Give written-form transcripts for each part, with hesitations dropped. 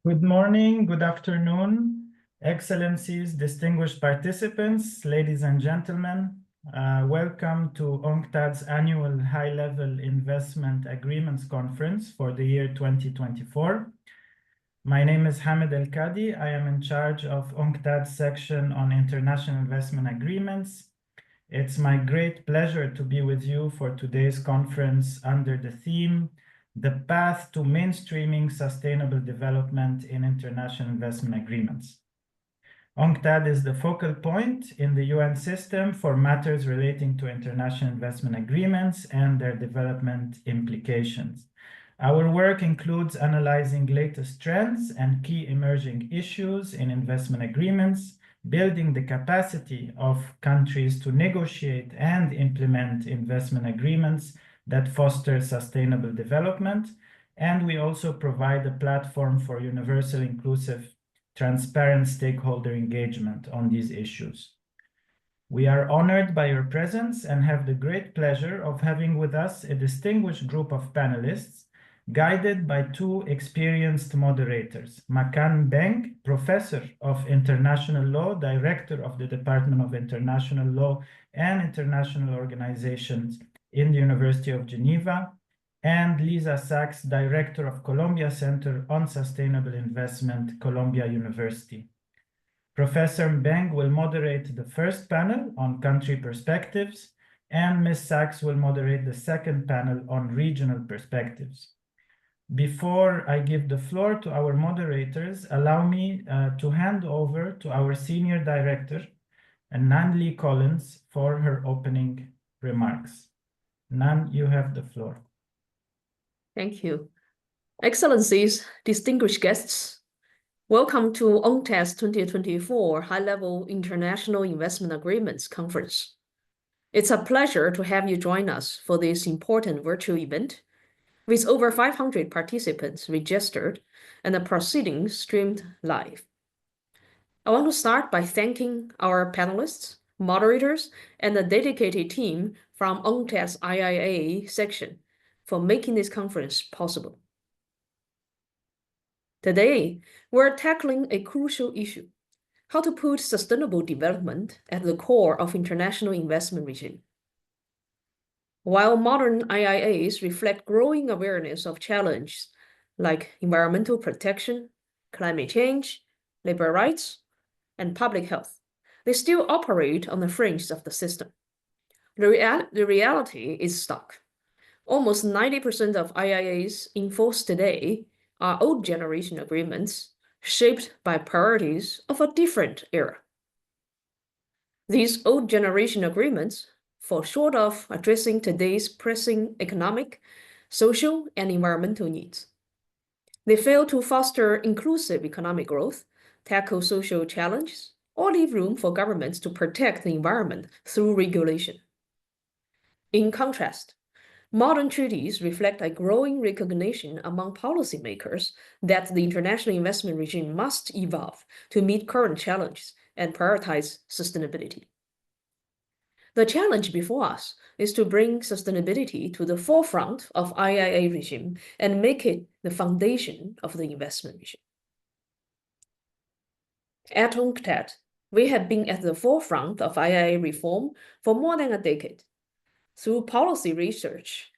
Good morning, good afternoon, Excellencies, distinguished participants, ladies and gentlemen. Welcome to UNCTAD's annual High-Level Investment Agreements Conference for the year 2024. My name is Hamid El-Kadi. I am in charge of UNCTAD's section on international investment agreements. It's my great pleasure to be with you for today's conference under the theme the path to mainstreaming sustainable development in international investment agreements. UNCTAD is the focal point in the UN system for matters relating to international investment agreements and their development implications. Our work includes analyzing latest trends and key emerging issues in investment agreements, building the capacity of countries to negotiate and implement investment agreements that foster sustainable development, and we also provide a platform for universal, inclusive, transparent stakeholder engagement on these issues. We are honored by your presence and have the great pleasure of having with us a distinguished group of panelists guided by two experienced moderators, Makan Beng, Professor of International Law, Director of the Department of International Law and International Organizations in the University of Geneva, and Lisa Sachs, Director of Columbia Center on Sustainable Investment, Columbia University. Professor Beng will moderate the first panel on country perspectives, and Ms. Sachs will moderate the second panel on regional perspectives. Before I give the floor to our moderators, allow me to hand over to our Senior Director, Nan Lee Collins, for her opening remarks. Nan, you have the floor. Thank you. Excellencies, distinguished guests, welcome to UNCTAD's 2024 High-Level International Investment Agreements Conference. It's a pleasure to have you join us for this important virtual event, with over 500 participants registered and the proceedings streamed live. I want to start by thanking our panelists, moderators, and the dedicated team from UNCTAD's IIA section for making this conference possible. Today, we're tackling a crucial issue: how to put sustainable development at the core of international investment regime. While modern IIAs reflect growing awareness of challenges like environmental protection, climate change, labor rights, and public health, they still operate on the fringes of the system. The reality is stark. Almost 90% of IIAs in force today are old generation agreements shaped by priorities of a different era. These old generation agreements fall short of addressing today's pressing economic, social, and environmental needs. They fail to foster inclusive economic growth, tackle social challenges, or leave room for governments to protect the environment through regulation. In contrast, modern treaties reflect a growing recognition among policymakers that the international investment regime must evolve to meet current challenges and prioritize sustainability. The challenge before us is to bring sustainability to the forefront of IIA regime and make it the foundation of the investment regime. At UNCTAD, we have been at the forefront of IIA reform for more than a decade. Through policy research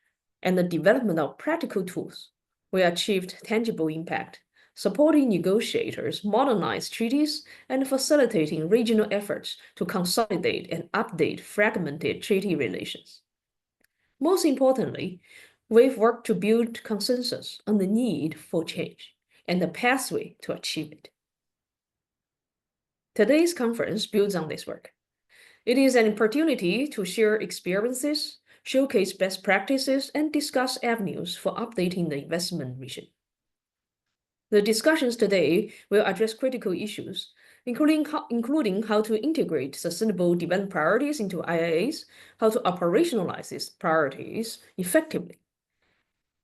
and the development of practical tools, we achieved tangible impact, supporting negotiators, modernize treaties, and facilitating regional efforts to consolidate and update fragmented treaty relations. Most importantly, we've worked to build consensus on the need for change and the pathway to achieve it. Today's conference builds on this work. It is an opportunity to share experiences, showcase best practices, and discuss avenues for updating the investment regime. The discussions today will address critical issues, including how to integrate sustainable development priorities into IIAs, how to operationalize these priorities effectively,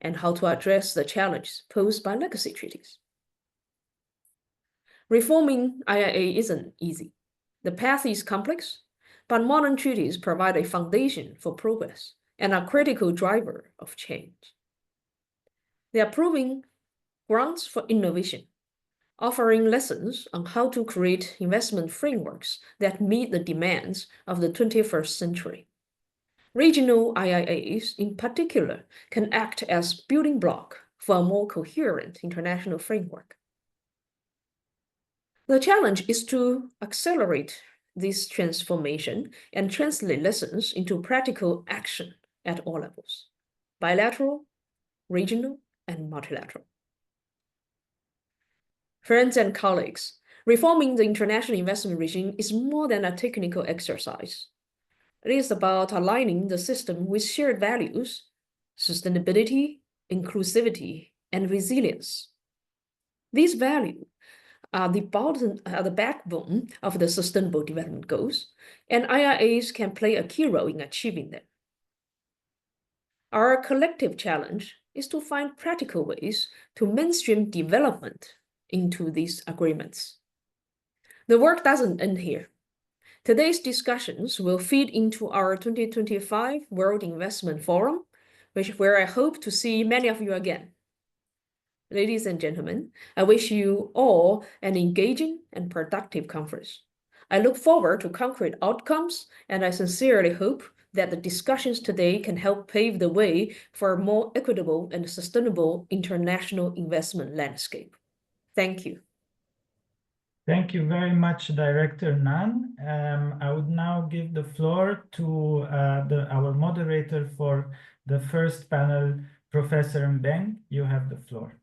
and how to address the challenges posed by legacy treaties. Reforming IIA isn't easy. The path is complex, but modern treaties provide a foundation for progress and a critical driver of change. They are proving grounds for innovation, offering lessons on how to create investment frameworks that meet the demands of the 21st century. Regional IIAs, in particular, can act as building block for a more coherent international framework. The challenge is to accelerate this transformation and translate lessons into practical action at all levels, bilateral, regional, and multilateral. Friends and colleagues, reforming the international investment regime is more than a technical exercise. It is about aligning the system with shared values, sustainability, inclusivity, and resilience. These values are the backbone of the Sustainable Development Goals, and IIAs can play a key role in achieving them. Our collective challenge is to find practical ways to mainstream development into these agreements. The work doesn't end here. Today's discussions will feed into our 2025 World Investment Forum, where I hope to see many of you again. Ladies and gentlemen, I wish you all an engaging and productive conference. I look forward to concrete outcomes, and I sincerely hope that the discussions today can help pave the way for a more equitable and sustainable international investment landscape. Thank you. Thank you very much, Director Nan. I would now give the floor to our moderator for the first panel, Professor Mbeng. You have the floor.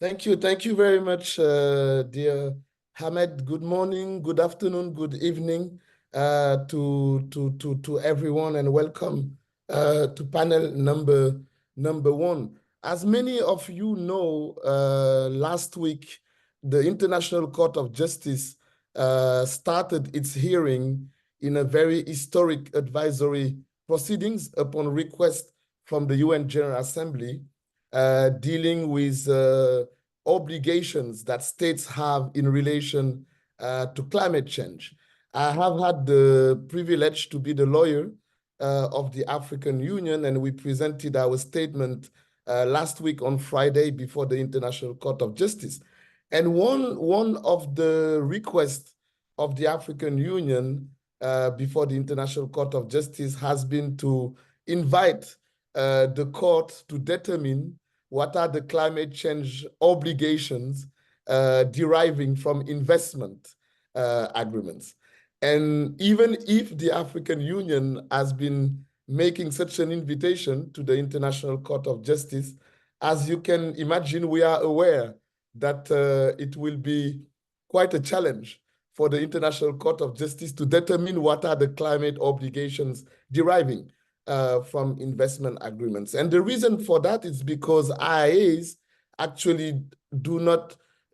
Thank you very much, dear Hamed. Good morning, good afternoon, good evening to everyone, and welcome to panel number one. As many of you know, last week, the International Court of Justice started its hearing in a very historic advisory proceedings upon request from the UN General Assembly, dealing with obligations that states have in relation to climate change. I have had the privilege to be the lawyer of the African Union, and we presented our statement last week on Friday before the International Court of Justice. And one of the requests of the African Union before the International Court of Justice has been to invite the court to determine what are the climate change obligations deriving from investment agreements. And even if the African Union has been making such an invitation to the International Court of Justice, as you can imagine, we are aware that it will be quite a challenge for the International Court of Justice to determine what are the climate obligations deriving from investment agreements. And the reason for that is because IIAs actually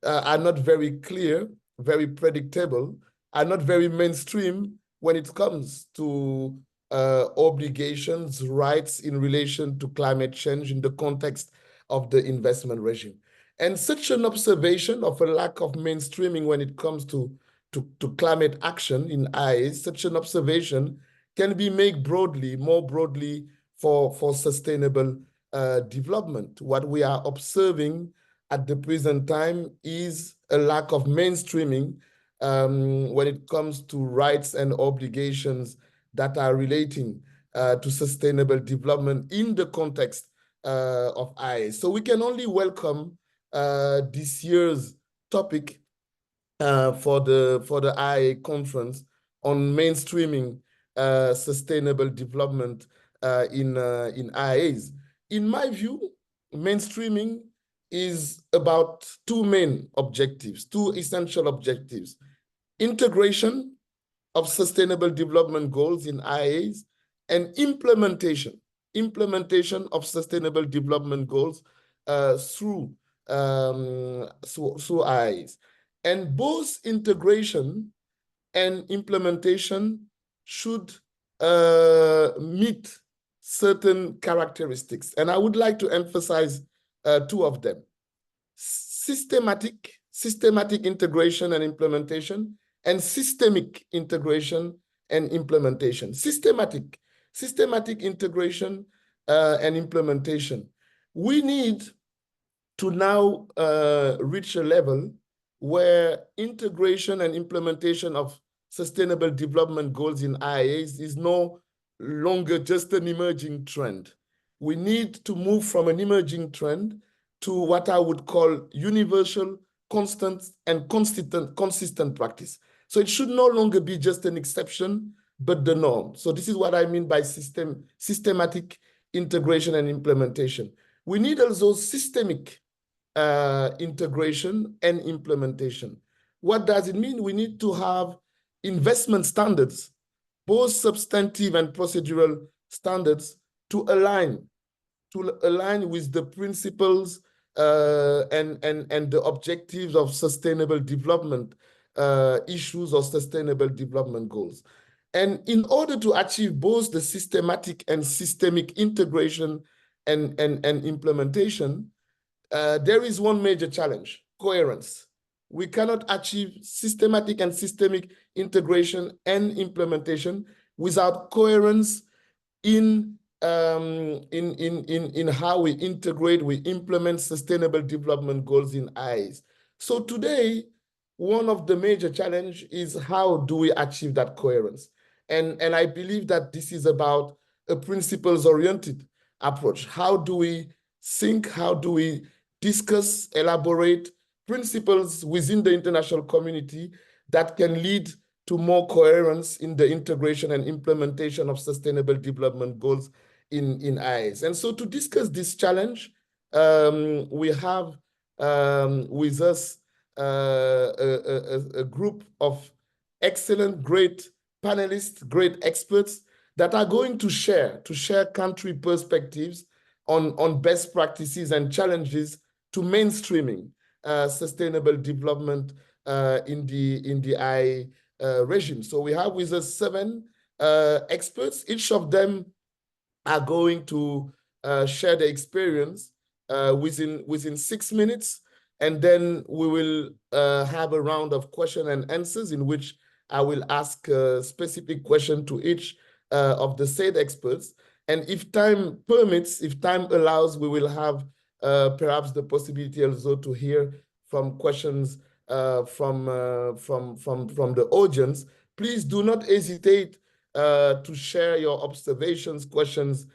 are not very clear, very predictable, are not very mainstream when it comes to obligations, rights in relation to climate change in the context of the investment regime. And such an observation of a lack of mainstreaming when it comes to climate action in IIAs, such an observation can be made more broadly for sustainable development. What we are observing at the present time is a lack of mainstreaming when it comes to rights and obligations that are relating to sustainable development in the context of IIAs. So we can only welcome this year's topic for the IIA conference on mainstreaming sustainable development in IIAs. In my view, mainstreaming is about two main objectives, two essential objectives: integration of sustainable development goals in IIAs and implementation of sustainable development goals through IIAs. And both integration and implementation should meet certain characteristics. And I would like to emphasize two of them: systematic integration and implementation, and systemic integration and implementation. Systematic integration and implementation. We need to now reach a level where integration and implementation of sustainable development goals in IIAs is no longer just an emerging trend. We need to move from an emerging trend to what I would call universal, constant, and consistent practice. So it should no longer be just an exception, but the norm. So this is what I mean by systematic integration and implementation. We need also systemic integration and implementation. What does it mean? We need to have investment standards, both substantive and procedural standards, to align with the principles and the objectives of sustainable development issues or sustainable development goals. And in order to achieve both the systematic and systemic integration and implementation, there is one major challenge: coherence. We cannot achieve systematic and systemic integration and implementation without coherence in how we integrate, we implement sustainable development goals in IIAs. So today, one of the major challenges is how do we achieve that coherence? And I believe that this is about a principles-oriented approach. How do we think? How do we discuss, elaborate principles within the international community that can lead to more coherence in the integration and implementation of sustainable development goals in IIAs? And so to discuss this challenge, we have with us a group of excellent, great panelists, great experts that are going to share country perspectives on best practices and challenges to mainstreaming sustainable development in the IIA regime. So we have with us 7 experts. Each of them are going to share their experience within 6 minutes, and then we will have a round of question and answers in which I will ask a specific question to each of the said experts. And if time permits, if time allows, we will have perhaps the possibility also to hear from questions from the audience. Please do not hesitate to share your observations, questions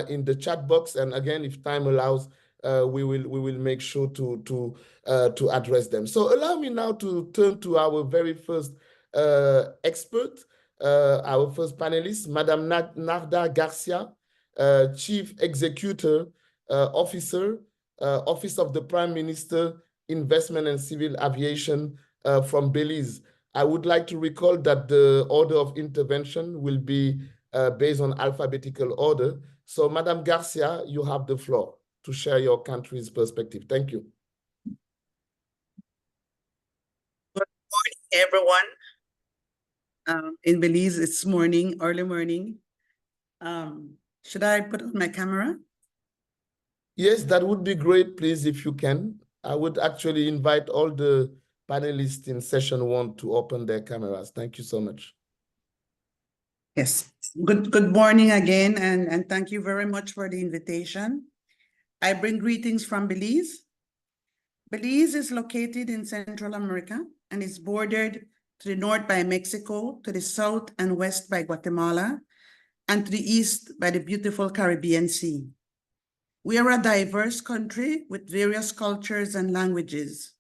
in the chat box. And again, if time allows, we will make sure to address them. So allow me now to turn to our very first expert, our first panelist, Madame Narda Garcia, Chief Executive Officer, Office of the Prime Minister, Investment and Civil Aviation from Belize. I would like to recall that the order of intervention will be based on alphabetical order. So, Madame Garcia, you have the floor to share your country's perspective. Thank you. Good morning, everyone. In Belize, it's morning, early morning. Should I put on my camera? Yes, that would be great, please, if you can. I would actually invite all the panelists in session 1 to open their cameras. Thank you so much. Yes. Good morning again, and thank you very much for the invitation. I bring greetings from Belize. Belize is located in Central America and is bordered to the north by Mexico, to the south and west by Guatemala, and to the east by the beautiful Caribbean Sea. We are a diverse country with various cultures and languages.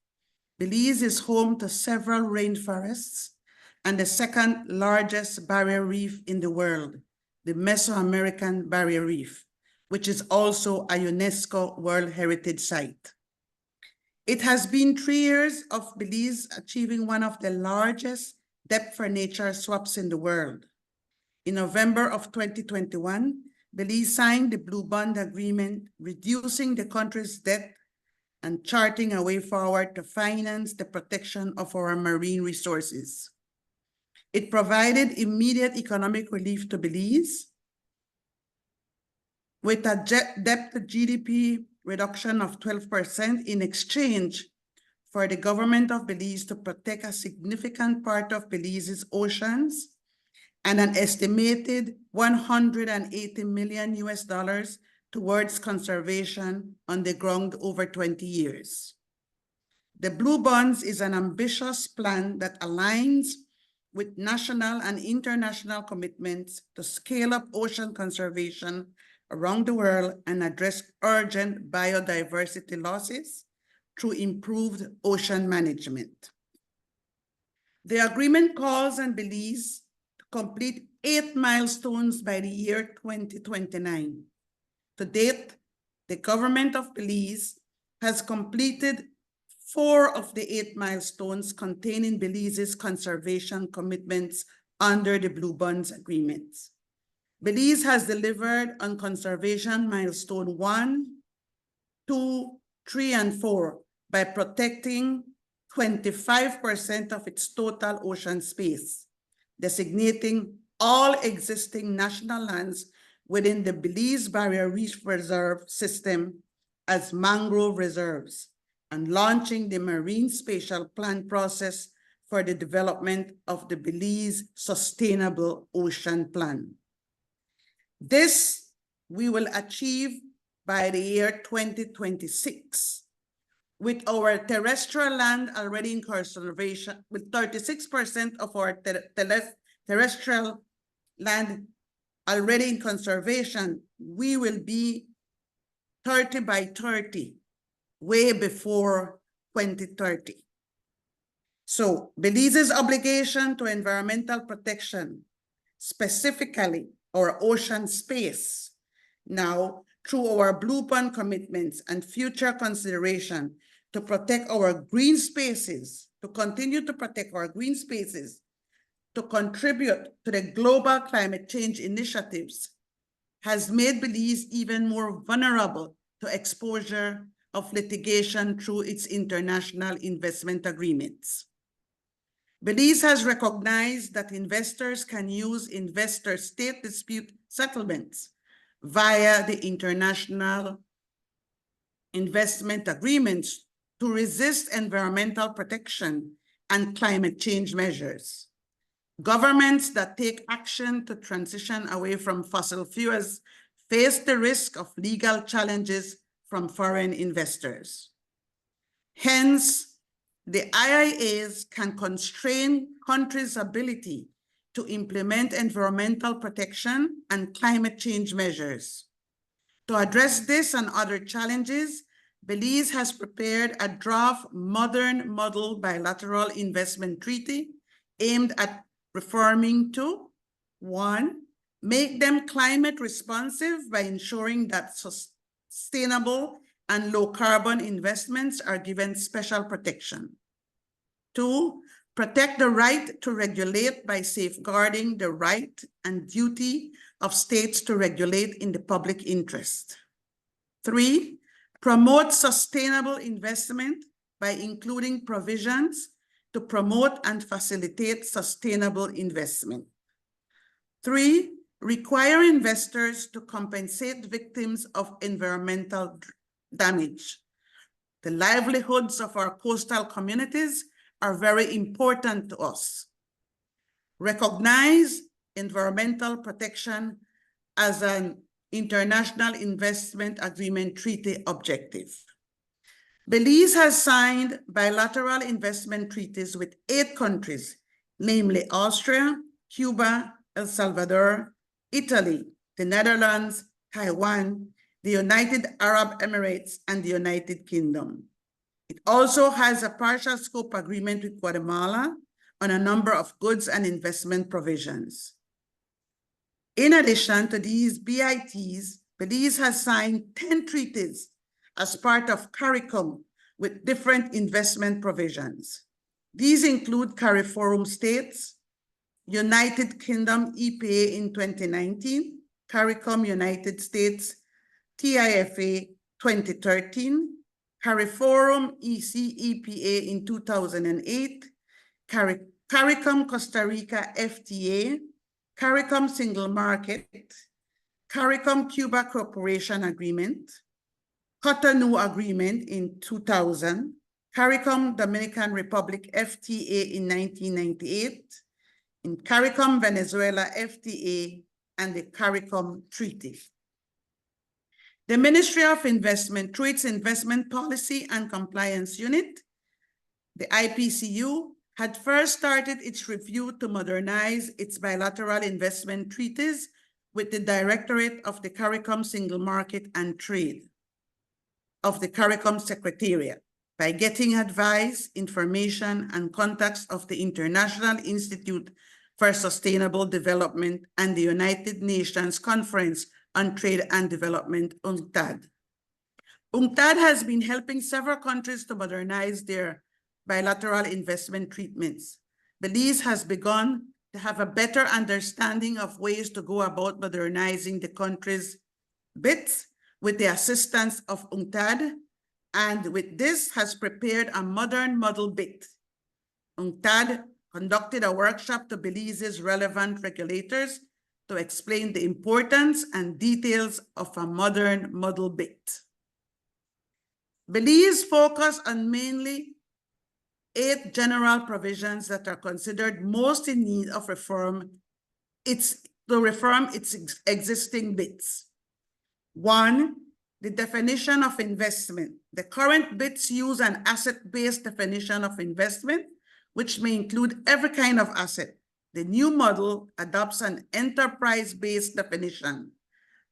Belize is home to several rainforests and the second largest barrier reef in the world, the Mesoamerican Barrier Reef, which is also a UNESCO World Heritage Site. It has been 3 years of Belize achieving one of the largest debt for nature swaps in the world. In November of 2021, Belize signed the Blue Bond Agreement, reducing the country's debt and charting a way forward to finance the protection of our marine resources. It provided immediate economic relief to Belize with a debt to GDP reduction of 12% in exchange for the government of Belize to protect a significant part of Belize's oceans and an estimated $180 million towards conservation on the ground over 20 years. The Blue Bonds is an ambitious plan that aligns with national and international commitments to scale up ocean conservation around the world and address urgent biodiversity losses through improved ocean management. The agreement calls on Belize to complete 8 milestones by the year 2029. To date, the government of Belize has completed 4 of the 8 milestones contained in Belize's conservation commitments under the Blue Bonds agreements. Belize has delivered on conservation milestone 1, 2, 3, and 4 by protecting 25% of its total ocean space, designating all existing national lands within the Belize Barrier Reef Reserve system as mangrove reserves, and launching the Marine Spatial Plan process for the development of the Belize Sustainable Ocean Plan. This we will achieve by the year 2026, with our terrestrial land already in conservation, with 36% of our terrestrial land already in conservation. We will be 30 by 30, way before 2030. So Belize's obligation to environmental protection, specifically our ocean space, now through our Blue Bond commitments and future consideration to protect our green spaces, to continue to protect our green spaces, to contribute to the global climate change initiatives, has made Belize even more vulnerable to exposure of litigation through its international investment agreements. Belize has recognized that investors can use investor-state dispute settlements via the international investment agreements to resist environmental protection and climate change measures. Governments that take action to transition away from fossil fuels face the risk of legal challenges from foreign investors. Hence, the IIAs can constrain countries' ability to implement environmental protection and climate change measures. To address this and other challenges, Belize has prepared a draft modern model bilateral investment treaty aimed at reforming to, 1, make them climate responsive by ensuring that sustainable and low carbon investments are given special protection. 2, protect the right to regulate by safeguarding the right and duty of states to regulate in the public interest. 3, promote sustainable investment by including provisions to promote and facilitate sustainable investment. 3, require investors to compensate victims of environmental damage. The livelihoods of our coastal communities are very important to us. Recognize environmental protection as an international investment agreement treaty objective. Belize has signed bilateral investment treaties with 8 countries, namely Austria, Cuba, El Salvador, Italy, the Netherlands, Taiwan, the United Arab Emirates, and the United Kingdom. It also has a partial scope agreement with Guatemala on a number of goods and investment provisions. In addition to these BITs, Belize has signed 10 treaties as part of CARICOM with different investment provisions. These include CARIFORUM states, United Kingdom EPA in 2019, CARICOM United States, TIFA 2013, CARIFORUM EC EPA in 2008, CARICOM Costa Rica FTA, CARICOM Single Market, CARICOM Cuba Cooperation Agreement, Cotonou Agreement in 2000, CARICOM Dominican Republic FTA in 1998, in CARICOM Venezuela FTA, and the CARICOM Treaty. The Ministry of Investment, through its Investment Policy and Compliance Unit, The IPCU had first started its review to modernize its bilateral investment treaties with the Directorate of the CARICOM Single Market and Trade of the CARICOM Secretariat by getting advice, information, and contacts of the International Institute for Sustainable Development and the United Nations Conference on Trade and Development, UNCTAD. UNCTAD has been helping several countries to modernize their bilateral investment treatments. Belize has begun to have a better understanding of ways to go about modernizing the country's BITs with the assistance of UNCTAD, and with this has prepared a modern model BIT. UNCTAD conducted a workshop to Belize's relevant regulators to explain the importance and details of a modern model BIT. Belize focused on mainly 8 general provisions that are considered most in need of reform its existing BITs. 1, the definition of investment. The current BITs use an asset-based definition of investment, which may include every kind of asset. The new model adopts an enterprise-based definition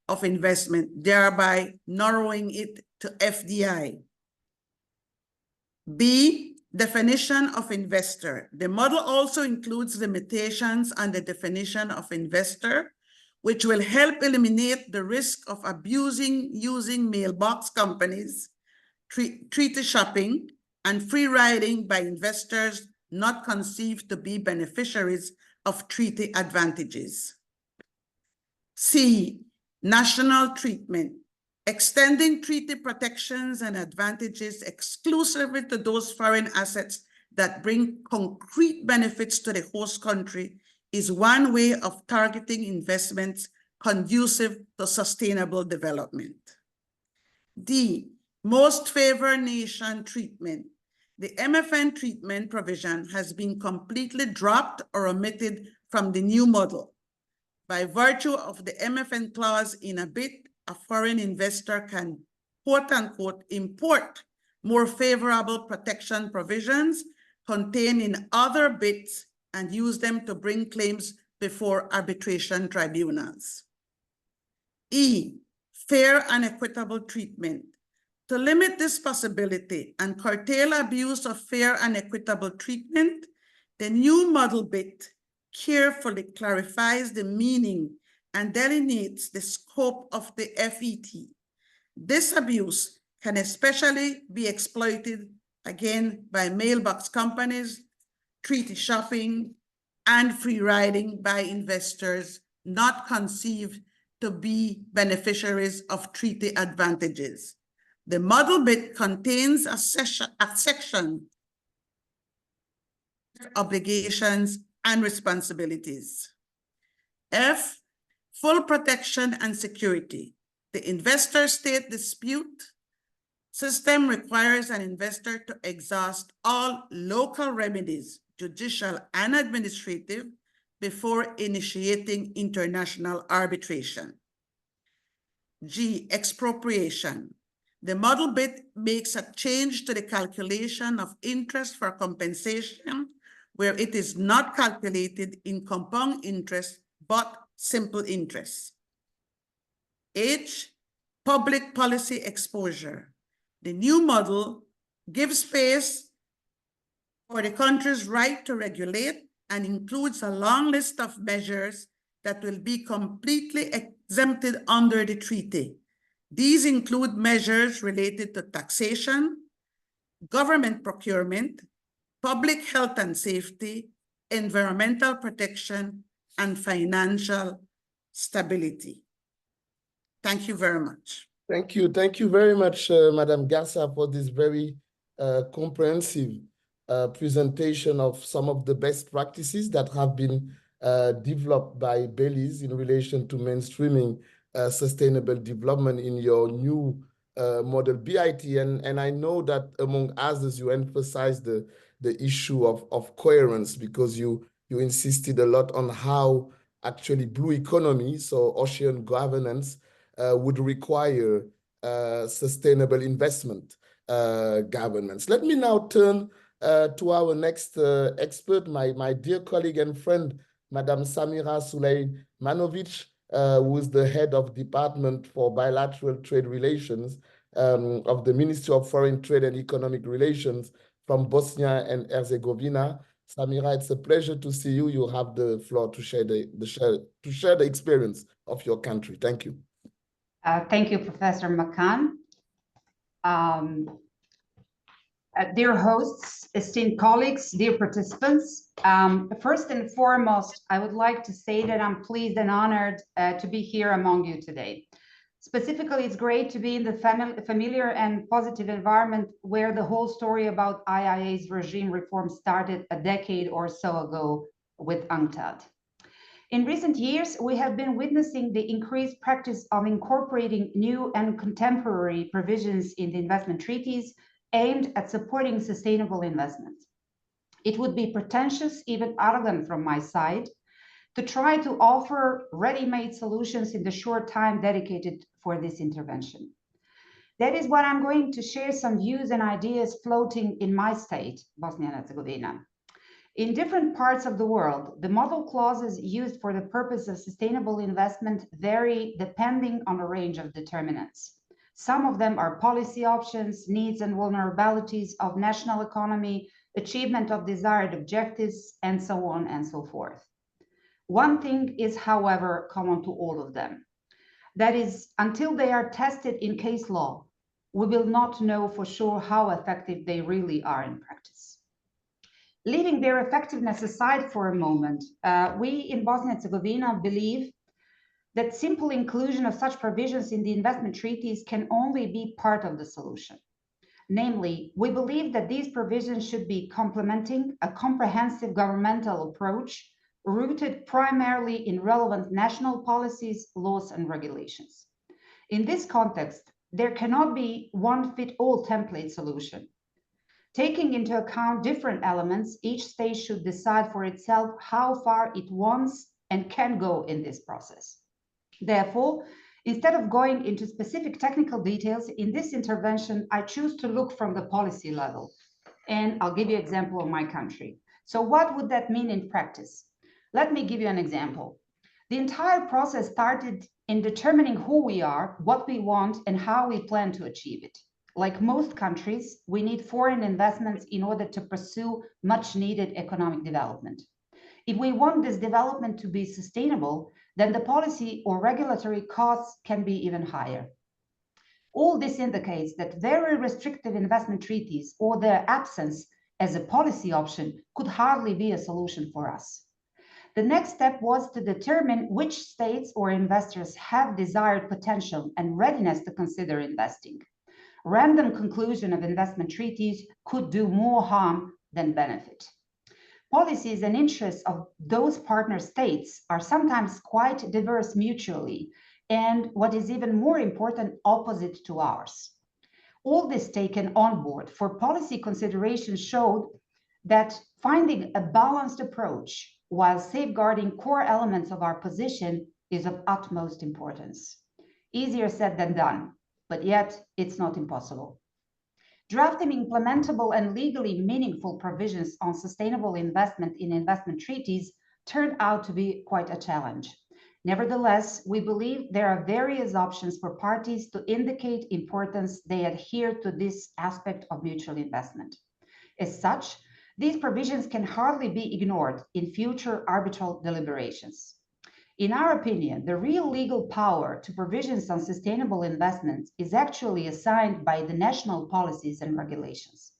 of investment, thereby narrowing it to FDI. B, definition of investor. The model also includes limitations on the definition of investor, which will help eliminate the risk of using mailbox companies, treaty shopping, and free riding by investors not conceived to be beneficiaries of treaty advantages. C, national treatment. Extending treaty protections and advantages exclusively to those foreign assets that bring concrete benefits to the host country is one way of targeting investments conducive to sustainable development. D, most favored nation treatment. The MFN treatment provision has been completely dropped or omitted from the new model. By virtue of the MFN clause in a BIT, a foreign investor can, quote unquote, import more favorable protection provisions contained in other BITs and use them to bring claims before arbitration tribunals. E, fair and equitable treatment. To limit this possibility and curtail abuse of fair and equitable treatment, the new model BIT carefully clarifies the meaning and delineates the scope of the FET. This abuse can especially be exploited, again, by mailbox companies, treaty shopping, and free riding by investors not conceived to be beneficiaries of treaty advantages. The model BIT contains a section obligations and responsibilities. F, full protection and security. The investor-state dispute system requires an investor to exhaust all local remedies, judicial and administrative, before initiating international arbitration. G, expropriation. The model BIT makes a change to the calculation of interest for compensation where it is not calculated in compound interest, but simple interest. H, public policy exposure. The new model gives space for the country's right to regulate and includes a long list of measures that will be completely exempted under the treaty. These include measures related to taxation, government procurement, public health and safety, environmental protection, and financial stability. Thank you very much. Thank you. Thank you very much, Madam Gassa, for this very comprehensive presentation of some of the best practices that have been developed by Belize in relation to mainstreaming sustainable development in your new model BIT. And I know that among others, you emphasized the issue of coherence, because you insisted a lot on how actually blue economy, so ocean governance, would require sustainable investment governance. Let me now turn to our next expert, my dear colleague and friend, Madam Samira Sulejmanovic, who is the head of Department for Bilateral Trade Relations of the Ministry of Foreign Trade and Economic Relations from Bosnia and Herzegovina. Samira, it's a pleasure to see you. You have the floor to share the experience of your country. Thank you. Thank you, Professor Makan. Dear hosts, esteemed colleagues, dear participants, first and foremost, I would like to say that I'm pleased and honored to be here among you today. Specifically, it's great to be in the familiar and positive environment where the whole story about IIAs regime reform started a decade or so ago with UNCTAD. In recent years, we have been witnessing the increased practice of incorporating new and contemporary provisions in the investment treaties aimed at supporting sustainable investment. It would be pretentious, even arrogant from my side, to try to offer ready-made solutions in the short time dedicated for this intervention. That is why I'm going to share some views and ideas floating in my state, Bosnia and Herzegovina. In different parts of the world, the model clauses used for the purpose of sustainable investment vary depending on a range of determinants. Some of them are policy options, needs and vulnerabilities of national economy, achievement of desired objectives, and so on and so forth. One thing is, however, common to all of them. That is, until they are tested in case law, we will not know for sure how effective they really are in practice. Leaving their effectiveness aside for a moment, we in Bosnia and Herzegovina believe that simple inclusion of such provisions in the investment treaties can only be part of the solution. Namely, we believe that these provisions should be complementing a comprehensive governmental approach rooted primarily in relevant national policies, laws, and regulations. In this context, there cannot be one-fit-all template solution. Taking into account different elements, each state should decide for itself how far it wants and can go in this process. Therefore, instead of going into specific technical details in this intervention, I choose to look from the policy level. And I'll give you an example of my country. So what would that mean in practice? Let me give you an example. The entire process started in determining who we are, what we want, and how we plan to achieve it. Like most countries, we need foreign investments in order to pursue much needed economic development. If we want this development to be sustainable, then the policy or regulatory costs can be even higher. All this indicates that very restrictive investment treaties or their absence as a policy option could hardly be a solution for us. The next step was to determine which states or investors have desired potential and readiness to consider investing. Random conclusion of investment treaties could do more harm than benefit. Policies and interests of those partner states are sometimes quite diverse mutually, and what is even more important, opposite to ours. All this taken on board for policy consideration showed that finding a balanced approach while safeguarding core elements of our position is of utmost importance. Easier said than done, but yet it's not impossible. Drafting implementable and legally meaningful provisions on sustainable investment in investment treaties turned out to be quite a challenge. Nevertheless, we believe there are various options for parties to indicate importance they adhere to this aspect of mutual investment. As such, these provisions can hardly be ignored in future arbitral deliberations. In our opinion, the real legal power to provisions on sustainable investments is actually assigned by the national policies and regulations.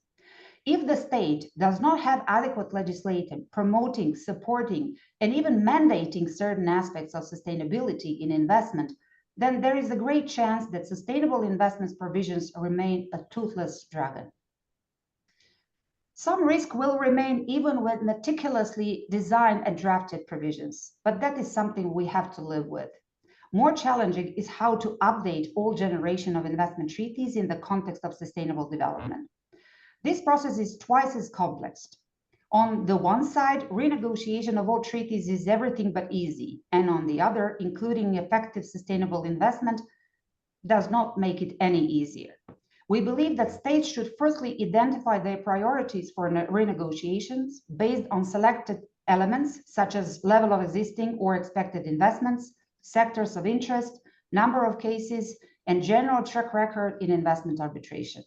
If the state does not have adequate legislation promoting, supporting, and even mandating certain aspects of sustainability in investment, then there is a great chance that sustainable investments provisions remain a toothless dragon. Some risk will remain even with meticulously designed and drafted provisions, but that is something we have to live with. More challenging is how to update all generation of investment treaties in the context of sustainable development. This process is twice as complex. On the one side, renegotiation of all treaties is everything but easy, and on the other, including effective sustainable investment does not make it any easier. We believe that states should firstly identify their priorities for renegotiations based on selected elements such as level of existing or expected investments, sectors of interest, number of cases, and general track record in investment arbitration.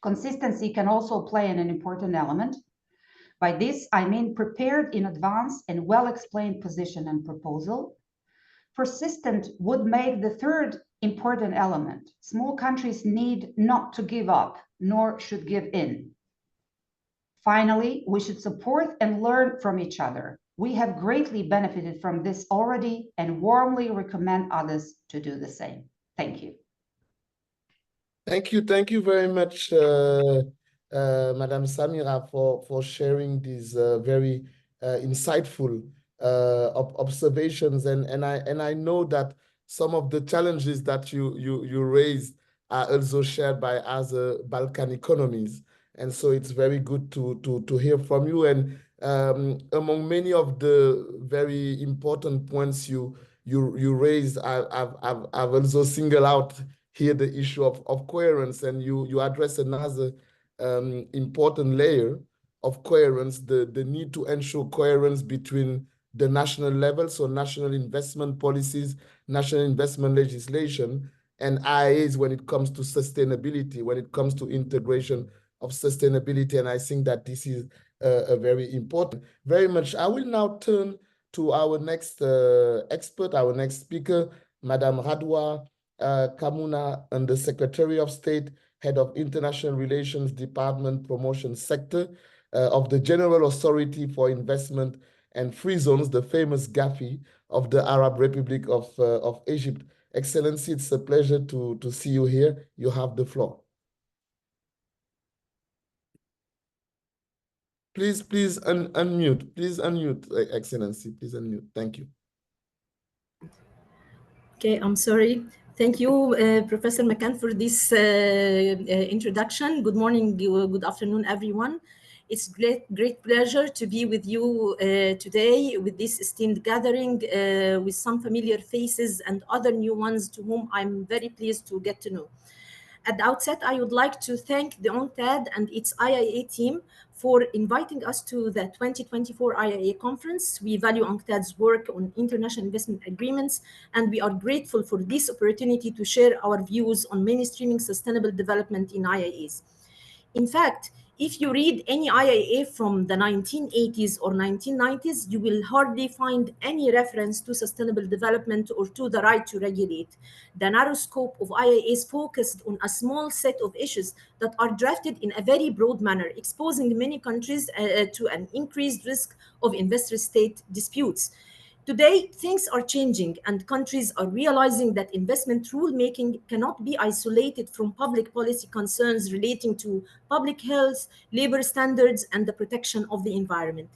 Consistency can also play an important element. By this, I mean prepared in advance and well-explained position and proposal. Persistent would make the third important element. Small countries need not to give up, nor should give in. Finally, we should support and learn from each other. We have greatly benefited from this already and warmly recommend others to do the same. Thank you. Thank you very much, Madam Samira, for sharing these very insightful observations. And I know that some of the challenges that you raised are also shared by other Balkan economies. And so it's very good to hear from you. And among many of the very important points you raised, I've also singled out here the issue of coherence, and you address another important layer of coherence, the need to ensure coherence between the national level, so national investment policies, national investment legislation, and IIAs when it comes to sustainability, when it comes to integration of sustainability. And I think that this is a very important. Very much. I will now turn to our next expert, our next speaker, Madame Radwa Kamuna, Under Secretary of State, Head of International Relations Department Promotion Sector of the General Authority for Investment and Free Zones, the famous GAFI of the Arab Republic of Egypt. Excellency, it's a pleasure to see you here. You have the floor. Please unmute. Please unmute, Excellency. Please unmute. Thank you. Okay, I'm sorry. Thank you, Professor McCann, for this introduction. Good morning, good afternoon, everyone. It's great pleasure to be with you today with this esteemed gathering with some familiar faces and other new ones to whom I'm very pleased to get to know. At the outset, I would like to thank the UNCTAD and its IIA team for inviting us to the 2024 IIA conference. We value UNCTAD's work on international investment agreements, and we are grateful for this opportunity to share our views on mainstreaming sustainable development in IIAs. In fact, if you read any IIA from the 1980s or 1990s, you will hardly find any reference to sustainable development or to the right to regulate. The narrow scope of IIAs focused on a small set of issues that are drafted in a very broad manner, exposing many countries to an increased risk of investor-state disputes. Today, things are changing and countries are realizing that investment rulemaking cannot be isolated from public policy concerns relating to public health, labor standards, and the protection of the environment.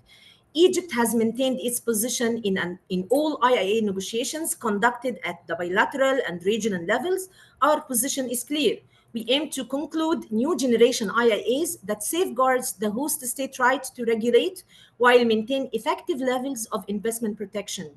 Egypt has maintained its position in all IIA negotiations conducted at the bilateral and regional levels. Our position is clear. We aim to conclude new generation IIAs that safeguards the host state right to regulate while maintaining effective levels of investment protection.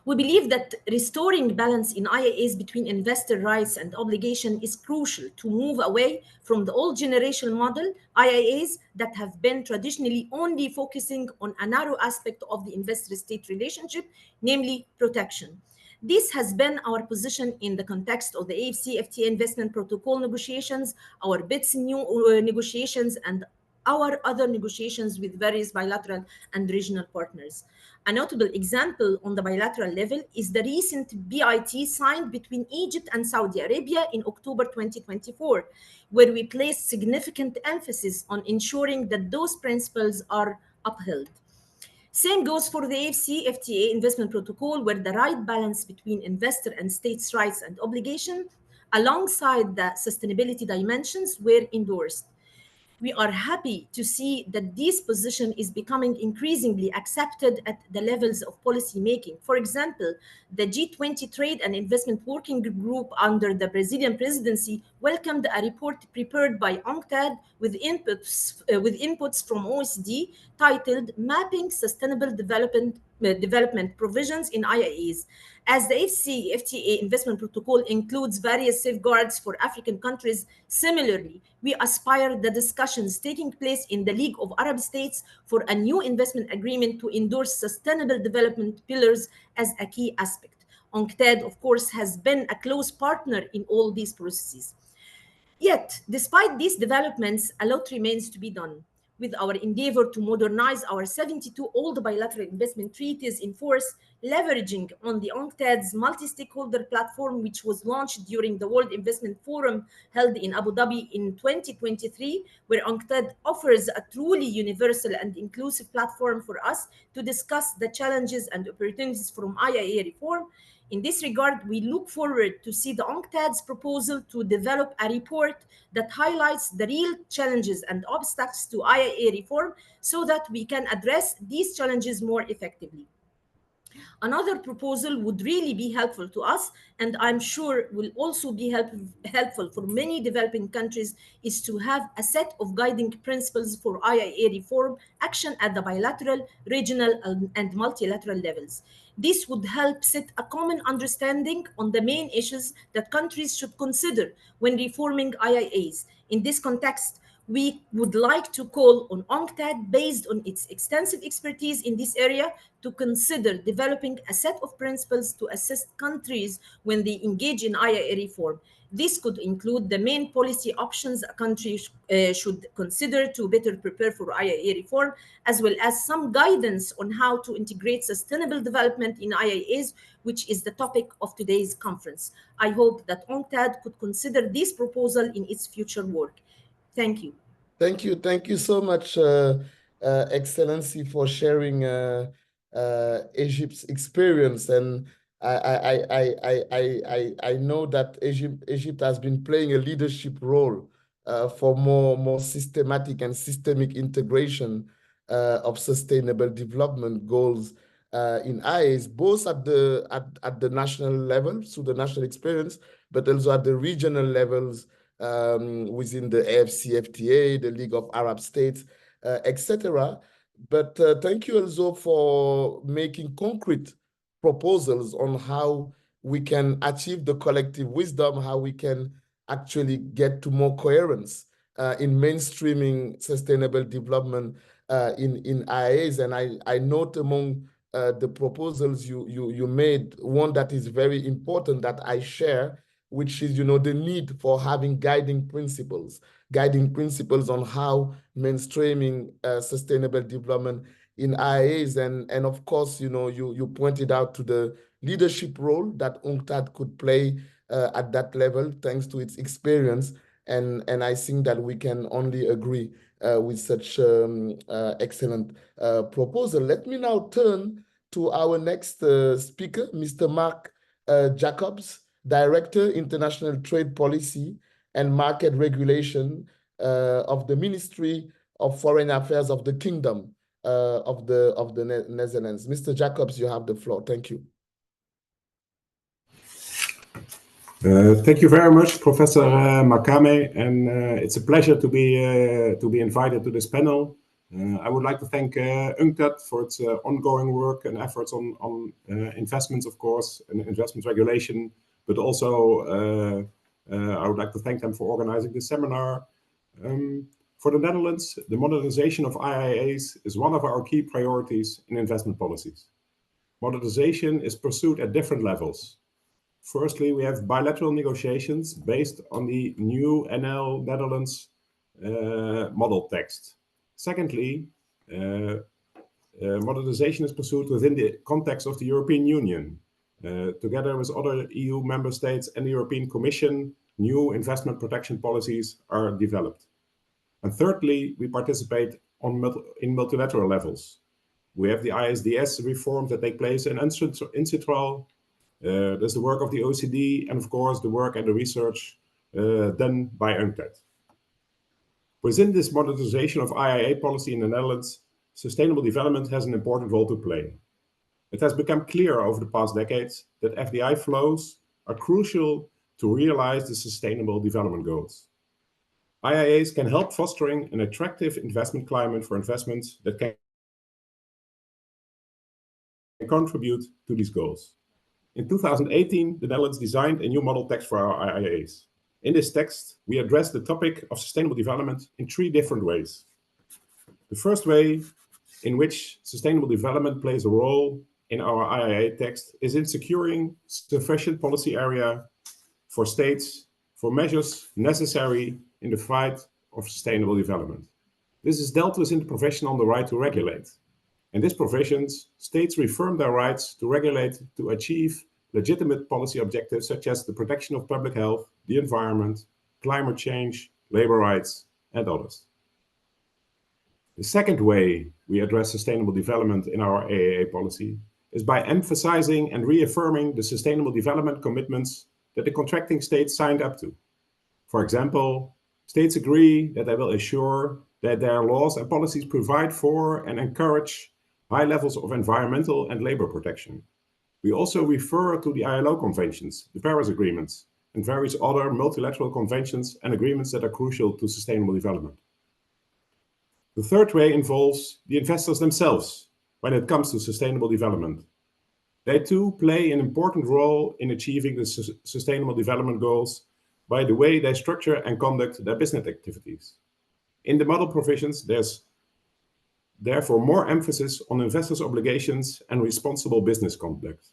We believe that restoring balance in IIAs between investor rights and obligation is crucial to move away from the old generation model IIAs that have been traditionally only focusing on a narrow aspect of the investor-state relationship, namely protection. This has been our position in the context of the AFC-FTA investment protocol negotiations, our BITS new negotiations, and our other negotiations with various bilateral and regional partners. A notable example on the bilateral level is the recent BIT signed between Egypt and Saudi Arabia in October 2024, where we placed significant emphasis on ensuring that those principles are upheld. Same goes for the AFC-FTA investment protocol, where the right balance between investor and states' rights and obligations, alongside the sustainability dimensions, were endorsed. We are happy to see that this position is becoming increasingly accepted at the levels of policy making. For example, the G20 Trade and Investment Working Group under the Brazilian presidency welcomed a report prepared by UNCTAD with inputs from OECD titled Mapping Sustainable Development development provisions in IIAs. As the FTA investment protocol includes various safeguards for African countries, similarly, we aspire the discussions taking place in the League of Arab States for a new investment agreement to endorse sustainable development pillars as a key aspect. UNCTAD, of course, has been a close partner in all these processes. Yet, despite these developments, a lot remains to be done. With our endeavor to modernize our 72 old bilateral investment treaties in force, leveraging on the UNCTAD's multi-stakeholder platform, which was launched during the World Investment Forum held in Abu Dhabi in 2023, where UNCTAD offers a truly universal and inclusive platform for us to discuss the challenges and opportunities from IIA reform. In this regard, we look forward to see the UNCTAD's proposal to develop a report that highlights the real challenges and obstacles to IIA reform so that we can address these challenges more effectively. Another proposal would really be helpful to us, and I'm sure will also be helpful for many developing countries, is to have a set of guiding principles for IIA reform action at the bilateral, regional, and multilateral levels. This would help set a common understanding on the main issues that countries should consider when reforming IIAs. In this context, we would like to call on UNCTAD, based on its extensive expertise in this area, to consider developing a set of principles to assist countries when they engage in IIA reform. This could include the main policy options a country should consider to better prepare for IIA reform, as well as some guidance on how to integrate sustainable development in IIAs, which is the topic of today's conference. I hope that UNCTAD could consider this proposal in its future work. Thank you. Thank you so much, Excellency, for sharing Egypt's experience. And I know that Egypt has been playing a leadership role for more systematic and systemic integration of sustainable development goals in IIAs, both at the national level, through the national experience, but also at the regional levels within the AFCFTA, the League of Arab States, etc. But thank you also for making concrete proposals on how we can achieve the collective wisdom, how we can actually get to more coherence in mainstreaming sustainable development in IIAs. And I note among the proposals you made, one that is very important that I share, which is, the need for having guiding principles on how mainstreaming sustainable development in IIAs. And of course, you pointed out to the leadership role that UNCTAD could play at that level, thanks to its experience. And I think that we can only agree with such excellent proposal. Let me now turn to our next speaker, Mr. Mark Jacobs, Director, International Trade Policy and Market Regulation of the Ministry of Foreign Affairs of the Kingdom of the Netherlands. Mr. Jacobs, you have the floor. Thank you. Thank you very much, Professor Makame, and it's a pleasure to be invited to this panel. I would like to thank UNCTAD for its ongoing work and efforts on investments, of course, and investment regulation. But also, I would like to thank them for organizing this seminar. For the Netherlands, the modernization of IIAs is one of our key priorities in investment policies. Modernization is pursued at different levels. Firstly, we have bilateral negotiations based on the new NL Netherlands model text. Secondly, modernization is pursued within the context of the European Union. Together with other EU member states and the European Commission, new investment protection policies are developed. And thirdly, we participate in multilateral levels. We have the ISDS reforms that take place in UNCITRAL. There's the work of the OECD, and of course, the work and the research done by UNCTAD. Within this modernization of IIA policy in the Netherlands, sustainable development has an important role to play. It has become clear over the past decades that FDI flows are crucial to realize the Sustainable Development Goals. IIAs can help fostering an attractive investment climate for investments that can contribute to these goals. In 2018, the Netherlands designed a new model text for our IIAs. In this text, we address the topic of sustainable development in 3 different ways. The first way in which sustainable development plays a role in our IIA text is in securing sufficient policy area for states for measures necessary in the fight of sustainable development. This is dealt with in the provision on the right to regulate. In these provisions, states reaffirm their rights to regulate to achieve legitimate policy objectives such as the protection of public health, the environment, climate change, labor rights, and others. The second way we address sustainable development in our IIA policy is by emphasizing and reaffirming the sustainable development commitments that the contracting states signed up to. For example, states agree that they will ensure that their laws and policies provide for and encourage high levels of environmental and labor protection. We also refer to the ILO conventions, the Paris agreements, and various other multilateral conventions and agreements that are crucial to sustainable development. The third way involves the investors themselves when it comes to sustainable development. They too play an important role in achieving the sustainable development goals by the way they structure and conduct their business activities. In the model provisions, there's therefore more emphasis on investors' obligations and responsible business conduct.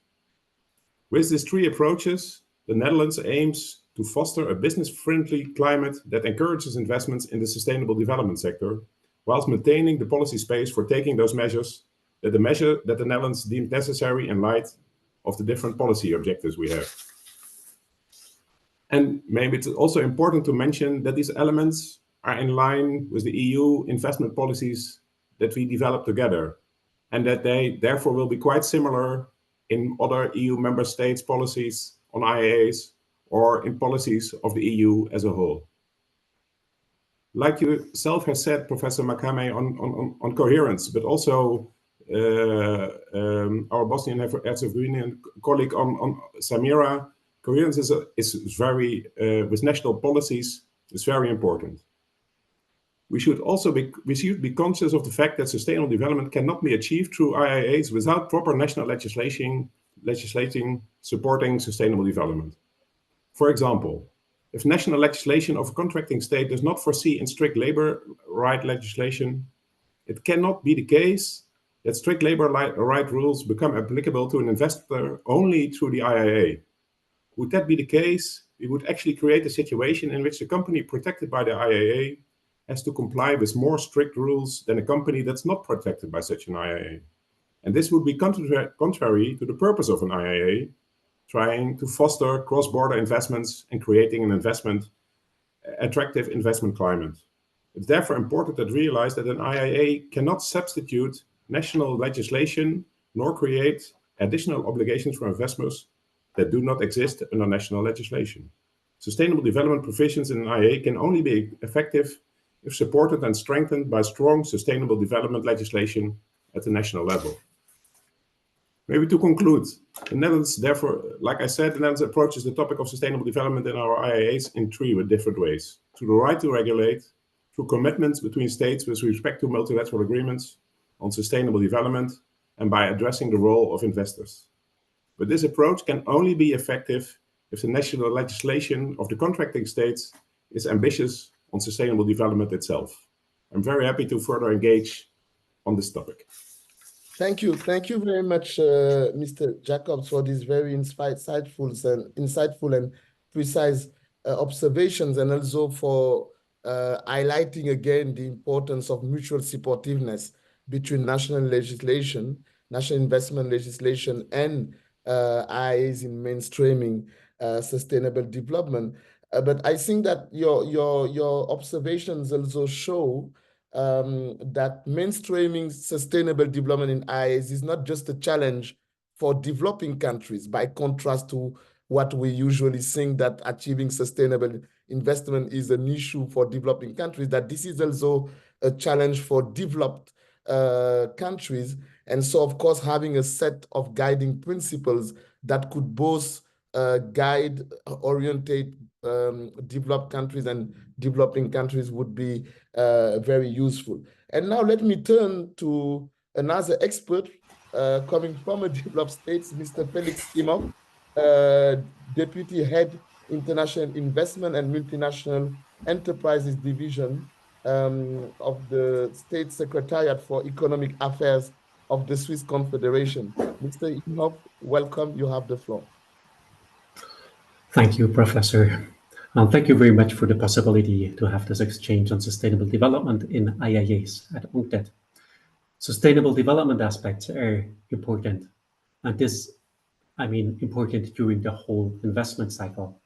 With these 3 approaches, the Netherlands aims to foster a business-friendly climate that encourages investments in the sustainable development sector, whilst maintaining the policy space for taking those measures that the Netherlands deemed necessary in light of the different policy objectives we have. And maybe it's also important to mention that these elements are in line with the EU investment policies that we develop together, and that they therefore will be quite similar in other EU member states' policies on IIAs or in policies of the EU as a whole. Like you yourself has said, Professor Makame, on coherence, but also our Bosnian and Herzegovinian colleague on Samira, coherence is very, with national policies, is very important. We should be conscious of the fact that sustainable development cannot be achieved through IIAs without proper national legislation supporting sustainable development. For example, if national legislation of a contracting state does not foresee in strict labor right legislation, it cannot be the case that strict labor right rules become applicable to an investor only through the IIA. Would that be the case, we would actually create a situation in which the company protected by the IIA has to comply with more strict rules than a company that's not protected by such an IIA. And this would be contrary to the purpose of an IIA, trying to foster cross-border investments and creating an attractive investment climate. It's therefore important to realize that an IIA cannot substitute national legislation nor create additional obligations for investors that do not exist under national legislation. Sustainable development provisions in an IIA can only be effective if supported and strengthened by strong sustainable development legislation at the national level. Maybe to conclude, the Netherlands, therefore, like I said, the Netherlands approaches the topic of sustainable development in our IIAs in 3 different ways. Through the right to regulate, through commitments between states with respect to multilateral agreements on sustainable development, and by addressing the role of investors. But this approach can only be effective if the national legislation of the contracting states is ambitious on sustainable development itself. I'm very happy to further engage on this topic. Thank you very much, Mr. Jacobs, for these very insightful and precise observations, and also for highlighting again the importance of mutual supportiveness between national legislation, national investment legislation, and IIAs in mainstreaming sustainable development. But I think that your observations also show that mainstreaming sustainable development in IIAs is not just a challenge for developing countries, by contrast to what we usually think that achieving sustainable investment is an issue for developing countries, that this is also a challenge for developed countries. And so, of course, having a set of guiding principles that could both guide, orientate developed countries and developing countries would be very useful. And now let me turn to another expert, coming from a developed states, Mr. Felix Imhoff, Deputy Head, International Investment and Multinational Enterprises Division of the State Secretariat for Economic Affairs of the Swiss Confederation. Mr. Imhoff, welcome. You have the floor. Thank you, Professor. Thank you very much for the possibility to have this exchange on sustainable development in IIAs at UNCTAD. Sustainable development aspects are important, and important during the whole investment cycle.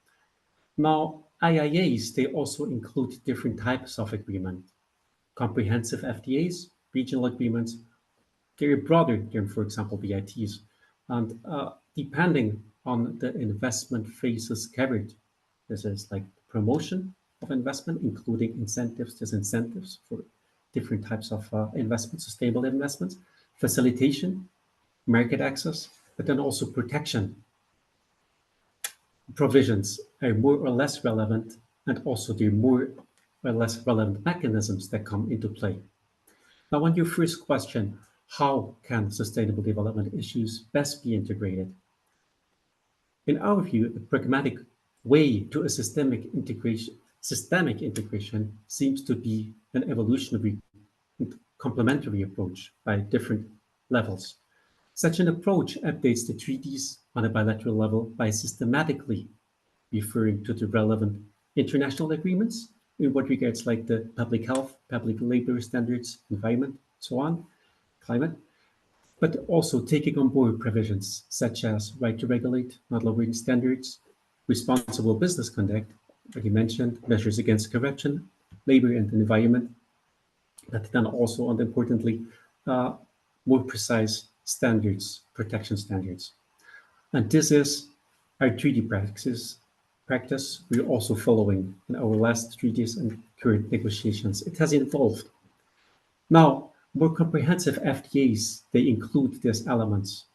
Now, IIAs, they also include different types of agreement, comprehensive FTAs, regional agreements, they're broader than, for example, BITs. And depending on the investment phases covered, this is like promotion of investment, including incentives, disincentives for different types of investment, sustainable investments, facilitation, market access, but then also protection provisions are more or less relevant, and also the more or less relevant mechanisms that come into play. Now, on your first question, how can sustainable development issues best be integrated? In our view, a pragmatic way to a systemic integration seems to be an evolutionary and complementary approach by different levels. Such an approach updates the treaties on a bilateral level by systematically referring to the relevant international agreements in what regards like the public health, public labor standards, environment, so on, climate, but also taking on board provisions such as right to regulate, not lowering standards, responsible business conduct, already mentioned, measures against corruption, labor and environment, but then also, and importantly, more precise standards, protection standards. And this is our treaty practice we're also following in our last treaties and current negotiations. It has evolved. Now, more comprehensive FTAs, they include these elements.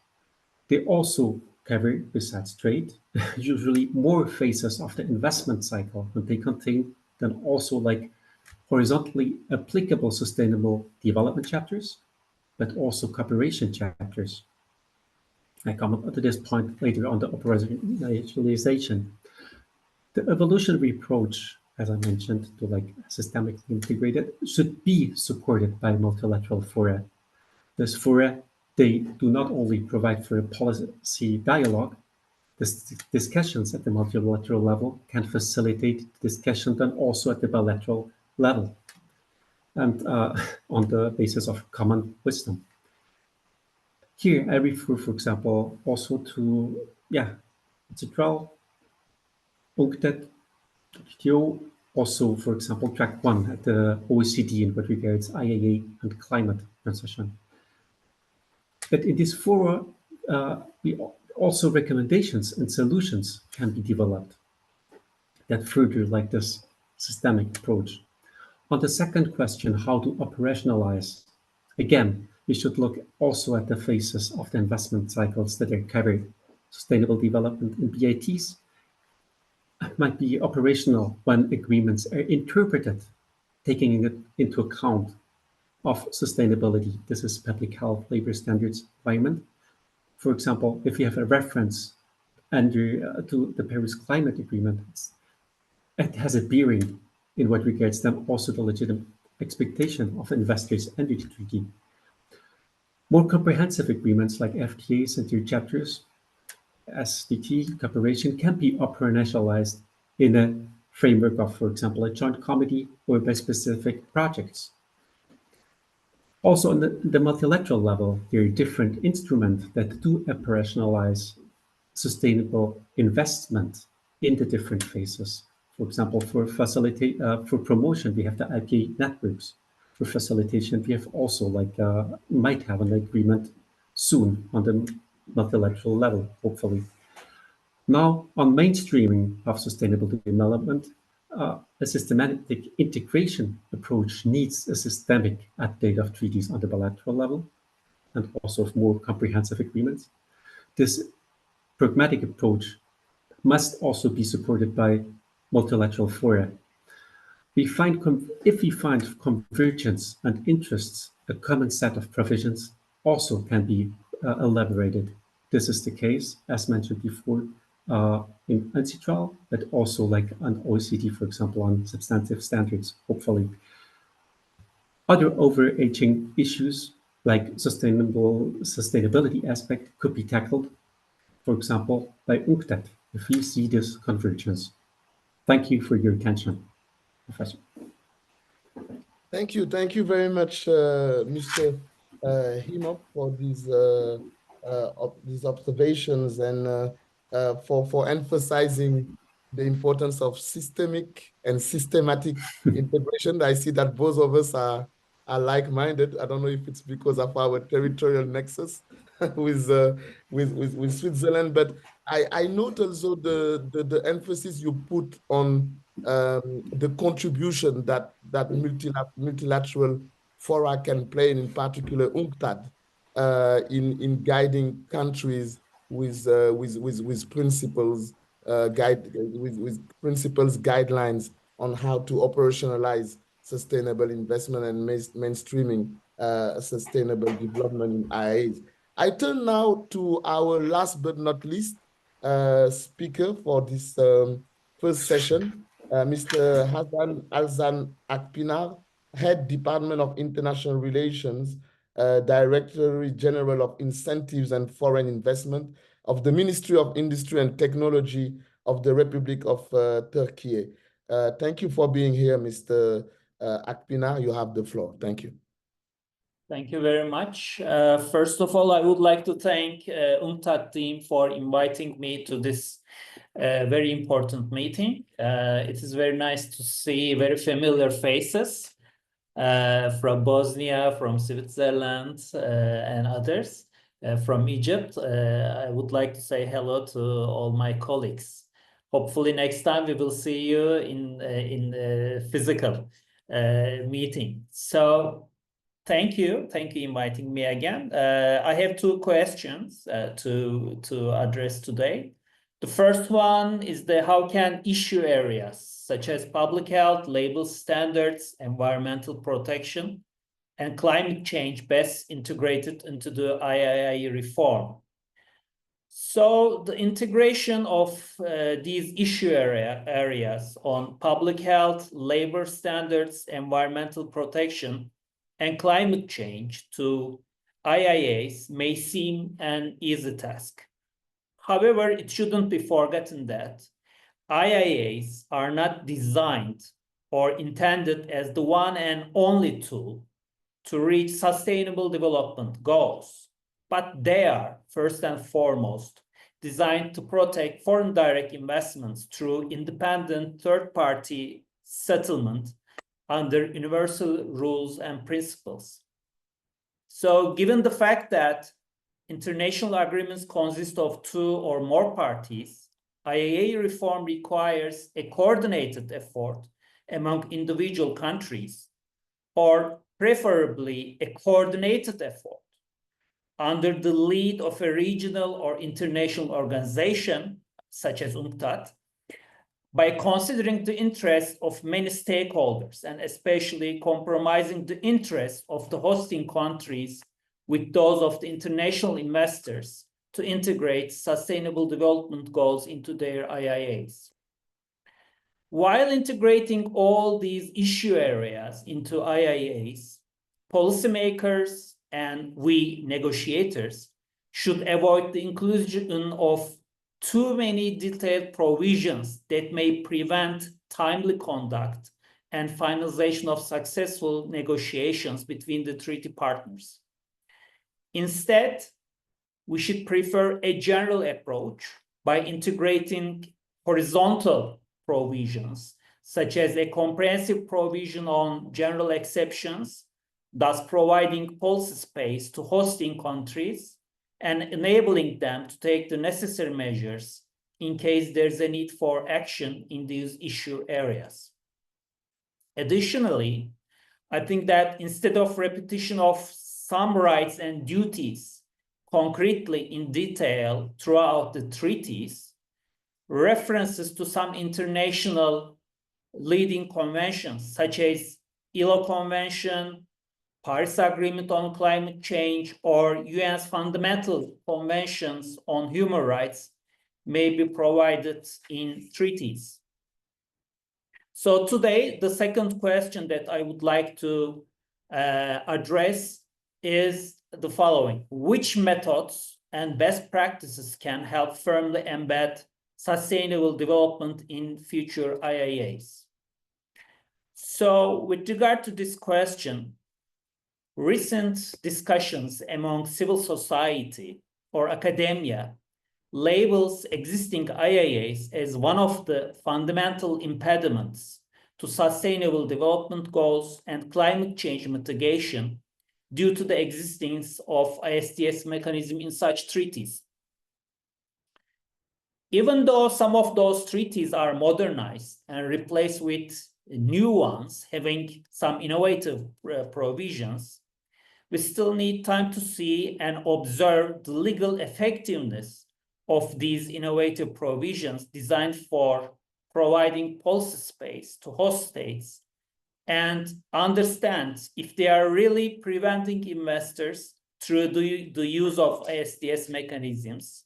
They also cover, besides trade, usually more phases of the investment cycle, and they contain then also like horizontally applicable sustainable development chapters, but also cooperation chapters. I come up to this point later on the operationalization. The evolutionary approach, as I mentioned, to like systemically integrated, should be supported by multilateral fora. This fora, they do not only provide for a policy dialogue, discussions at the multilateral level can facilitate discussion then also at the bilateral level and on the basis of common wisdom. Here I refer, for example, also to, Central, UNCTAD, WTO, also, for example, track 1 at the OECD in what regards IIA and climate transition. But in this forum, also recommendations and solutions can be developed that further like this systemic approach. On the second question, how to operationalize, again, we should look also at the phases of the investment cycles that are covered. Sustainable development in BITs might be operational when agreements are interpreted, taking it into account of sustainability. This is public health, labor standards, environment. For example, if you have a reference under to the Paris Climate Agreement, it has a bearing in what regards them also the legitimate expectation of investors under the treaty. More comprehensive agreements like FTAs and their chapters, SDT cooperation can be operationalized in a framework of, for example, a joint committee or by specific projects. Also, on the multilateral level, there are different instruments that do operationalize sustainable investment in the different phases. For example, for promotion, we have the IPA networks. For facilitation, we have also might have an agreement soon on the multilateral level, hopefully. Now, on mainstreaming of sustainable development, a systematic integration approach needs a systemic update of treaties on the bilateral level and also of more comprehensive agreements. This pragmatic approach must also be supported by multilateral fora. If we find convergence and interests, a common set of provisions also can be elaborated. This is the case, as mentioned before, in UNCITRAL, but also like on OECD, for example, on substantive standards, hopefully. Other overarching issues like sustainability aspect could be tackled, for example, by UNCTAD, if you see this convergence. Thank you for your attention, Professor. Thank you very much, Mr. Himop, for these observations and for emphasizing the importance of systemic and systematic integration. I see that both of us are like-minded. I don't know if it's because of our territorial nexus with Switzerland, but I note also the emphasis you put on the contribution that multilateral fora can play, in particular UNCTAD, in guiding countries with principles, guidelines on how to operationalize sustainable investment and mainstreaming sustainable development in IIAs. I turn now to our last but not least speaker for this first session, Mr. Hassan Alzan Akpinar, Head Department of International Relations, Director General of Incentives and Foreign Investment of the Ministry of Industry and Technology of the Republic of Turkey. Thank you for being here, Mr. Akpinar. You have the floor. Thank you. Thank you very much. First of all, I would like to thank UNCTAD team for inviting me to this very important meeting. It is very nice to see very familiar faces from Bosnia, from Switzerland, and others. From Egypt. I would like to say hello to all my colleagues. Hopefully next time we will see you in physical meeting. So thank you inviting me again. I have two questions to address today. The first one is how can issue areas such as public health, labor standards, environmental protection, and climate change best integrated into the IIA reform? So the integration of these issue areas on public health, labor standards, environmental protection, and climate change to IIAs may seem an easy task. However, it shouldn't be forgotten that IIAs are not designed or intended as the one and only tool to reach sustainable development goals, but they are first and foremost designed to protect foreign direct investments through independent third-party settlement under universal rules and principles. So given the fact that international agreements consist of two or more parties, IIA reform requires a coordinated effort among individual countries, or preferably a coordinated effort under the lead of a regional or international organization, such as UNCTAD, by considering the interests of many stakeholders and especially compromising the interests of the hosting countries with those of the international investors to integrate sustainable development goals into their IIAs. While integrating all these issue areas into IIAs, policymakers and we negotiators should avoid the inclusion of too many detailed provisions that may prevent timely conduct and finalization of successful negotiations between the treaty partners. Instead, we should prefer a general approach by integrating horizontal provisions, such as a comprehensive provision on general exceptions, thus providing policy space to hosting countries and enabling them to take the necessary measures in case there's a need for action in these issue areas. Additionally, I think that instead of repetition of some rights and duties concretely in detail throughout the treaties, references to some international leading conventions such as ILO Convention, Paris Agreement on Climate Change, or UN's fundamental conventions on human rights may be provided in treaties. So today, the second question that I would like to address is the following. Which methods and best practices can help firmly embed sustainable development in future IIAs? So with regard to this question, recent discussions among civil society or academia labels existing IIAs as one of the fundamental impediments to sustainable development goals and climate change mitigation due to the existence of ISDS mechanism in such treaties. Even though some of those treaties are modernized and replaced with new ones having some innovative provisions, we still need time to see and observe the legal effectiveness of these innovative provisions designed for providing policy space to host states and understand if they are really preventing investors through the use of ISDS mechanisms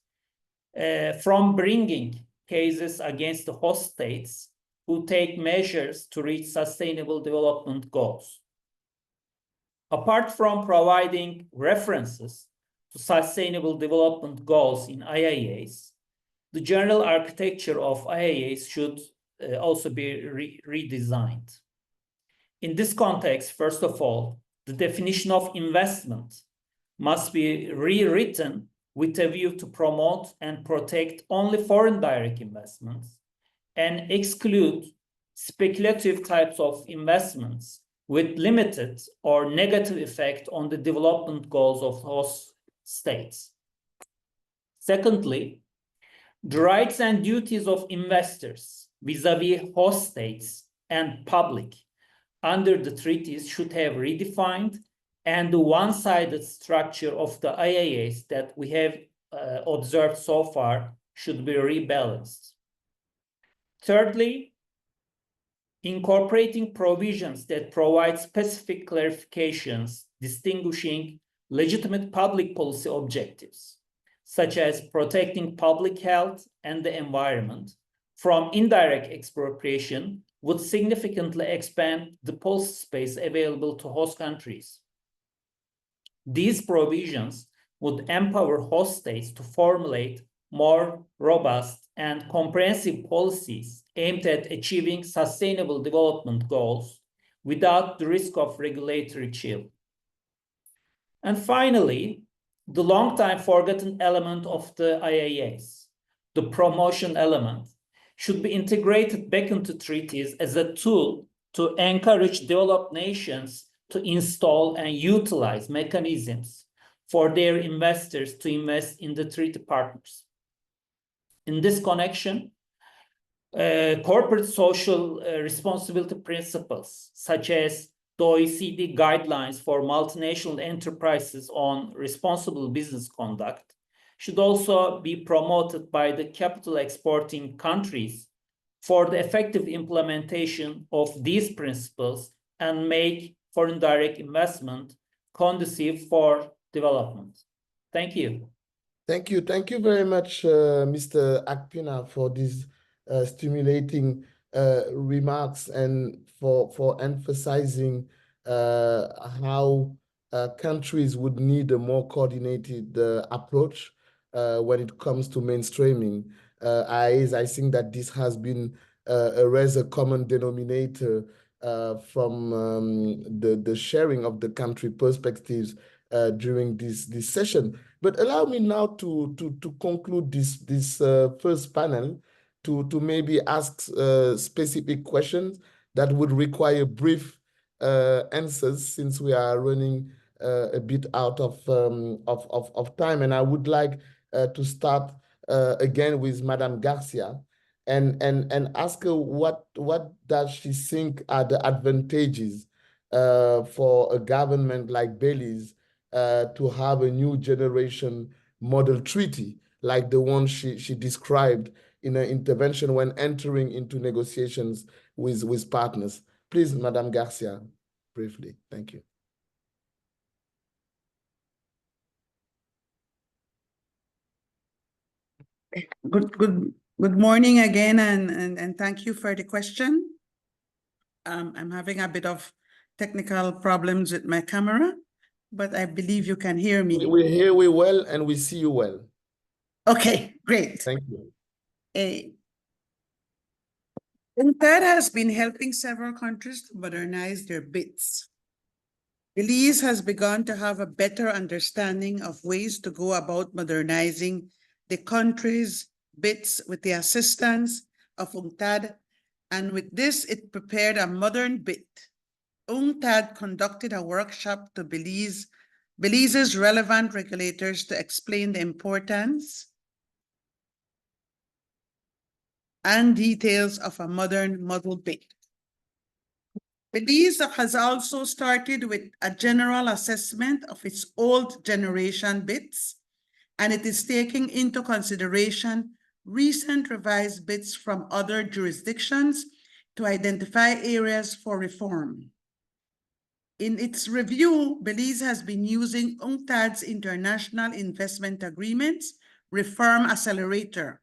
from bringing cases against the host states who take measures to reach sustainable development goals. Apart from providing references to sustainable development goals in IIAs, the general architecture of IIAs should also be redesigned. In this context, first of all, the definition of investment must be rewritten with a view to promote and protect only foreign direct investments and exclude speculative types of investments with limited or negative effect on the development goals of host states. Secondly, the rights and duties of investors vis-à-vis host states and public under the treaties should have redefined, and the one-sided structure of the IIAs that we have observed so far should be rebalanced. Thirdly, incorporating provisions that provide specific clarifications distinguishing legitimate public policy objectives, such as protecting public health and the environment from indirect expropriation, would significantly expand the policy space available to host countries. These provisions would empower host states to formulate more robust and comprehensive policies aimed at achieving sustainable development goals without the risk of regulatory chill. And finally, the long-time forgotten element of the IIAs, the promotion element, should be integrated back into treaties as a tool to encourage developed nations to install and utilize mechanisms for their investors to invest in the treaty partners. In this connection, corporate social responsibility principles, such as the OECD guidelines for multinational enterprises on responsible business conduct, should also be promoted by the capital exporting countries for the effective implementation of these principles and make foreign direct investment conducive for development. Thank you. Thank you. Thank you very much, Mr. Akpina, for these stimulating remarks and for emphasizing how countries would need a more coordinated approach when it comes to mainstreaming. I think that this has been a rather common denominator from the sharing of the country perspectives during this session. But allow me now to conclude this first panel to maybe ask specific questions that would require brief answers, since we are running a bit out of time. And I would like to start again with Madame Garcia and ask her what does she think are the advantages for a government like Belize to have a new generation model treaty like the one she described in her intervention when entering into negotiations with partners. Please, Madame Garcia, briefly. Thank you. Good morning again, and thank you for the question. I'm having a bit of technical problems with my camera, but I believe you can hear me. We hear you well and we see you well. Okay, great. Thank you. UNCTAD has been helping several countries to modernize their BITs. Belize has begun to have a better understanding of ways to go about modernizing the country's BITs with the assistance of UNCTAD, and with this, it prepared a modern BIT. UNCTAD conducted a workshop to Belize's relevant regulators to explain the importance and details of a modern model BIT. Belize has also started with a general assessment of its old generation BITs, and it is taking into consideration recent revised BITs from other jurisdictions to identify areas for reform. In its review, Belize has been using UNCTAD's International Investment Agreements Reform Accelerator,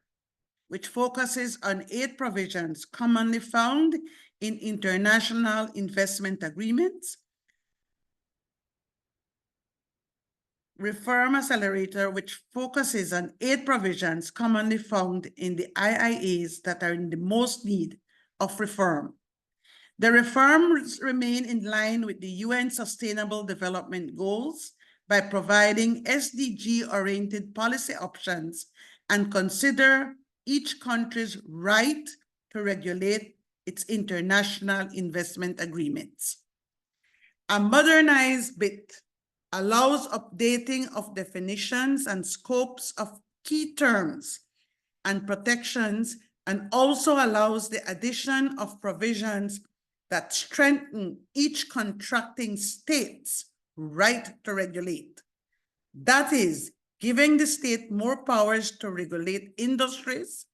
which focuses on 8 provisions commonly found in international investment agreements. Reform Accelerator, which focuses on 8 provisions commonly found in the IIAs that are in the most need of reform. The reforms remain in line with the UN Sustainable Development Goals by providing SDG-oriented policy options and consider each country's right to regulate its international investment agreements. A modernized BIT allows updating of definitions and scopes of key terms and protections, and also allows the addition of provisions that strengthen each contracting state's right to regulate. That is, giving the state more powers to regulate industries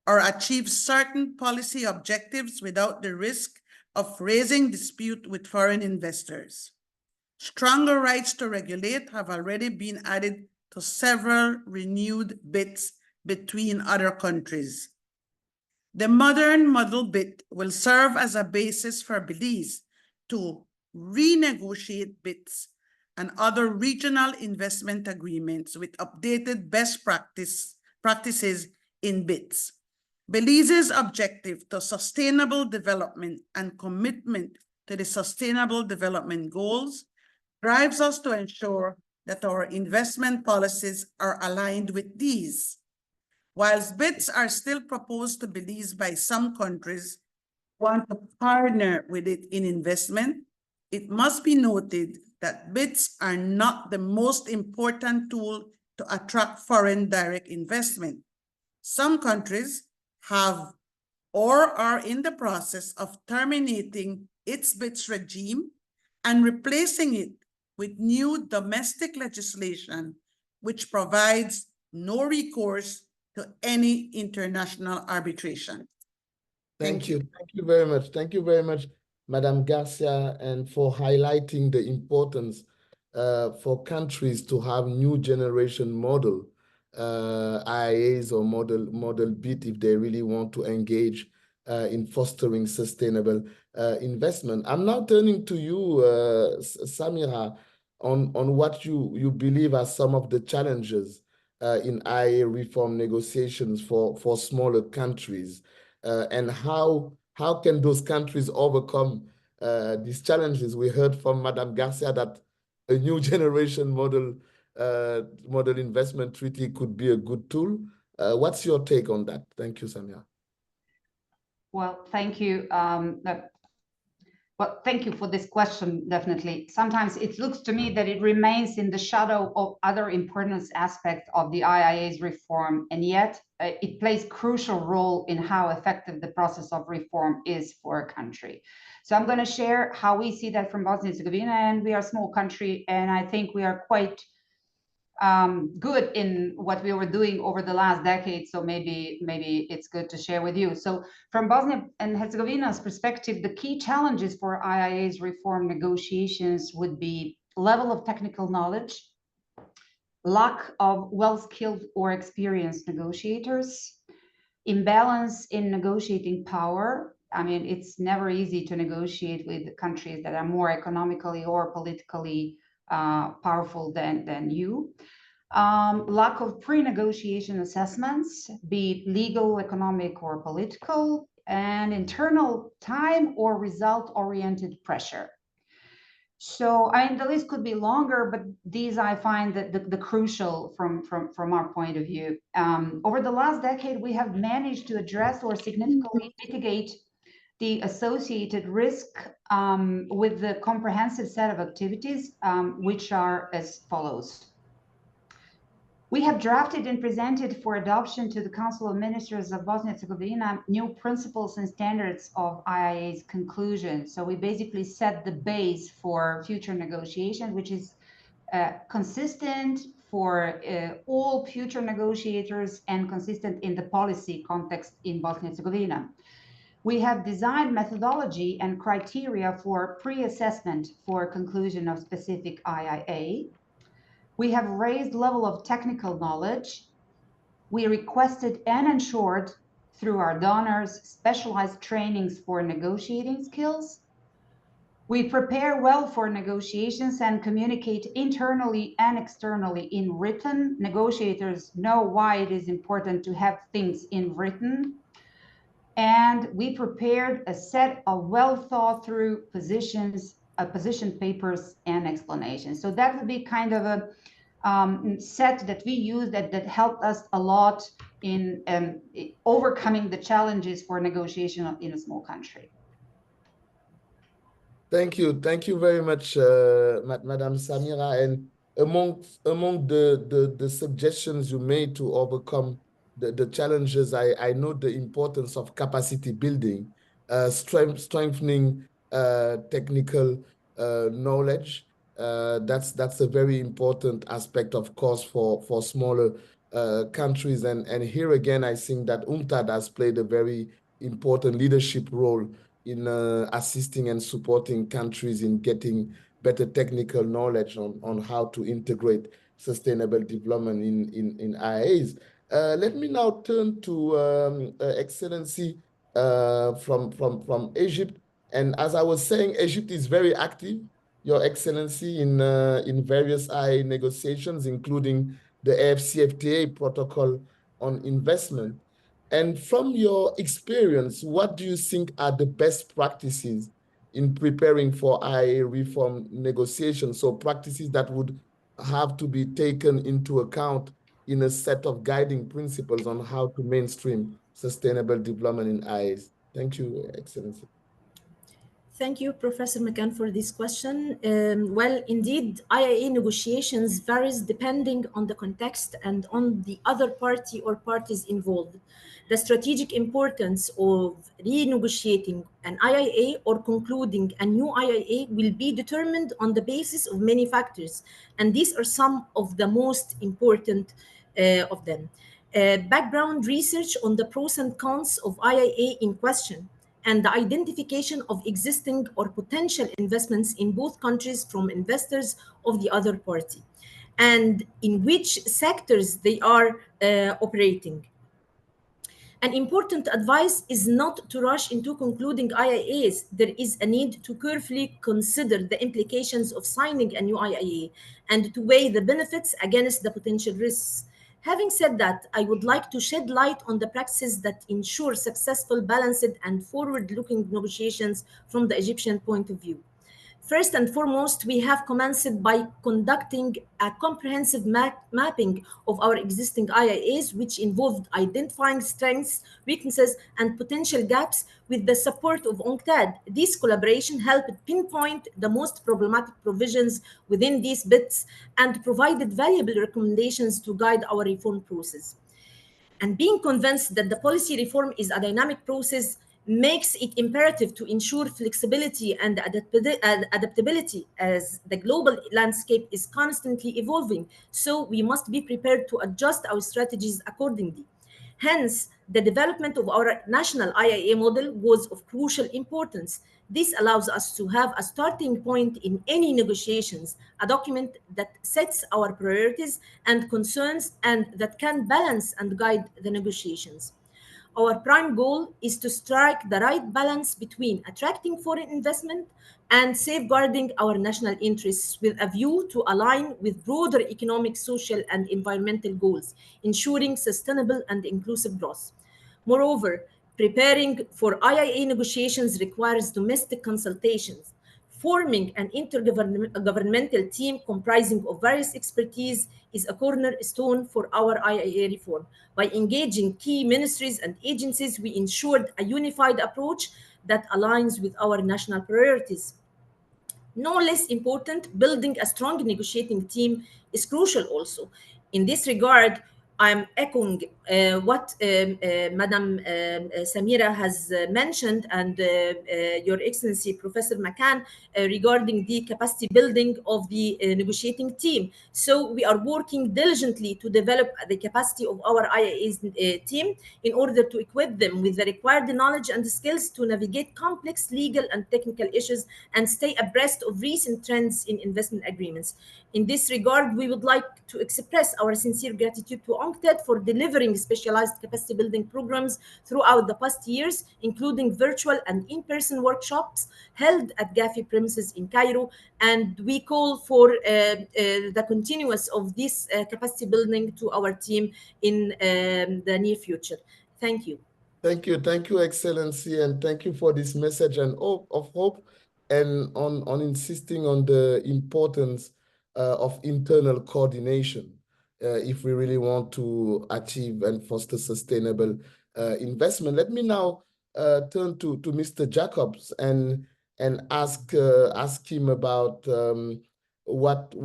or achieve certain policy objectives without the risk of raising dispute with foreign investors. Stronger rights to regulate have already been added to several renewed BITs between other countries. The modern model BIT will serve as a basis for Belize to renegotiate BITs and other regional investment agreements with updated best practices in BITs. Belize's objective to sustainable development and commitment to the Sustainable Development Goals drives us to ensure that our investment policies are aligned with these. Whilst BITs are still proposed to Belize by some countries who want to partner with it in investment, it must be noted that BITs are not the most important tool to attract foreign direct investment. Some countries have or are in the process of terminating its BITs regime and replacing it with new domestic legislation, which provides no recourse to any international arbitration. Thank you. Thank you very much. Thank you very much, Madam Garcia, and for highlighting the importance for countries to have new generation model IIAs or model BIT if they really want to engage in fostering sustainable investment. I'm now turning to you, Samira, on what you believe are some of the challenges in IA reform negotiations for smaller countries, and how can those countries overcome these challenges? We heard from Madame Garcia that a new generation model investment treaty could be a good tool. What's your take on that? Thank you, Samia. Well, thank you. Well, thank you for this question, definitely. Sometimes it looks to me that it remains in the shadow of other important aspects of the IIA's reform, and yet it plays a crucial role in how effective the process of reform is for a country. So I'm going to share how we see that from Bosnia and Herzegovina, and we are a small country, and I think we are quite good in what we were doing over the last decade, so maybe it's good to share with you. So from Bosnia and Herzegovina's perspective, the key challenges for IIA's reform negotiations would be level of technical knowledge, lack of well-skilled or experienced negotiators, imbalance in negotiating power. I mean, it's never easy to negotiate with countries that are more economically or politically powerful than you. Lack of pre-negotiation assessments, be it legal, economic, or political, and internal time or result-oriented pressure. So, I mean, the list could be longer, but these I find that the crucial from our point of view. Over the last decade, we have managed to address or significantly mitigate the associated risk with the comprehensive set of activities, which are as follows. We have drafted and presented for adoption to the Council of Ministers of Bosnia and Herzegovina new principles and standards of IIA's conclusion. So we basically set the base for future negotiations, which is consistent for all future negotiators and consistent in the policy context in Bosnia and Herzegovina. We have designed methodology and criteria for pre-assessment for conclusion of specific IIA. We have raised level of technical knowledge. We requested and ensured through our donors specialized trainings for negotiating skills. We prepare well for negotiations and communicate internally and externally in written. Negotiators know why it is important to have things in written. And we prepared a set of well thought through position papers and explanations. So that would be kind of a set that we use that helped us a lot in overcoming the challenges for negotiation in a small country. Thank you very much, Madam Samira. And among the suggestions you made to overcome the challenges, I know the importance of capacity building, strengthening technical knowledge. That's a very important aspect, of course, for smaller countries. And here again, I think that UNCTAD has played a very important leadership role in assisting and supporting countries in getting better technical knowledge on how to integrate sustainable development in IIAs. Let me now turn to Excellency from Egypt. And as I was saying, Egypt is very active, Your Excellency, in various IIA negotiations, including the AFCFTA protocol on investment. And from your experience, what do you think are the best practices in preparing for IIA reform negotiations? So practices that would have to be taken into account in a set of guiding principles on how to mainstream sustainable development in IIAs. Thank you, Excellency. Thank you, Professor McCann, for this question. Well, indeed, IIA negotiations varies depending on the context and on the other party or parties involved. The strategic importance of renegotiating an IIA or concluding a new IIA will be determined on the basis of many factors, and these are some of the most important of them. Background research on the pros and cons of IIA in question, and the identification of existing or potential investments in both countries from investors of the other party, and in which sectors they are operating. An important advice is not to rush into concluding IIAs. There is a need to carefully consider the implications of signing a new IIA and to weigh the benefits against the potential risks. Having said that, I would like to shed light on the practices that ensure successful, balanced, and forward-looking negotiations from the Egyptian point of view. First and foremost, we have commenced by conducting a comprehensive mapping of our existing IIAs, which involved identifying strengths, weaknesses, and potential gaps with the support of UNCTAD. This collaboration helped pinpoint the most problematic provisions within these bits and provided valuable recommendations to guide our reform process. And being convinced that the policy reform is a dynamic process makes it imperative to ensure flexibility and adaptability as the global landscape is constantly evolving. So we must be prepared to adjust our strategies accordingly. Hence, the development of our national IIA model was of crucial importance. This allows us to have a starting point in any negotiations, a document that sets our priorities and concerns and that can balance and guide the negotiations. Our prime goal is to strike the right balance between attracting foreign investment and safeguarding our national interests with a view to align with broader economic, social, and environmental goals, ensuring sustainable and inclusive growth. Moreover, preparing for IIA negotiations requires domestic consultations. Forming an intergovernmental team comprising of various expertise is a cornerstone for our IIA reform. By engaging key ministries and agencies, we ensured a unified approach that aligns with our national priorities. No less important, building a strong negotiating team is crucial also. In this regard, I'm echoing what Madam Samira has mentioned and Your Excellency Professor Makan regarding the capacity building of the negotiating team. So we are working diligently to develop the capacity of our IIAs team in order to equip them with the required knowledge and skills to navigate complex legal and technical issues and stay abreast of recent trends in investment agreements. In this regard, we would like to express our sincere gratitude to UNCTAD for delivering specialized capacity building programs throughout the past years, including virtual and in-person workshops held at GAFI premises in Cairo. And we call for the continuance of this capacity building to our team in the near future. Thank you. Thank you, Excellency, and thank you for this message and of hope, and on insisting on the importance of internal coordination if we really want to achieve and foster sustainable investment. Let me now turn to Mr. Jacobs and ask him about what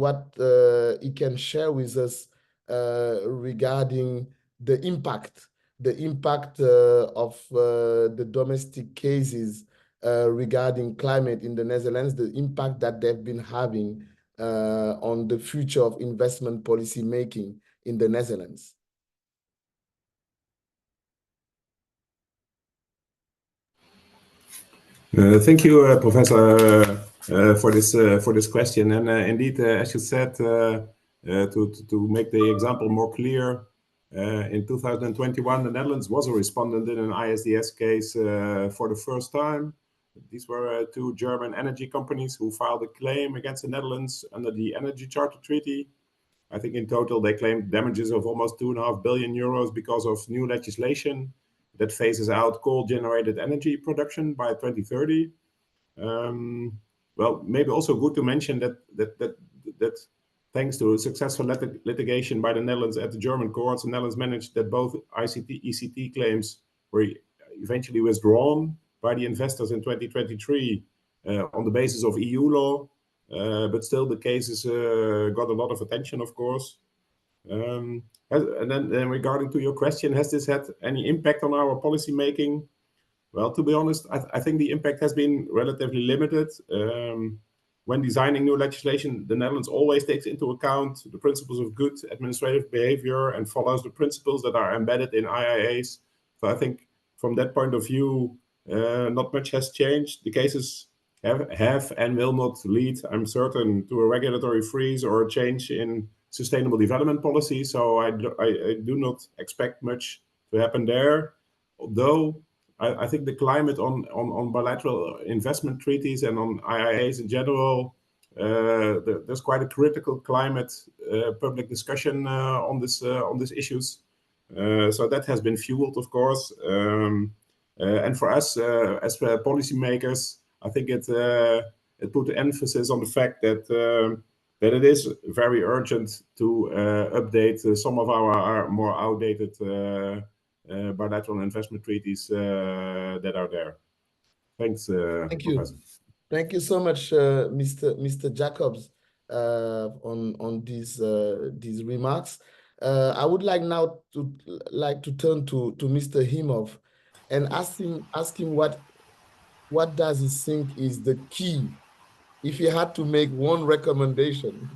he can share with us regarding the impact of the domestic cases regarding climate in the Netherlands, the impact that they've been having on the future of investment policy making in the Netherlands. Thank you, Professor, for this question. And indeed, as you said, to make the example more clear, in 2021, the Netherlands was a respondent in an ISDS case for the first time. These were two German energy companies who filed a claim against the Netherlands under the Energy Charter Treaty. I think in total they claimed damages of almost 2.5 billion euros because of new legislation that phases out coal-generated energy production by 2030. Well, maybe also good to mention that thanks to successful litigation by the Netherlands at the German courts, the Netherlands managed that both ECT claims were eventually withdrawn by the investors in 2023 on the basis of EU law. But still, the cases got a lot of attention, of course. And then regarding to your question, has this had any impact on our policy making? Well, to be honest, I think the impact has been relatively limited. When designing new legislation, the Netherlands always takes into account the principles of good administrative behavior and follows the principles that are embedded in IIAs. So I think from that point of view, not much has changed. The cases have and will not lead, I'm certain, to a regulatory freeze or a change in sustainable development policy. So I do not expect much to happen there. Although I think the climate on bilateral investment treaties and on IIAs in general, there's quite a critical climate public discussion on these issues. So that has been fueled, of course. And for us as policymakers, I think it put the emphasis on the fact that it is very urgent to update some of our more outdated bilateral investment treaties that are there. Thanks, Thank you. Professor. Thank you so much, Mr. Jacobs, on these remarks. I would like now to turn to Mr. Himov and ask him what does he think is the key, if he had to make one recommendation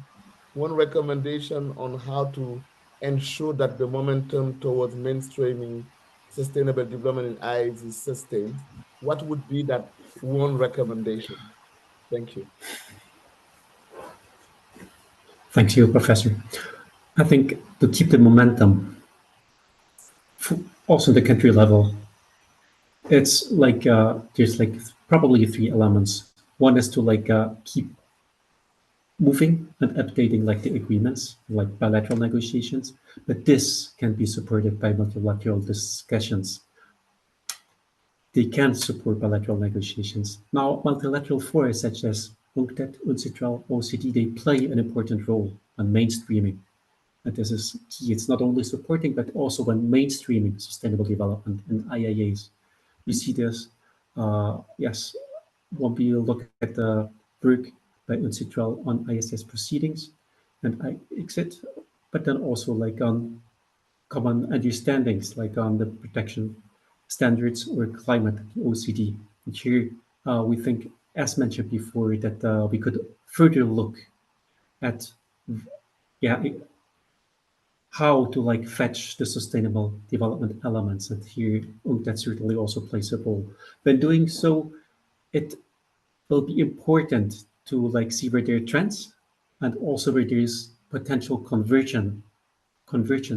on how to ensure that the momentum towards mainstreaming sustainable development in IIAs is sustained, what would be that one recommendation? Thank you. Thank you, Professor. I think to keep the momentum, also the country level, it's like there's like probably three elements. One is to like keep moving and updating like the agreements, like bilateral negotiations, but this can be supported by multilateral discussions. They can support bilateral negotiations. Now, multilateral fora such as UNCTAD, UNCITRAL, OECD, they play an important role on mainstreaming. And this is key. It's not only supporting, but also when mainstreaming sustainable development in IIAs. We see this, yes, when we look at the work by UNCITRAL on ISS proceedings and exit, but then also like on common understandings, like on the protection standards or climate OCD. And here we think, as mentioned before, that we could further look at how to like fetch the sustainable development elements, and here that certainly also plays a role. When doing so, it will be important to like see where there are trends and also where there is potential convergence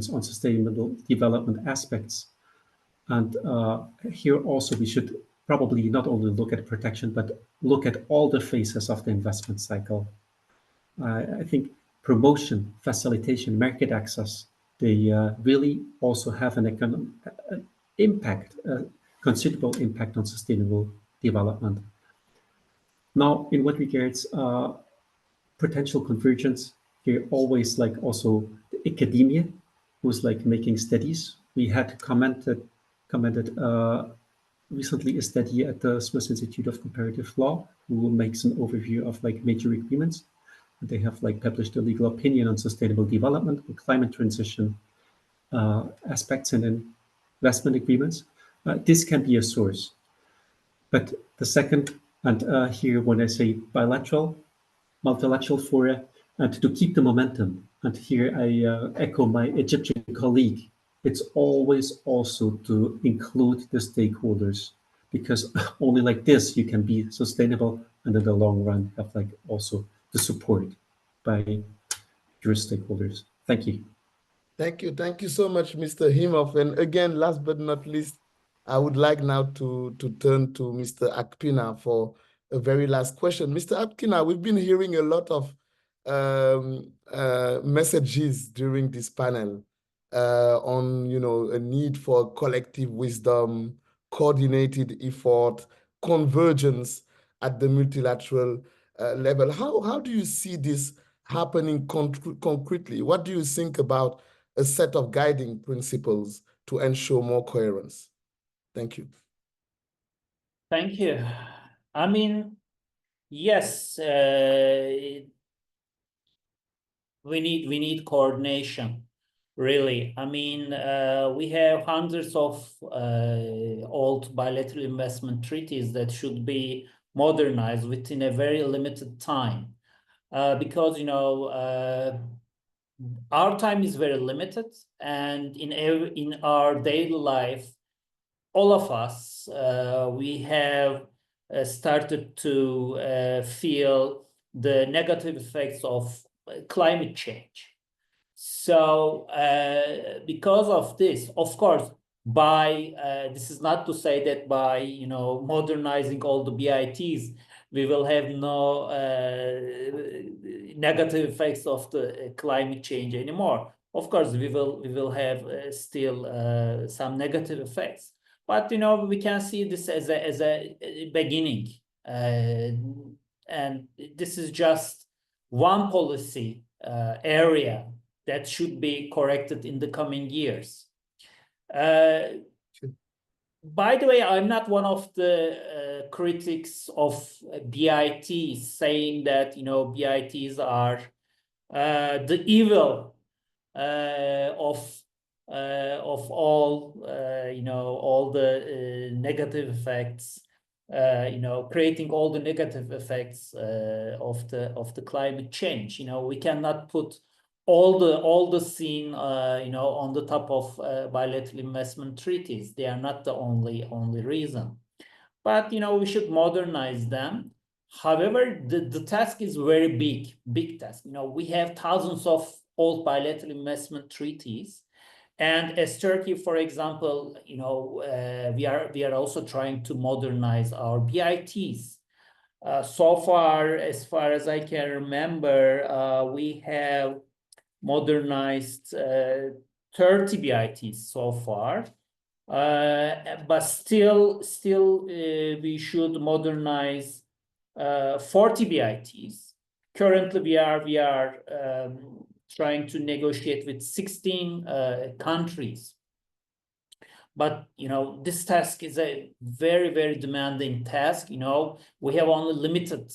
on sustainable development aspects. And here also we should probably not only look at protection, but look at all the phases of the investment cycle. I think promotion, facilitation, market access, they really also have an economic impact, considerable impact on sustainable development. Now, in what regards potential convergence, here always like also the academia who's like making studies. We had commented recently a study at the Swiss Institute of Comparative Law who makes an overview of like major agreements. They have like published a legal opinion on sustainable development and climate transition aspects in investment agreements. This can be a source. But the second, and here when I say bilateral, multilateral fora, and to keep the momentum, and here I echo my Egyptian colleague, it's always also to include the stakeholders, because only like this you can be sustainable and in the long run have like also the support by your stakeholders. Thank you. Thank you. Thank you so much, Mr. Himov. And again, last but not least, I would like now to turn to Mr. Akpina for a very last question. Mr. Akpina, we've been hearing a lot of messages during this panel on, a need for collective wisdom, coordinated effort, convergence at the multilateral level. How do you see this happening concretely? What do you think about a set of guiding principles to ensure more coherence? Thank you. Thank you. I mean, yes, we need coordination, really. I mean, we have hundreds of old bilateral investment treaties that should be modernized within a very limited time, because our time is very limited, and in our daily life, all of us, we have started to feel the negative effects of climate change. So because of this, of course, this is not to say that by modernizing all the BITs, we will have no negative effects of the climate change anymore. Of course, we will have still some negative effects, but we can see this as a beginning, and this is just one policy area that should be corrected in the coming years. By the way, I'm not one of the critics of BITs saying that BITs are the evil of all all the negative effects, creating all the negative effects of the climate change. We cannot put all the scene on the top of bilateral investment treaties. They are not the only reason. but we should modernize them. However, the task is very big task. We have thousands of old bilateral investment treaties. And as Turkey, for example, we are also trying to modernize our BITs. So far as I can remember, we have modernized 30 BITs so far. But still we should modernize 40 BITs. Currently, we are trying to negotiate with 16 countries. But this task is a very demanding task. We have only limited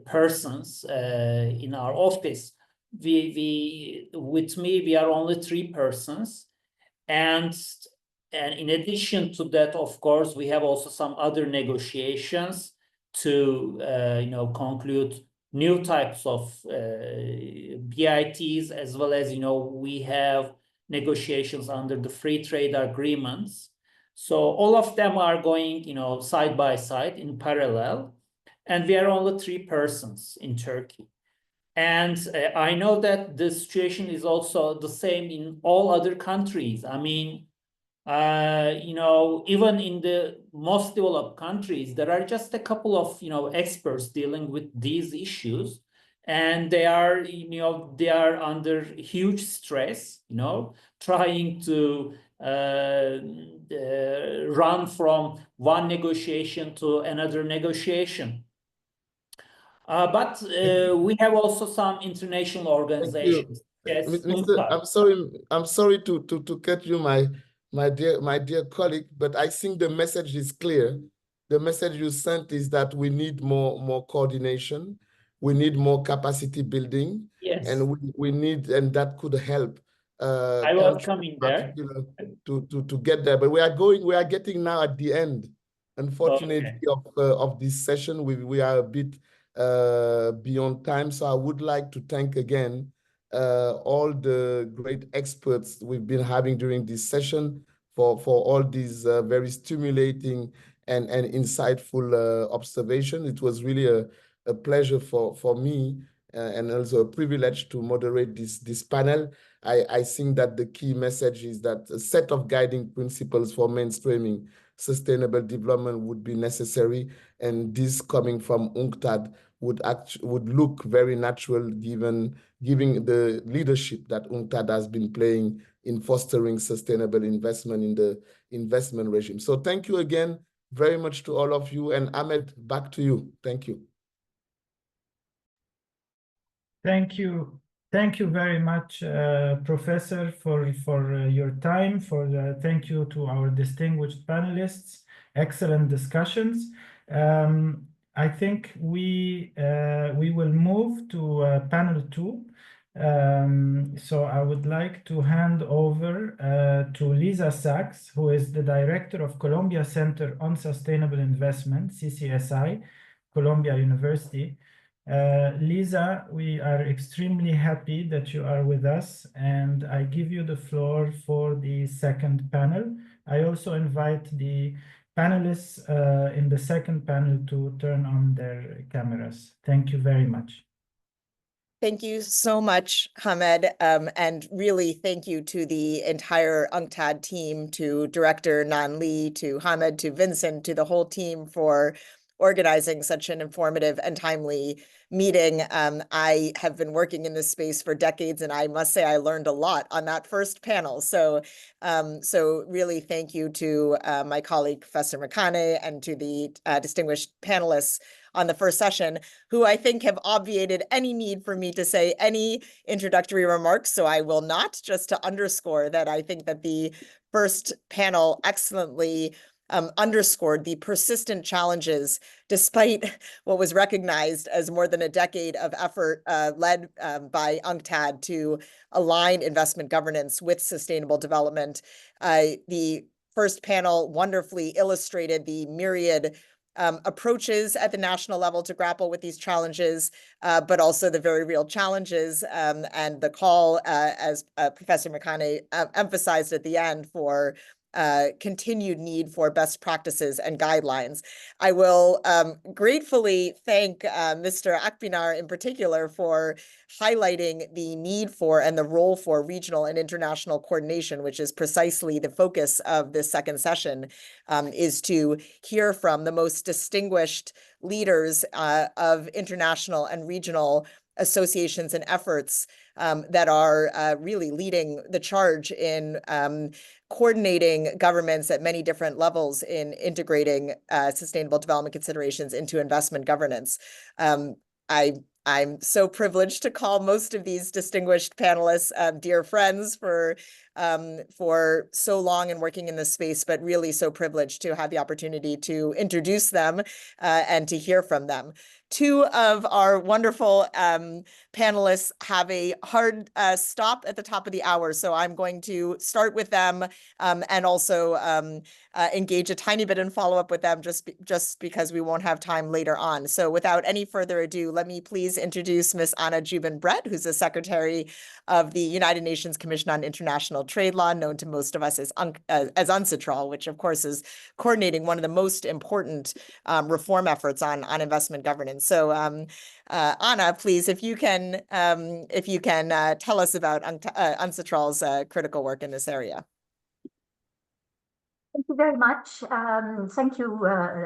persons in our office. With me, we are only 3 persons, and in addition to that, of course, we have also some other negotiations to conclude new types of BITs, as well as we have negotiations under the free trade agreements. So all of them are going side by side in parallel, and we are only 3 persons in Turkey. And I know that the situation is also the same in all other countries. I mean, even in the most developed countries, there are just a couple of experts dealing with these issues, and they are under huge stress, trying to run from one negotiation to another negotiation. But we have also some international organizations. Yes, Mr. I'm sorry to cut you, my dear colleague, but I think the message is clear. The message you sent is that we need more coordination, we need more capacity building, yes, and we need, and that could help I was coming there to get there. But we are getting now at the end, unfortunately, of this session. We are a bit beyond time, so I would like to thank again all the great experts we've been having during this session for all these very stimulating and insightful observations. It was really a pleasure for me and also a privilege to moderate this panel. I think that the key message is that a set of guiding principles for mainstreaming sustainable development would be necessary, and this coming from UNCTAD would look very natural given the leadership that UNCTAD has been playing in fostering sustainable investment in the investment regime. So thank you again very much to all of you, and Ahmed, back to you. Thank you. Thank you. Thank you very much, Professor, for your time. Thank you to our distinguished panelists. Excellent discussions. I think we will move to panel 2. So I would like to hand over to Lisa Sachs, who is the director of Columbia Center on Sustainable Investment, CCSI, Columbia University. Lisa, we are extremely happy that you are with us, and I give you the floor for the second panel. I also invite the panelists in the second panel to turn on their cameras. Thank you very much. Thank you so much, Hamed, and really thank you to the entire UNCTAD team, to Director Nan Lee, to Hamed, to Vincent, to the whole team for organizing such an informative and timely meeting. I have been working in this space for decades, and I must say I learned a lot on that first panel. So really thank you to my colleague, Professor Makane, and to the distinguished panelists on the first session, who I think have obviated any need for me to say any introductory remarks. So I will not, just to underscore that I think that the first panel excellently underscored the persistent challenges, despite what was recognized as more than a decade of effort led by UNCTAD to align investment governance with sustainable development. The first panel wonderfully illustrated the myriad approaches at the national level to grapple with these challenges, but also the very real challenges and the call, as Professor Makane emphasized at the end, for continued need for best practices and guidelines. I will gratefully thank Mr. Akpinar in particular for highlighting the need for and the role for regional and international coordination, which is precisely the focus of this second session, is to hear from the most distinguished leaders of international and regional associations and efforts that are really leading the charge in coordinating governments at many different levels in integrating sustainable development considerations into investment governance. I'm so privileged to call most of these distinguished panelists dear friends for so long and working in this space, but really so privileged to have the opportunity to introduce them and to hear from them. Two of our wonderful panelists have a hard stop at the top of the hour, so I'm going to start with them and also engage a tiny bit in follow-up with them just because we won't have time later on. So without any further ado, let me please introduce Ms. Anna Jubin-Brett, who's the Secretary of the United Nations Commission on International Trade Law, known to most of us as UNCITRAL, which of course is coordinating one of the most important reform efforts on investment governance. So Anna, please, if you can tell us about UNCITRAL's critical work in this area. Thank you very much. Thank you,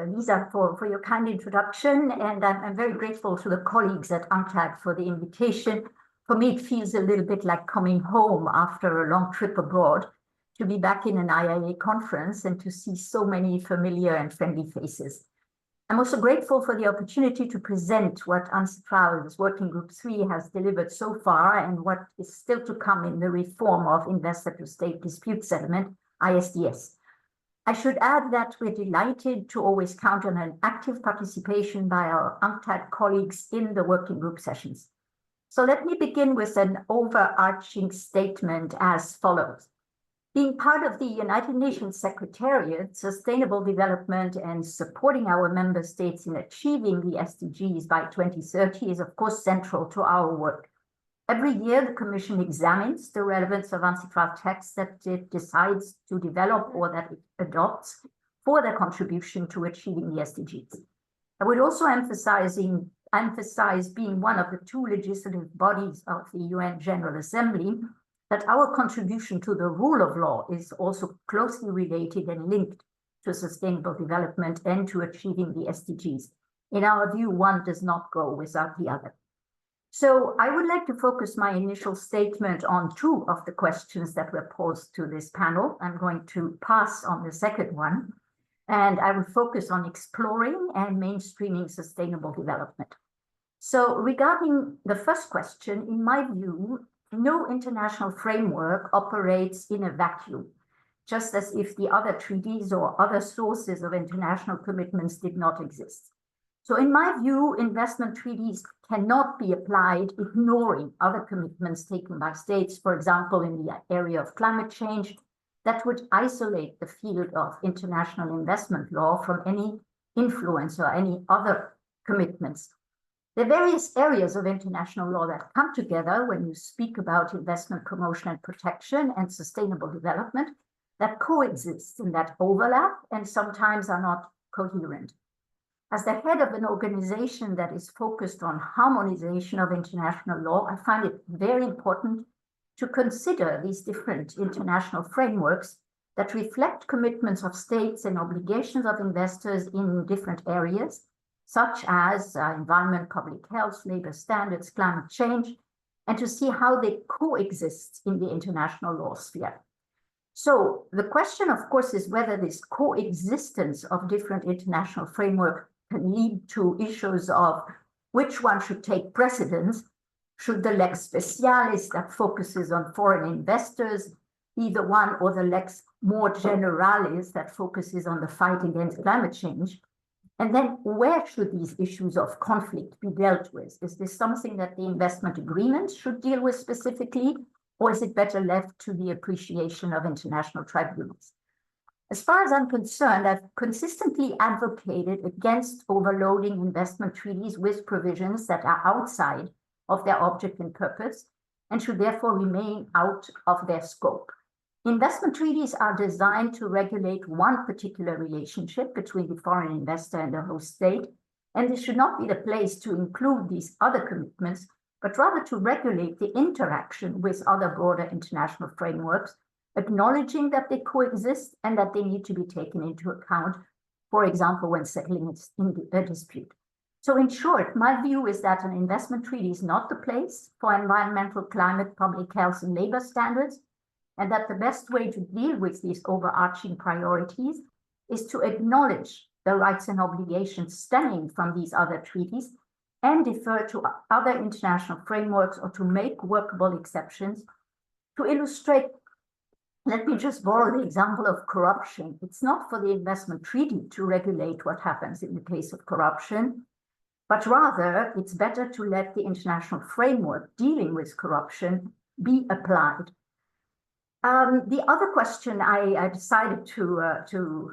Lisa, for your kind introduction. And I'm very grateful to the colleagues at UNCTAD for the invitation. For me, it feels a little bit like coming home after a long trip abroad, to be back in an IIA conference and to see so many familiar and friendly faces. I'm also grateful for the opportunity to present what UNCITRAL's Working Group 3 has delivered so far and what is still to come in the reform of Investor-to-State Dispute Settlement, ISDS. I should add that we're delighted to always count on an active participation by our UNCTAD colleagues in the working group sessions. So let me begin with an overarching statement as follows. Being part of the United Nations Secretariat, Sustainable Development and supporting our member states in achieving the SDGs by 2030 is of course central to our work. Every year, the Commission examines the relevance of UNCITRAL texts that it decides to develop or that it adopts for their contribution to achieving the SDGs. I would also emphasize being one of the two legislative bodies of the UN General Assembly, that our contribution to the rule of law is also closely related and linked to sustainable development and to achieving the SDGs. In our view, one does not go without the other. So I would like to focus my initial statement on two of the questions that were posed to this panel. I'm going to pass on the second one, and I will focus on exploring and mainstreaming sustainable development. So regarding the first question, in my view, no international framework operates in a vacuum, just as if the other treaties or other sources of international commitments did not exist. So in my view, investment treaties cannot be applied ignoring other commitments taken by states, for example, in the area of climate change, that would isolate the field of international investment law from any influence or any other commitments. There are various areas of international law that come together when you speak about investment promotion and protection and sustainable development that coexist and that overlap and sometimes are not coherent. As the head of an organization that is focused on harmonization of international law, I find it very important to consider these different international frameworks that reflect commitments of states and obligations of investors in different areas, such as environment, public health, labor standards, climate change, and to see how they coexist in the international law sphere. So the question, of course, is whether this coexistence of different international frameworks can lead to issues of which one should take precedence. Should the lex specialis that focuses on foreign investors be the one, or the lex more generalis that focuses on the fight against climate change? And then where should these issues of conflict be dealt with? Is this something that the investment agreement should deal with specifically, or is it better left to the appreciation of international tribunals? As far as I'm concerned, I've consistently advocated against overloading investment treaties with provisions that are outside of their object and purpose and should therefore remain out of their scope. Investment treaties are designed to regulate one particular relationship between the foreign investor and the host state, and this should not be the place to include these other commitments, but rather to regulate the interaction with other broader international frameworks, acknowledging that they coexist and that they need to be taken into account, for example, when settling a dispute. So in short, my view is that an investment treaty is not the place for environmental, climate, public health, and labor standards, and that the best way to deal with these overarching priorities is to acknowledge the rights and obligations stemming from these other treaties and defer to other international frameworks or to make workable exceptions. To illustrate, let me just borrow the example of corruption. It's not for the investment treaty to regulate what happens in the case of corruption, but rather it's better to let the international framework dealing with corruption be applied. The other question I decided to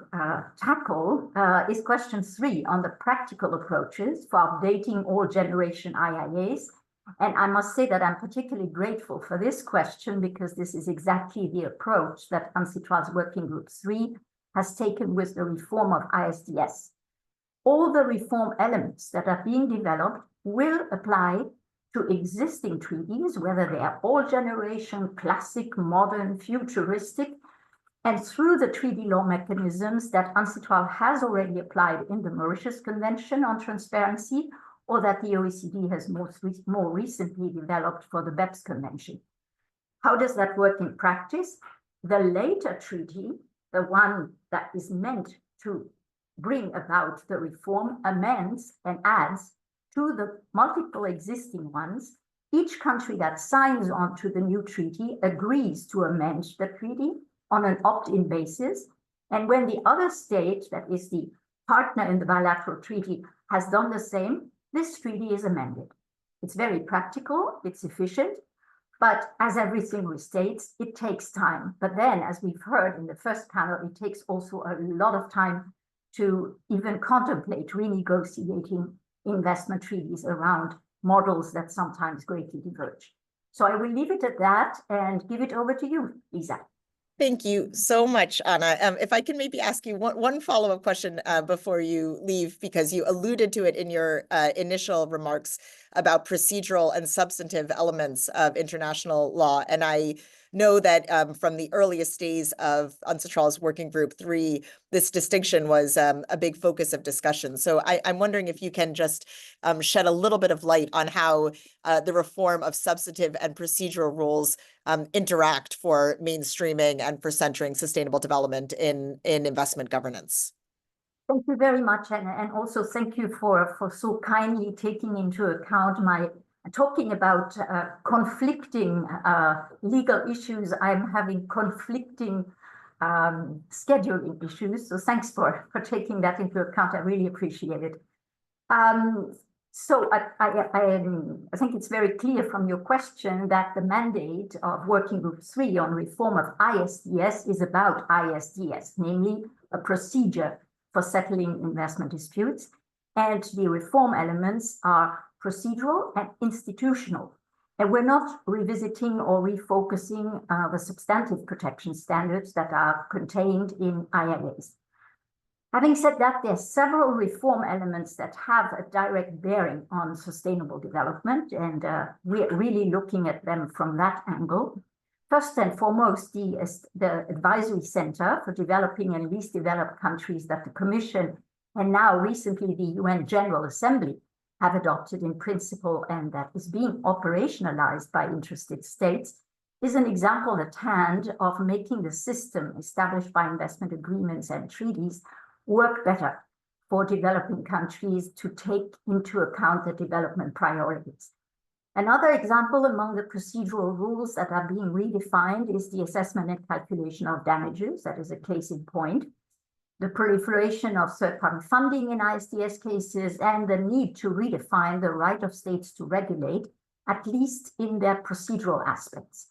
tackle is question 3 on the practical approaches for updating all generation IIAs. And I must say that I'm particularly grateful for this question because this is exactly the approach that UNCITRAL's Working Group 3 has taken with the reform of ISDS. All the reform elements that are being developed will apply to existing treaties, whether they are all generation, classic, modern, futuristic, and through the treaty law mechanisms that UNCITRAL has already applied in the Mauritius Convention on Transparency, or that the OECD has more recently developed for the BEPS Convention. How does that work in practice? The later treaty, the one that is meant to bring about the reform, amends and adds to the multiple existing ones. Each country that signs on to the new treaty agrees to amend the treaty on an opt-in basis. And when the other state, that is the partner in the bilateral treaty, has done the same, this treaty is amended. It's very practical, it's efficient, but as everything restates, it takes time. But then, as we've heard in the first panel, it takes also a lot of time to even contemplate renegotiating investment treaties around models that sometimes greatly diverge. So I will leave it at that and give it over to you, Lisa. Thank you so much, Anna. If I can maybe ask you one follow-up question before you leave, because you alluded to it in your initial remarks about procedural and substantive elements of international law. And I know that from the earliest days of UNCITRAL's Working Group 3, this distinction was a big focus of discussion. So I'm wondering if you can just shed a little bit of light on how the reform of substantive and procedural rules interact for mainstreaming and for centering sustainable development in investment governance. Thank you very much, and also thank you for so kindly taking into account my talking about conflicting legal issues. I'm having conflicting scheduling issues, so thanks for taking that into account. I really appreciate it. So I think it's very clear from your question that the mandate of Working Group 3 on reform of ISDS is about ISDS, namely a procedure for settling investment disputes. And the reform elements are procedural and institutional. And we're not revisiting or refocusing the substantive protection standards that are contained in IIAs. Having said that, there are several reform elements that have a direct bearing on sustainable development, and we're really looking at them from that angle. First and foremost, the Advisory Center for Developing and Least Developed Countries that the Commission and now recently the UN General Assembly have adopted in principle and that is being operationalized by interested states is an example at hand of making the system established by investment agreements and treaties work better for developing countries to take into account the development priorities. Another example among the procedural rules that are being redefined is the assessment and calculation of damages. That is a case in point. The proliferation of third-party funding in ISDS cases and the need to redefine the right of states to regulate, at least in their procedural aspects.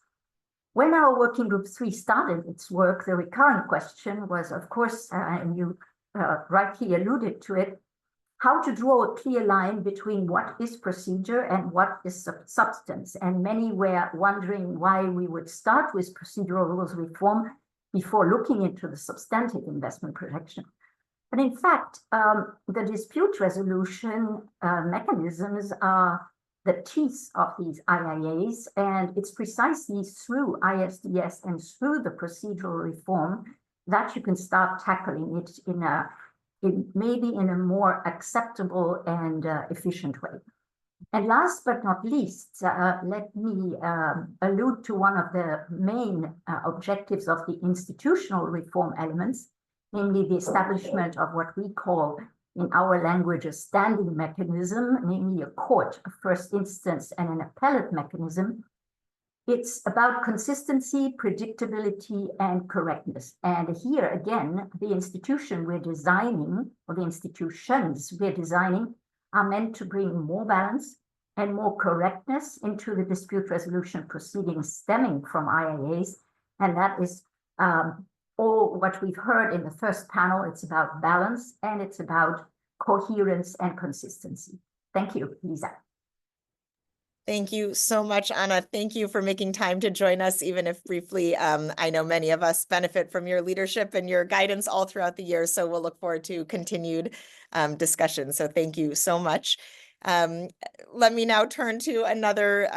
When our Working Group 3 started its work, the recurrent question was, of course, and you rightly alluded to it, how to draw a clear line between what is procedure and what is substance. And many were wondering why we would start with procedural rules reform before looking into the substantive investment protection. But in fact, the dispute resolution mechanisms are the teeth of these IIAs, and it's precisely through ISDS and through the procedural reform that you can start tackling it maybe in a more acceptable and efficient way. And last but not least, let me allude to one of the main objectives of the institutional reform elements, namely the establishment of what we call in our language a standing mechanism, namely a court, a first instance, and an appellate mechanism. It's about consistency, predictability, and correctness. And here again, the institution we're designing, or the institutions we're designing, are meant to bring more balance and more correctness into the dispute resolution proceedings stemming from IIAs. And that is all what we've heard in the first panel. It's about balance and it's about coherence and consistency. Thank you, Lisa. Thank you so much, Anna. Thank you for making time to join us, even if briefly. I know many of us benefit from your leadership and your guidance all throughout the year, so we'll look forward to continued discussion. So thank you so much. Let me now turn to another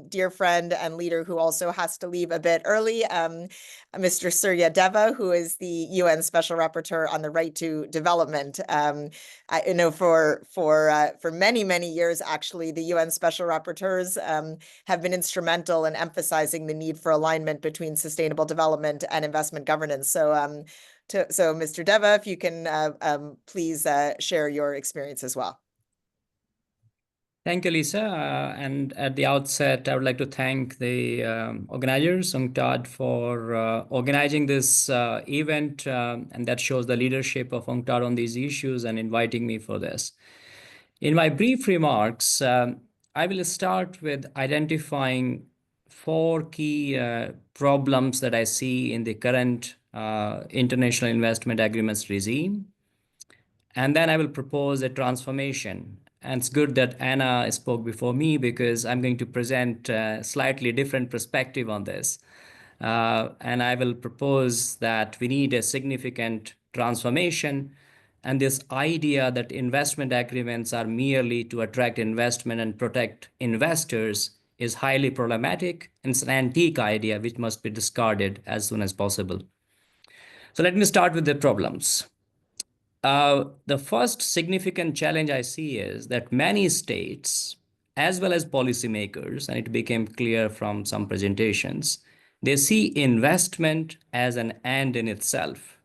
dear friend and leader who also has to leave a bit early, Mr. Surya Deva, who is the UN Special Rapporteur on the Right to Development. I know for many, many years, actually, the UN Special Rapporteurs have been instrumental in emphasizing the need for alignment between sustainable development and investment governance. So, so Mr. Deva, if you can please share your experience as well. Thank you, Lisa. And at the outset, I would like to thank the organizers, UNCTAD, for organizing this event. And that shows the leadership of UNCTAD on these issues and inviting me for this. In my brief remarks, I will start with identifying 4 key problems that I see in the current international investment agreements regime. And then I will propose a transformation. And it's good that Anna spoke before me because I'm going to present a slightly different perspective on this. And I will propose that we need a significant transformation. And this idea that investment agreements are merely to attract investment and protect investors is highly problematic. And it's an antique idea which must be discarded as soon as possible. So let me start with the problems. The first significant challenge I see is that many states, as well as policymakers, and it became clear from some presentations, they see investment as an end in itself.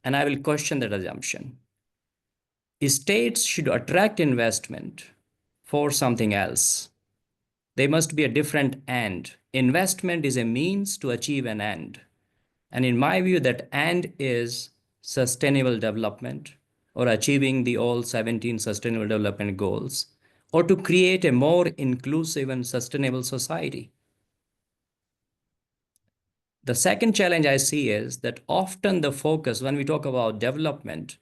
And I will question that assumption. States should attract investment for something else. There must be a different end. Investment is a means to achieve an end. And in my view, that end is sustainable development, or achieving the all 17 sustainable development goals, or to create a more inclusive and sustainable society. The second challenge I see is that often the focus, when we talk about development,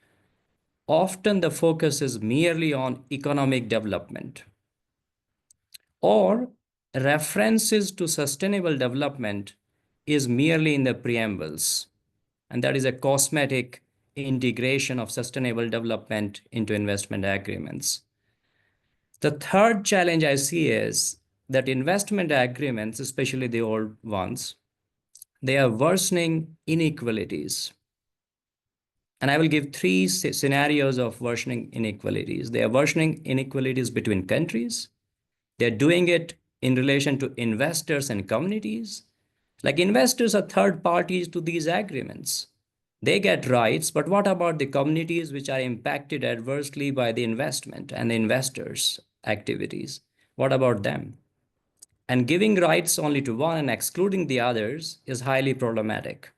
often the focus is merely on economic development, or references to sustainable development is merely in the preambles. And that is a cosmetic integration of sustainable development into investment agreements. The third challenge I see is that investment agreements, especially the old ones, they are worsening inequalities. And I will give 3 scenarios of worsening inequalities. They are worsening inequalities between countries. They're doing it in relation to investors and communities. Like investors are third parties to these agreements. They get rights, but what about the communities which are impacted adversely by the investment and the investors' activities? What about them? And giving rights only to one and excluding the others is highly problematic.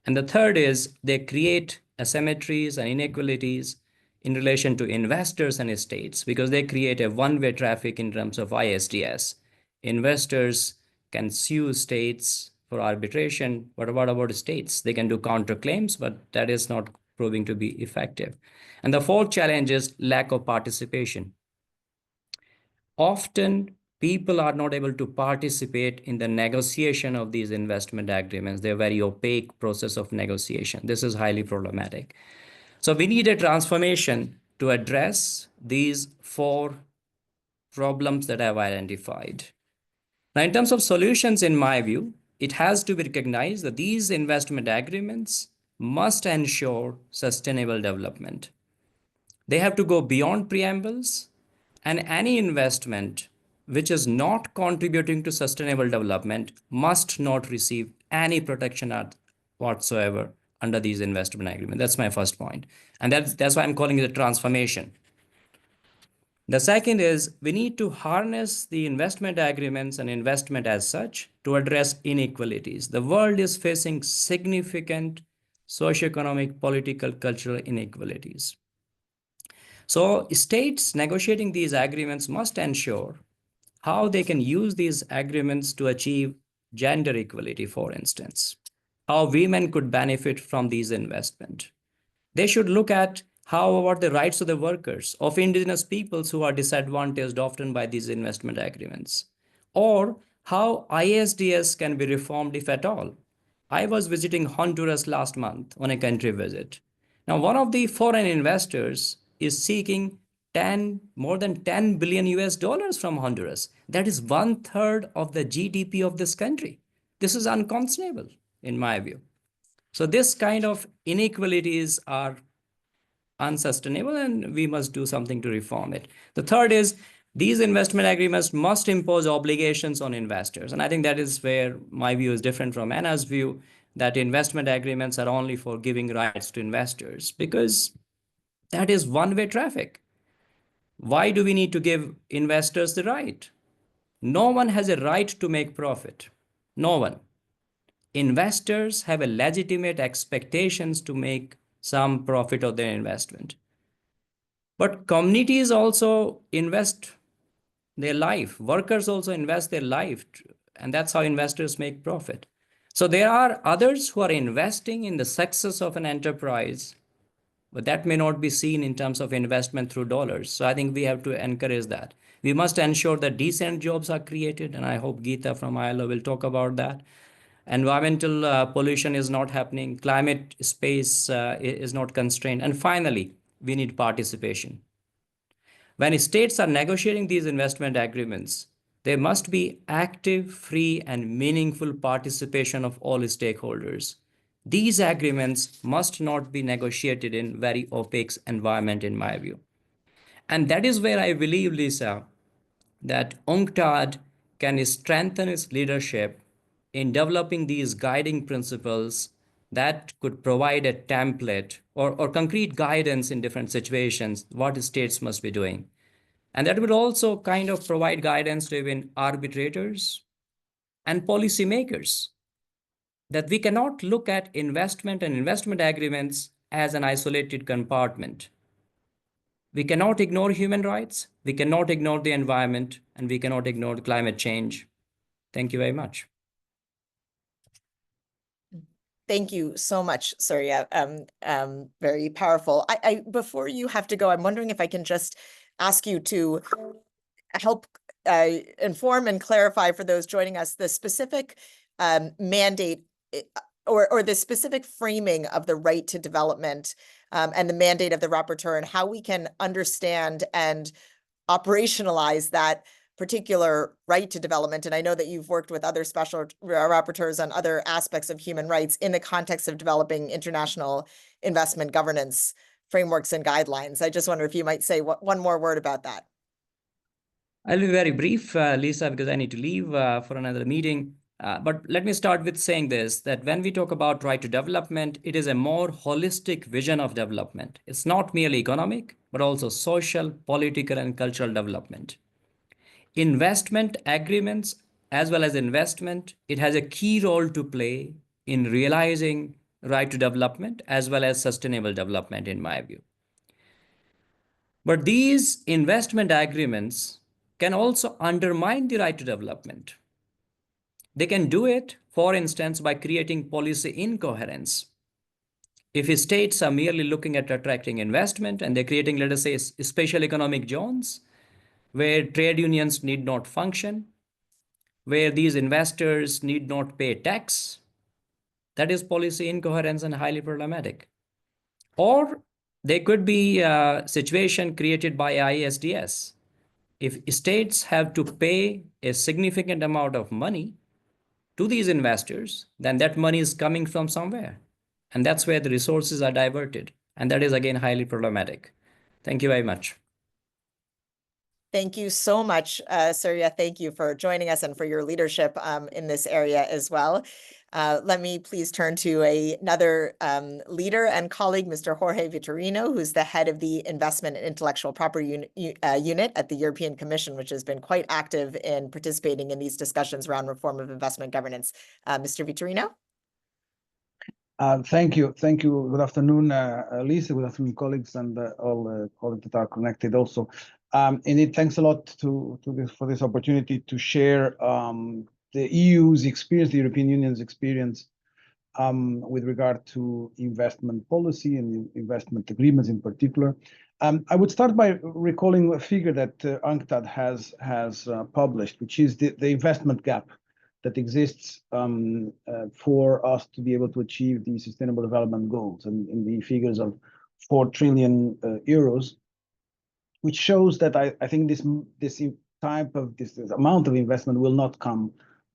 And the third is they create asymmetries and inequalities in relation to investors and states because they create a one-way traffic in terms of ISDS. Investors can sue states for arbitration, but what about states? They can do counterclaims, but that is not proving to be effective. And the fourth challenge is lack of participation. Often, people are not able to participate in the negotiation of these investment agreements. They're a very opaque process of negotiation. This is highly problematic. So we need a transformation to address these four problems that I've identified. Now, in terms of solutions, in my view, it has to be recognized that these investment agreements must ensure sustainable development. They have to go beyond preambles, and any investment which is not contributing to sustainable development must not receive any protection whatsoever under these investment agreements. That's my first point. And that's why I'm calling it a transformation. The second is we need to harness the investment agreements and investment as such to address inequalities. The world is facing significant socioeconomic, political, cultural inequalities. So states negotiating these agreements must ensure how they can use these agreements to achieve gender equality, for instance, how women could benefit from these investments. They should look at how about the rights of the workers, of indigenous peoples who are disadvantaged often by these investment agreements, or how ISDS can be reformed if at all. I was visiting Honduras last month on a country visit. Now, one of the foreign investors is seeking more than 10 billion US dollars from Honduras. That is 1/3 of the GDP of this country. This is unconscionable, in my view. So this kind of inequalities are unsustainable, and we must do something to reform it. The third is these investment agreements must impose obligations on investors. And I think that is where my view is different from Anna's view, that investment agreements are only for giving rights to investors, because that is one-way traffic. Why do we need to give investors the right? No one has a right to make profit. No one. Investors have a legitimate expectations to make some profit of their investment. But communities also invest their life. Workers also invest their life, and that's how investors make profit. So there are others who are investing in the success of an enterprise, but that may not be seen in terms of investment through dollars. So I think we have to encourage that. We must ensure that decent jobs are created, and I hope Geeta from ILO will talk about that. Environmental pollution is not happening. Climate space is not constrained. And finally, we need participation. When states are negotiating these investment agreements, there must be active, free, and meaningful participation of all stakeholders. These agreements must not be negotiated in very opaque environment, in my view. And that is where I believe, Lisa, that UNCTAD can strengthen its leadership in developing these guiding principles that could provide a template or concrete guidance in different situations, what states must be doing. And that would also kind of provide guidance to even arbitrators and policymakers, that we cannot look at investment and investment agreements as an isolated compartment. We cannot ignore human rights, we cannot ignore the environment, and we cannot ignore climate change. Thank you very much. Thank you so much, Surya. Very powerful. Before you have to go, I'm wondering if I can just ask you to help inform and clarify for those joining us the specific mandate or the specific framing of the right to development and the mandate of the rapporteur, and how we can understand and operationalize that particular right to development. And I know that you've worked with other special rapporteurs on other aspects of human rights in the context of developing international investment governance frameworks and guidelines. I just wonder if you might say one more word about that. I'll be very brief, Lisa, because I need to leave for another meeting. But let me start with saying this, that when we talk about right to development, it is a more holistic vision of development. It's not merely economic, but also social, political, and cultural development. Investment agreements, as well as investment, it has a key role to play in realizing right to development as well as sustainable development, in my view. But these investment agreements can also undermine the right to development. They can do it, for instance, by creating policy incoherence. If states are merely looking at attracting investment and they're creating, let us say, special economic zones where trade unions need not function, where these investors need not pay tax, that is policy incoherence and highly problematic. Or there could be a situation created by ISDS. If states have to pay a significant amount of money to these investors, then that money is coming from somewhere. And that's where the resources are diverted. And that is, again, highly problematic. Thank you very much. Thank you so much, Surya. Thank you for joining us and for your leadership in this area as well. Let me please turn to another leader and colleague, Mr. Jorge Vitorino, who's the head of the Investment and Intellectual Property Unit at the European Commission, which has been quite active in participating in these discussions around reform of investment governance. Mr. Vitorino? Thank you. Thank you. Good afternoon, Lisa. Good afternoon, colleagues, and all colleagues that are connected also. Indeed, thanks a lot for this opportunity to share the EU's experience, the European Union's experience with regard to investment policy and investment agreements in particular. I would start by recalling a figure that UNCTAD has published, which is the investment gap that exists for us to be able to achieve the Sustainable Development Goals, and in the figures of 4 trillion euros, which shows that I think this amount of investment will not come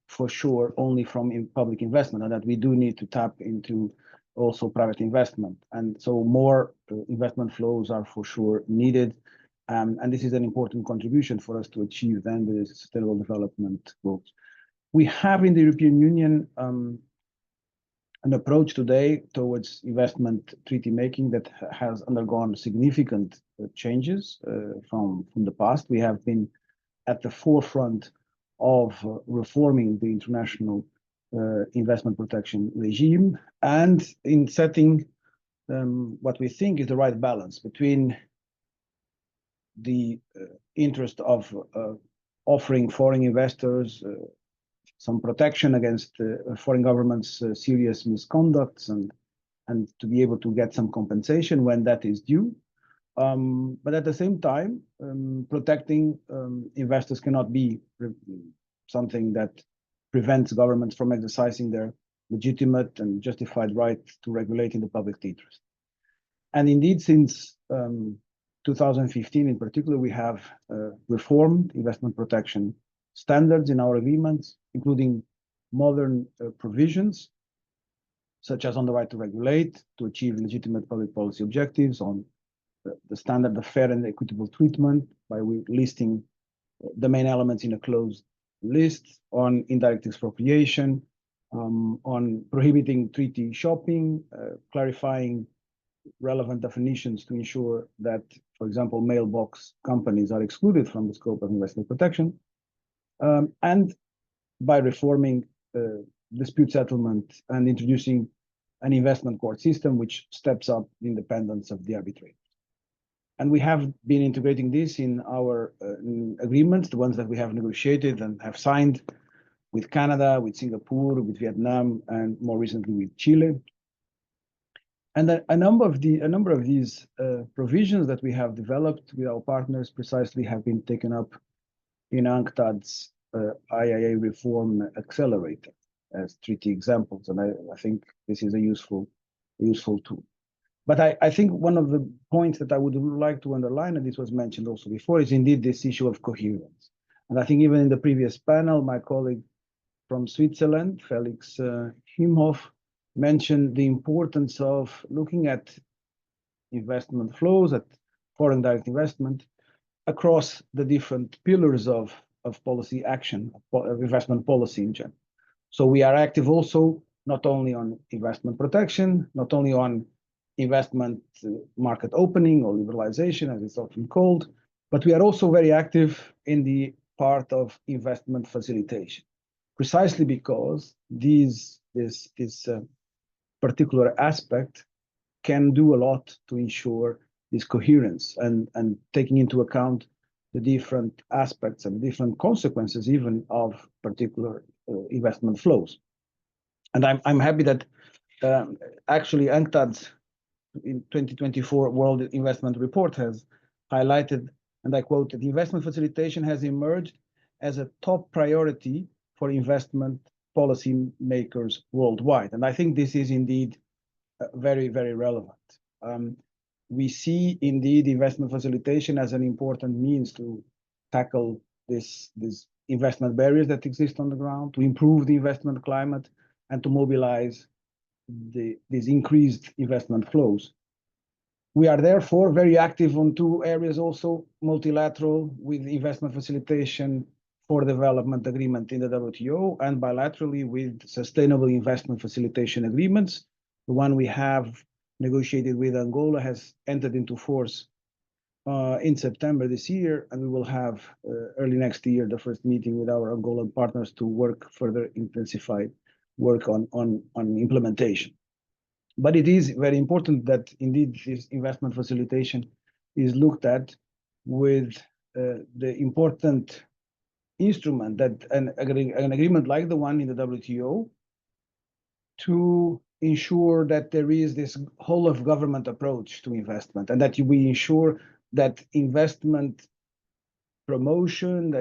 for sure only from public investment, and that we do need to tap into also private investment. And so more investment flows are for sure needed. And this is an important contribution for us to achieve then the Sustainable Development Goals. We have in the European Union an approach today towards investment treaty making that has undergone significant changes from the past. We have been at the forefront of reforming the international investment protection regime and in setting what we think is the right balance between the interest of offering foreign investors some protection against foreign governments' serious misconducts and to be able to get some compensation when that is due. But at the same time, protecting investors cannot be something that prevents governments from exercising their legitimate and justified right to regulate in the public interest. And indeed, since 2015 in particular, we have reformed investment protection standards in our agreements, including modern provisions, such as on the right to regulate, to achieve legitimate public policy objectives, on the standard of fair and equitable treatment by listing the main elements in a closed list, on indirect expropriation, on prohibiting treaty shopping, clarifying relevant definitions to ensure that, for example, mailbox companies are excluded from the scope of investment protection, and by reforming dispute settlement and introducing an investment court system which steps up the independence of the arbitrator. And we have been integrating this in our agreements, the ones that we have negotiated and have signed with Canada, with Singapore, with Vietnam, and more recently with Chile. And a number of these provisions that we have developed with our partners precisely have been taken up in UNCTAD's IIA Reform Accelerator as treaty examples, and I think this is a useful tool. But I think one of the points that I would like to underline, and this was mentioned also before, is indeed this issue of coherence. And I think even in the previous panel, my colleague from Switzerland, Felix Himhoff, mentioned the importance of looking at investment flows, at foreign direct investment, across the different pillars of policy action, of investment policy in general. So we are active also not only on investment protection, not only on investment market opening or liberalization, as it's often called, but we are also very active in the part of investment facilitation, precisely because this particular aspect can do a lot to ensure this coherence and taking into account the different aspects and different consequences even of particular investment flows. And I'm happy that actually UNCTAD's in 2024 World Investment Report has highlighted, and I quote, "The investment facilitation has emerged as a top priority for investment policy makers worldwide." And I think this is indeed very, very relevant. We see indeed investment facilitation as an important means to tackle these investment barriers that exist on the ground, to improve the investment climate, and to mobilize these increased investment flows. We are therefore very active on two areas also, multilateral with investment facilitation for development agreement in the WTO, and bilaterally with sustainable investment facilitation agreements. The one we have negotiated with Angola has entered into force in September this year, and we will have early next year the first meeting with our Angolan partners to work further intensified work on implementation. But it is very important that indeed this investment facilitation is looked at with the important instrument that an agreement like the one in the WTO to ensure that there is this whole of government approach to investment, and that we ensure that investment promotion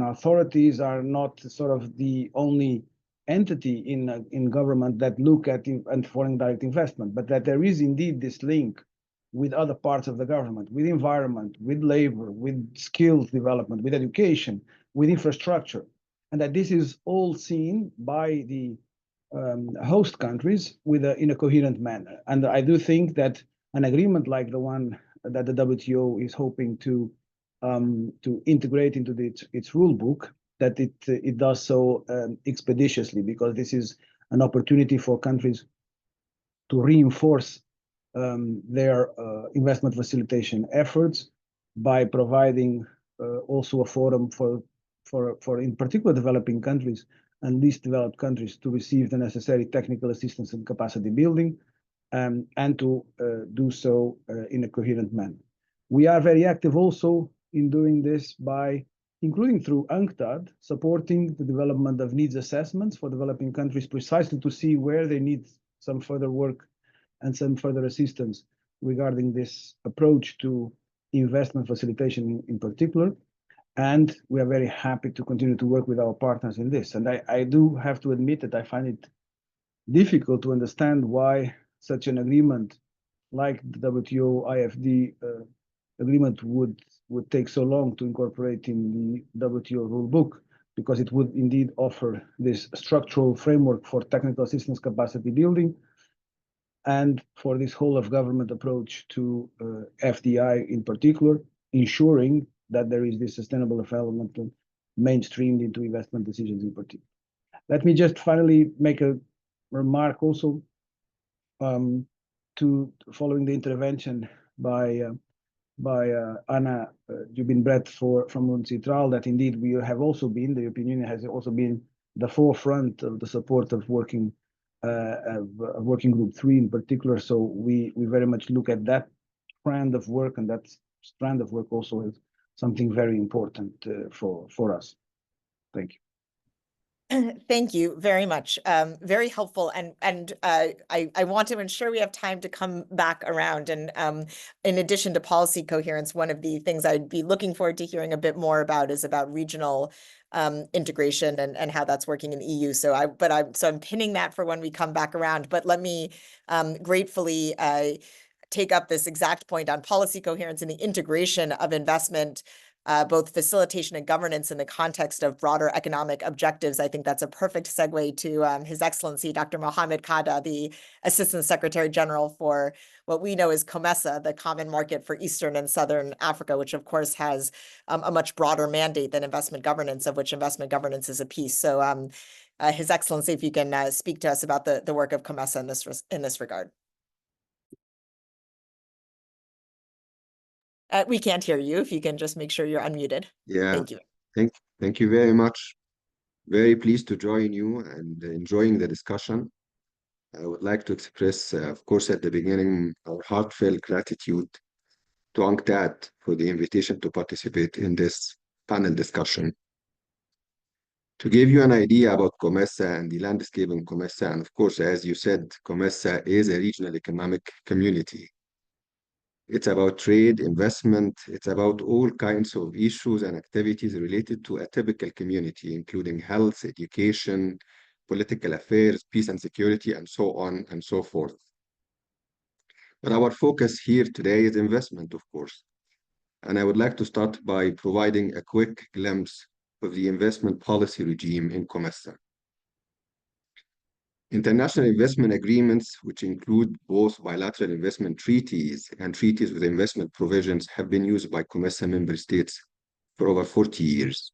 authorities are not sort of the only entity in government that look at and foreign direct investment, but that there is indeed this link with other parts of the government, with environment, with labor, with skills development, with education, with infrastructure, and that this is all seen by the host countries in a coherent manner. And I do think that an agreement like the one that the WTO is hoping to integrate into its rule book, that it does so expeditiously, because this is an opportunity for countries to reinforce their investment facilitation efforts by providing also a forum for in particular developing countries and least developed countries to receive the necessary technical assistance and capacity building, and to do so in a coherent manner. We are very active also in doing this by, including through UNCTAD, supporting the development of needs assessments for developing countries, precisely to see where they need some further work and some further assistance regarding this approach to investment facilitation in particular. And we are very happy to continue to work with our partners in this. And I do have to admit that I find it difficult to understand why such an agreement like the WTO IFD agreement would take so long to incorporate in the WTO rule book, because it would indeed offer this structural framework for technical assistance capacity building and for this whole of government approach to FDI in particular, ensuring that there is this sustainable development mainstreamed into investment decisions in particular. Let me just finally make a remark also to following the intervention by Anna Jubin-Brett from UNCITRAL, that indeed we have also been, the European Union has also been the forefront of the support of working group 3 in particular. So we very much look at that strand of work, and that strand of work also is something very important for us. Thank you. Thank you very much. Very helpful. And I want to ensure we have time to come back around. And in addition to policy coherence, one of the things I'd be looking forward to hearing a bit more about is about regional integration and how that's working in the EU. So I'm pinning that for when we come back around. But let me gratefully take up this exact point on policy coherence and the integration of investment, both facilitation and governance in the context of broader economic objectives. I think that's a perfect segue to His Excellency, Dr. Mohamed Kada, the Assistant Secretary General for what we know as COMESA, the Common Market for Eastern and Southern Africa, which of course has a much broader mandate than investment governance, of which investment governance is a piece. So His Excellency, if you can speak to us about the work of COMESA in this regard. We can't hear you. If you can just make sure you're unmuted. Yeah. Thank you. Thank you very much. Very pleased to join you and enjoying the discussion. I would like to express, of course, at the beginning, our heartfelt gratitude to UNCTAD for the invitation to participate in this panel discussion. To give you an idea about COMESA and the landscape in COMESA, and of course, as you said, COMESA is a regional economic community. It's about trade, investment, it's about all kinds of issues and activities related to a typical community, including health, education, political affairs, peace and security, and so on and so forth. But our focus here today is investment, of course. And I would like to start by providing a quick glimpse of the investment policy regime in COMESA. International investment agreements, which include both bilateral investment treaties and treaties with investment provisions, have been used by COMESA member states for over 40 years.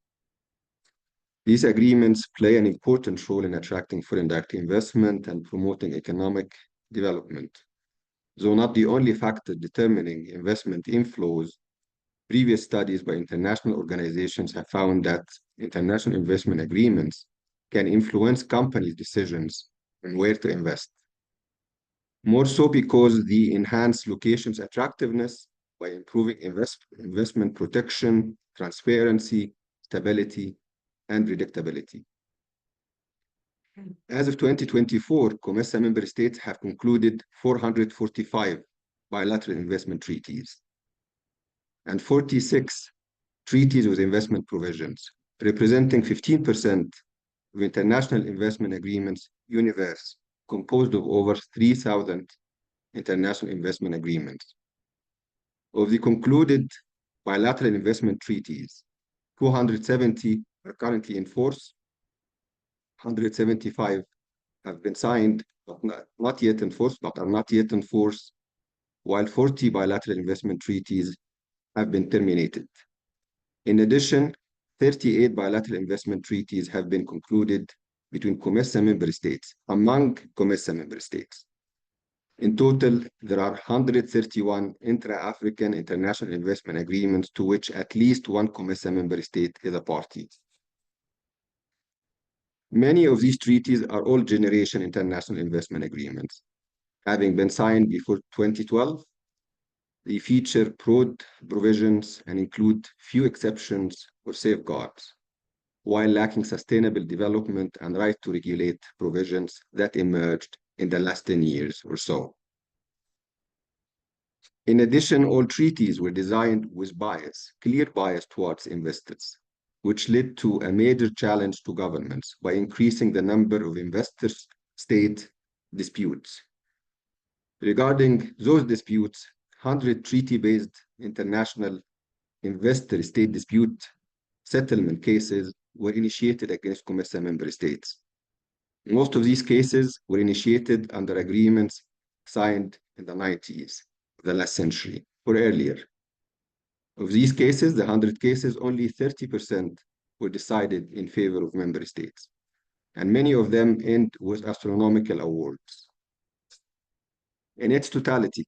These agreements play an important role in attracting foreign direct investment and promoting economic development. Though not the only factor determining investment inflows, previous studies by international organizations have found that international investment agreements can influence companies' decisions on where to invest. More so because they enhance locations' attractiveness by improving investment protection, transparency, stability, and predictability. As of 2024, COMESA member states have concluded 445 bilateral investment treaties and 46 treaties with investment provisions, representing 15% of international investment agreements universe, composed of over 3,000 international investment agreements. Of the concluded bilateral investment treaties, 270 are currently in force, 175 have been signed, but not yet in force, while 40 bilateral investment treaties have been terminated. In addition, 38 bilateral investment treaties have been concluded between COMESA member states, among COMESA member states. In total, there are 131 intra-African international investment agreements to which at least one COMESA member state is a party. Many of these treaties are old-generation international investment agreements. Having been signed before 2012, they feature broad provisions and include few exceptions or safeguards, while lacking sustainable development and right to regulate provisions that emerged in the last 10 years or so. In addition, all treaties were designed with clear bias towards investors, which led to a major challenge to governments by increasing the number of investor-state disputes. Regarding those disputes, 100 treaty-based international investor-state dispute settlement cases were initiated against COMESA member states. Most of these cases were initiated under agreements signed in the 90s of the last century or earlier. Of these cases, the 100 cases, only 30% were decided in favor of member states, and many of them end with astronomical awards. In its totality,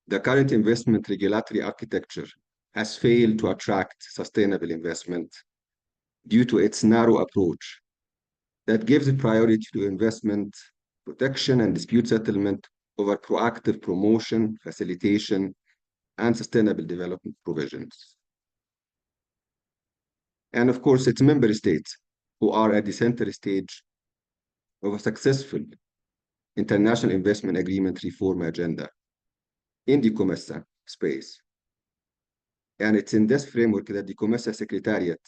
the current investment regulatory architecture has failed to attract sustainable investment due to its narrow approach that gives priority to investment protection and dispute settlement over proactive promotion, facilitation, and sustainable development provisions. And of course, it's member states who are at the center stage of a successful international investment agreement reform agenda in the COMESA space. And it's in this framework that the COMESA Secretariat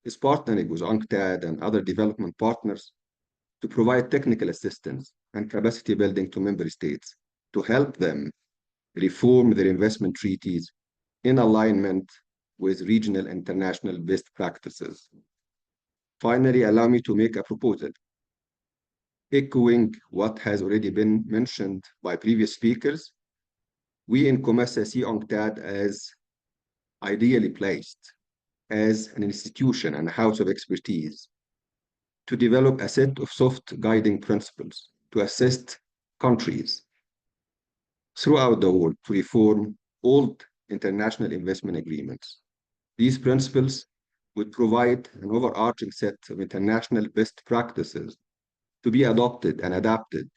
is partnering with UNCTAD and other development partners to provide technical assistance and capacity building to member states to help them reform their investment treaties in alignment with regional and international best practices. Finally, allow me to make a proposal. Echoing what has already been mentioned by previous speakers, we in COMESA see UNCTAD as ideally placed as an institution and a house of expertise to develop a set of soft guiding principles to assist countries throughout the world to reform old international investment agreements. These principles would provide an overarching set of international best practices to be adopted and adapted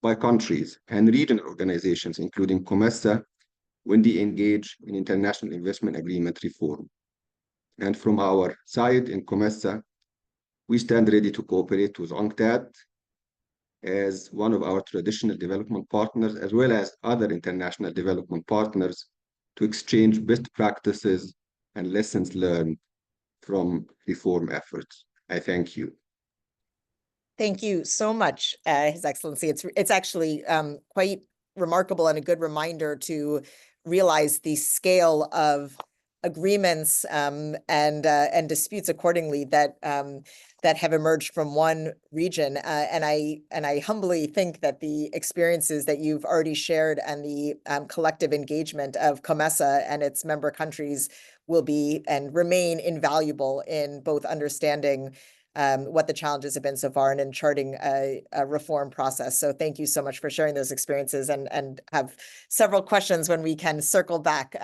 by countries and regional organizations, including COMESA, when they engage in international investment agreement reform. And from our side in COMESA, We stand ready to cooperate with UNCTAD as one of our traditional development partners, as well as other international development partners, to exchange best practices and lessons learned from reform efforts. I thank you. Thank you so much, His Excellency. It's actually quite remarkable and a good reminder to realize the scale of agreements and disputes accordingly that that have emerged from one region. And I humbly think that the experiences that you've already shared and the collective engagement of COMESA and its member countries will be and remain invaluable in both understanding what the challenges have been so far and in charting a reform process. So thank you so much for sharing those experiences, and have several questions when we can circle back.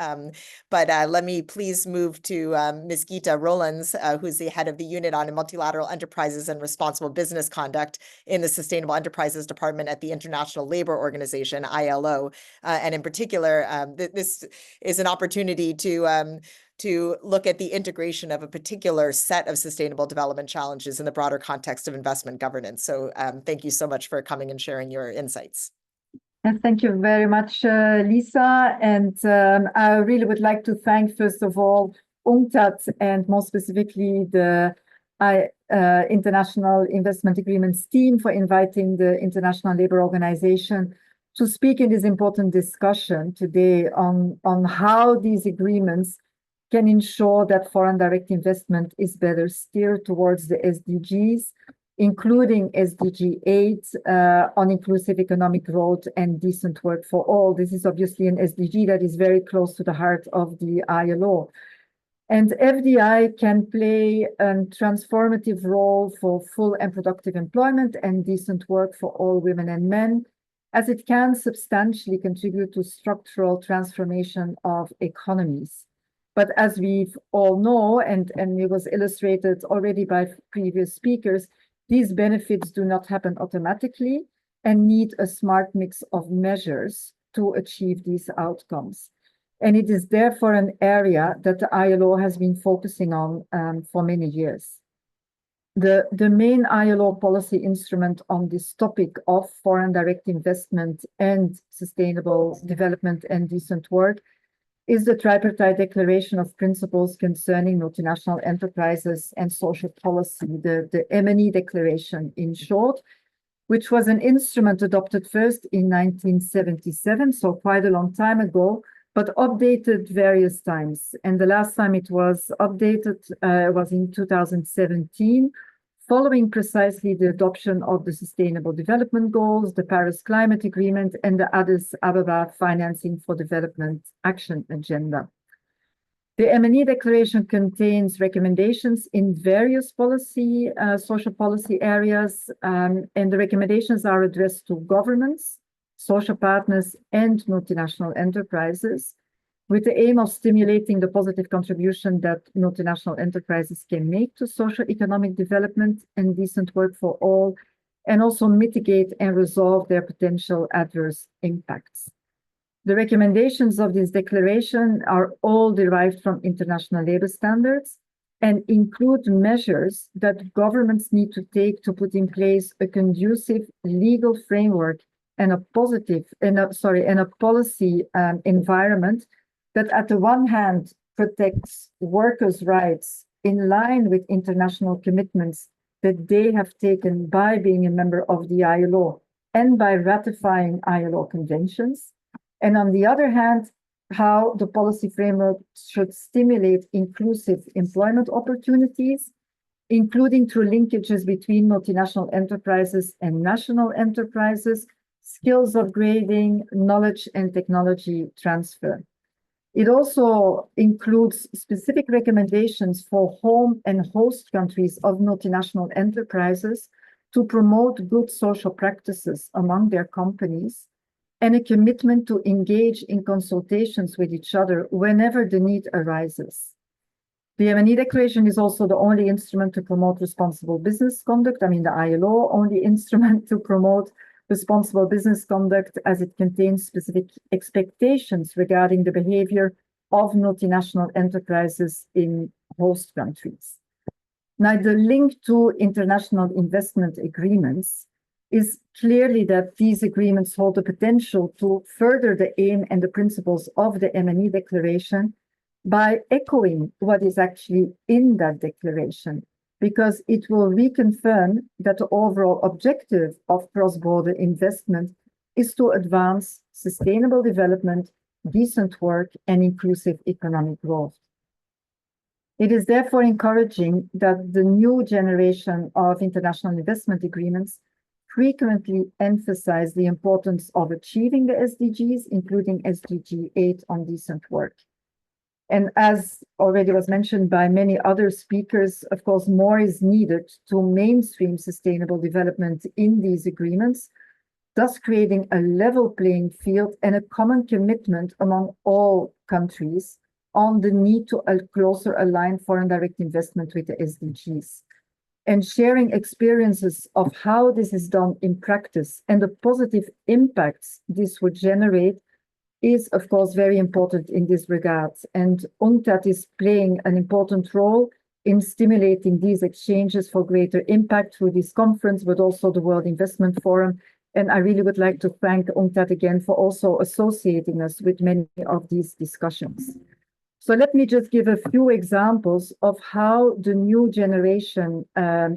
But let me please move to Ms. Gita Rollins, who's the head of the Unit on Multilateral Enterprises and Responsible Business Conduct in the Sustainable Enterprises Department at the International Labor Organization, ILO. And in particular, this is an opportunity to look at the integration of a particular set of sustainable development challenges in the broader context of investment governance. So thank you so much for coming and sharing your insights. And thank you very much, Lisa. And I really would like to thank, first of all, UNCTAD and more specifically the International Investment Agreements team for inviting the International Labour Organization to speak in this important discussion today on how these agreements can ensure that foreign direct investment is better steered towards the SDGs, including SDG 8 on inclusive economic growth and decent work for all. This is obviously an SDG that is very close to the heart of the ILO. And FDI can play a transformative role for full and productive employment and decent work for all women and men, as it can substantially contribute to structural transformation of economies. But as we all know, and it was illustrated already by previous speakers, these benefits do not happen automatically and need a smart mix of measures to achieve these outcomes. And it is therefore an area that the ILO has been focusing on for many years. The main ILO policy instrument on this topic of foreign direct investment and sustainable development and decent work is the Tripartite Declaration of Principles Concerning Multinational Enterprises and Social Policy, the M&E Declaration in short, which was an instrument adopted first in 1977, so quite a long time ago, but updated various times. And the last time it was updated was in 2017, following precisely the adoption of the Sustainable Development Goals, the Paris Climate Agreement, and the Addis Ababa Financing for Development Action Agenda. The M&E Declaration contains recommendations in various policy, social policy areas, and the recommendations are addressed to governments, social partners, and multinational enterprises, with the aim of stimulating the positive contribution that multinational enterprises can make to socio-economic development and decent work for all, and also mitigate and resolve their potential adverse impacts. The recommendations of this declaration are all derived from international labor standards and include measures that governments need to take to put in place a conducive legal framework and a positive, and a policy environment that at the one hand protects workers' rights in line with international commitments that they have taken by being a member of the ILO and by ratifying ILO conventions. And on the other hand, how the policy framework should stimulate inclusive employment opportunities, including through linkages between multinational enterprises and national enterprises, skills upgrading, knowledge and technology transfer. It also includes specific recommendations for home and host countries of multinational enterprises to promote good social practices among their companies, and a commitment to engage in consultations with each other whenever the need arises. The M&E Declaration is also the only instrument to promote responsible business conduct. I mean, the ILO only instrument to promote responsible business conduct, as it contains specific expectations regarding the behavior of multinational enterprises in host countries. Now, the link to international investment agreements is clearly that these agreements hold the potential to further the aim and the principles of the M&E Declaration by echoing what is actually in that declaration, because it will reconfirm that the overall objective of cross-border investment is to advance sustainable development, decent work, and inclusive economic growth. It is therefore encouraging that the new generation of international investment agreements frequently emphasize the importance of achieving the SDGs, including SDG 8 on decent work. And as already was mentioned by many other speakers, of course, more is needed to mainstream sustainable development in these agreements, thus creating a level playing field and a common commitment among all countries on the need to closer align foreign direct investment with the SDGs. And sharing experiences of how this is done in practice and the positive impacts this would generate is, of course, very important in this regard. And UNCTAD is playing an important role in stimulating these exchanges for greater impact through this conference, but also the World Investment Forum. And I really would like to thank UNCTAD again for also associating us with many of these discussions. So let me just give a few examples of how the new generation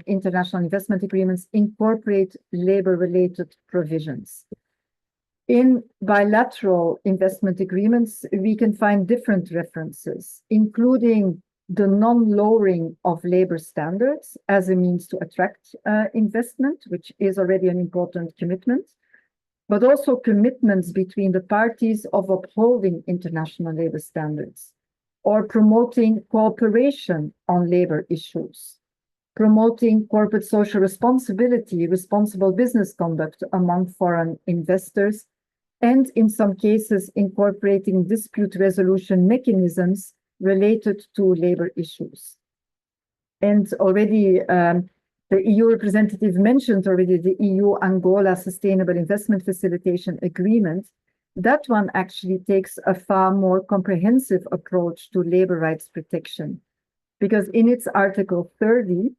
international investment agreements incorporate labor-related provisions. In bilateral investment agreements, we can find different references, including the non-lowering of labor standards as a means to attract investment, which is already an important commitment, but also commitments between the parties of upholding international labor standards, or promoting cooperation on labor issues, promoting corporate social responsibility, responsible business conduct among foreign investors, and in some cases incorporating dispute resolution mechanisms related to labor issues. And already the EU representative mentioned already the EU-Angola Sustainable Investment Facilitation Agreement. That one actually takes a far more comprehensive approach to labor rights protection, because in its Article 30,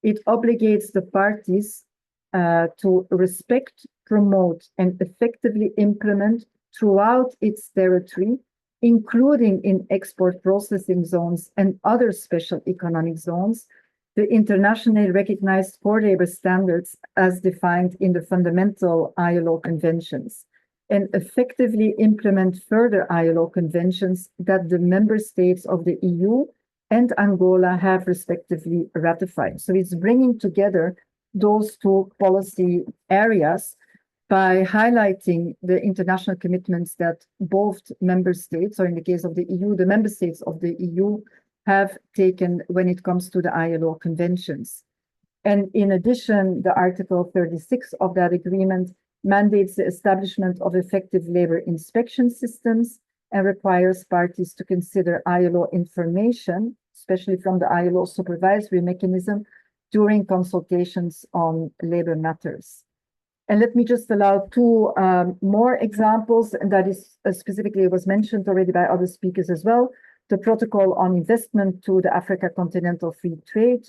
it obligates the parties to respect, promote, and effectively implement throughout its territory, including in export processing zones and other special economic zones, the internationally recognized core labor standards as defined in the fundamental ILO conventions, and effectively implement further ILO conventions that the member states of the EU and Angola have respectively ratified. So it's bringing together those two policy areas by highlighting the international commitments that both member states, or in the case of the EU, the member states of the EU have taken when it comes to the ILO conventions. And in addition, the Article 36 of that agreement mandates the establishment of effective labor inspection systems and requires parties to consider ILO information, especially from the ILO supervisory mechanism, during consultations on labor matters. And let me just allow two more examples, and that is specifically was mentioned already by other speakers as well. The Protocol on Investment to the Africa Continental Free Trade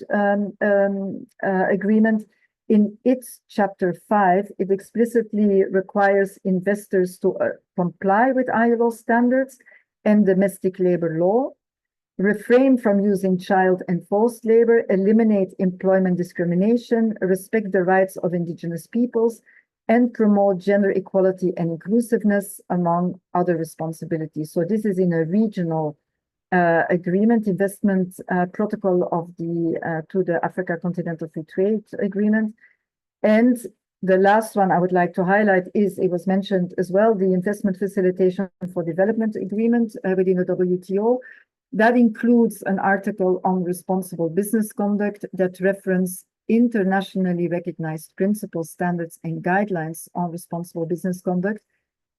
Agreement. In its Chapter 5, it explicitly requires investors to comply with ILO standards and domestic labor law, refrain from using child and forced labor, eliminate employment discrimination, respect the rights of indigenous peoples, and promote gender equality and inclusiveness, among other responsibilities. So this is in a regional agreement, investment protocol of the to the Africa Continental Free Trade Agreement. And the last one I would like to highlight is, it was mentioned as well, the Investment Facilitation for Development Agreement within the WTO. That includes an article on responsible business conduct that reference internationally recognized principles, standards, and guidelines on responsible business conduct,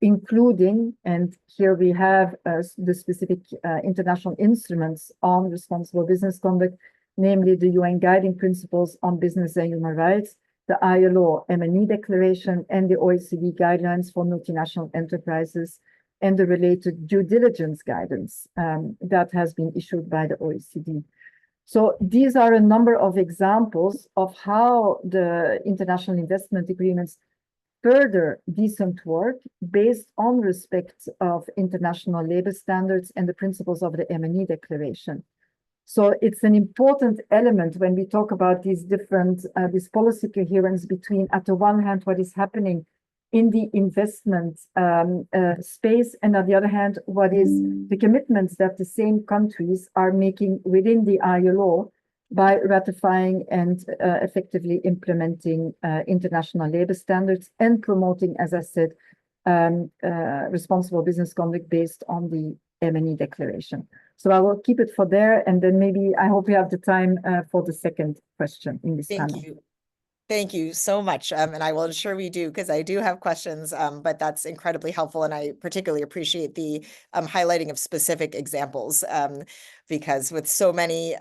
including, and here we have the specific international instruments on responsible business conduct, namely the UN Guiding Principles on Business and Human Rights, the ILO M&E Declaration, and the OECD Guidelines for Multinational Enterprises, and the related due diligence guidance that has been issued by the OECD. So these are a number of examples of how the international investment agreements further decent work based on respect of international labor standards and the principles of the M&E Declaration. So it's an important element when we talk about these different, this policy coherence between, at the one hand, what is happening in the investment space, and on the other hand, what is the commitments that the same countries are making within the ILO by ratifying and effectively implementing international labor standards and promoting, as I said, responsible business conduct based on the M&E Declaration. So I will keep it for there, and then maybe I hope we have the time for the second question in this panel. Thank you. Thank you so much. And I will ensure we do, because I do have questions, but that's incredibly helpful. And I particularly appreciate the highlighting of specific examples, because with so many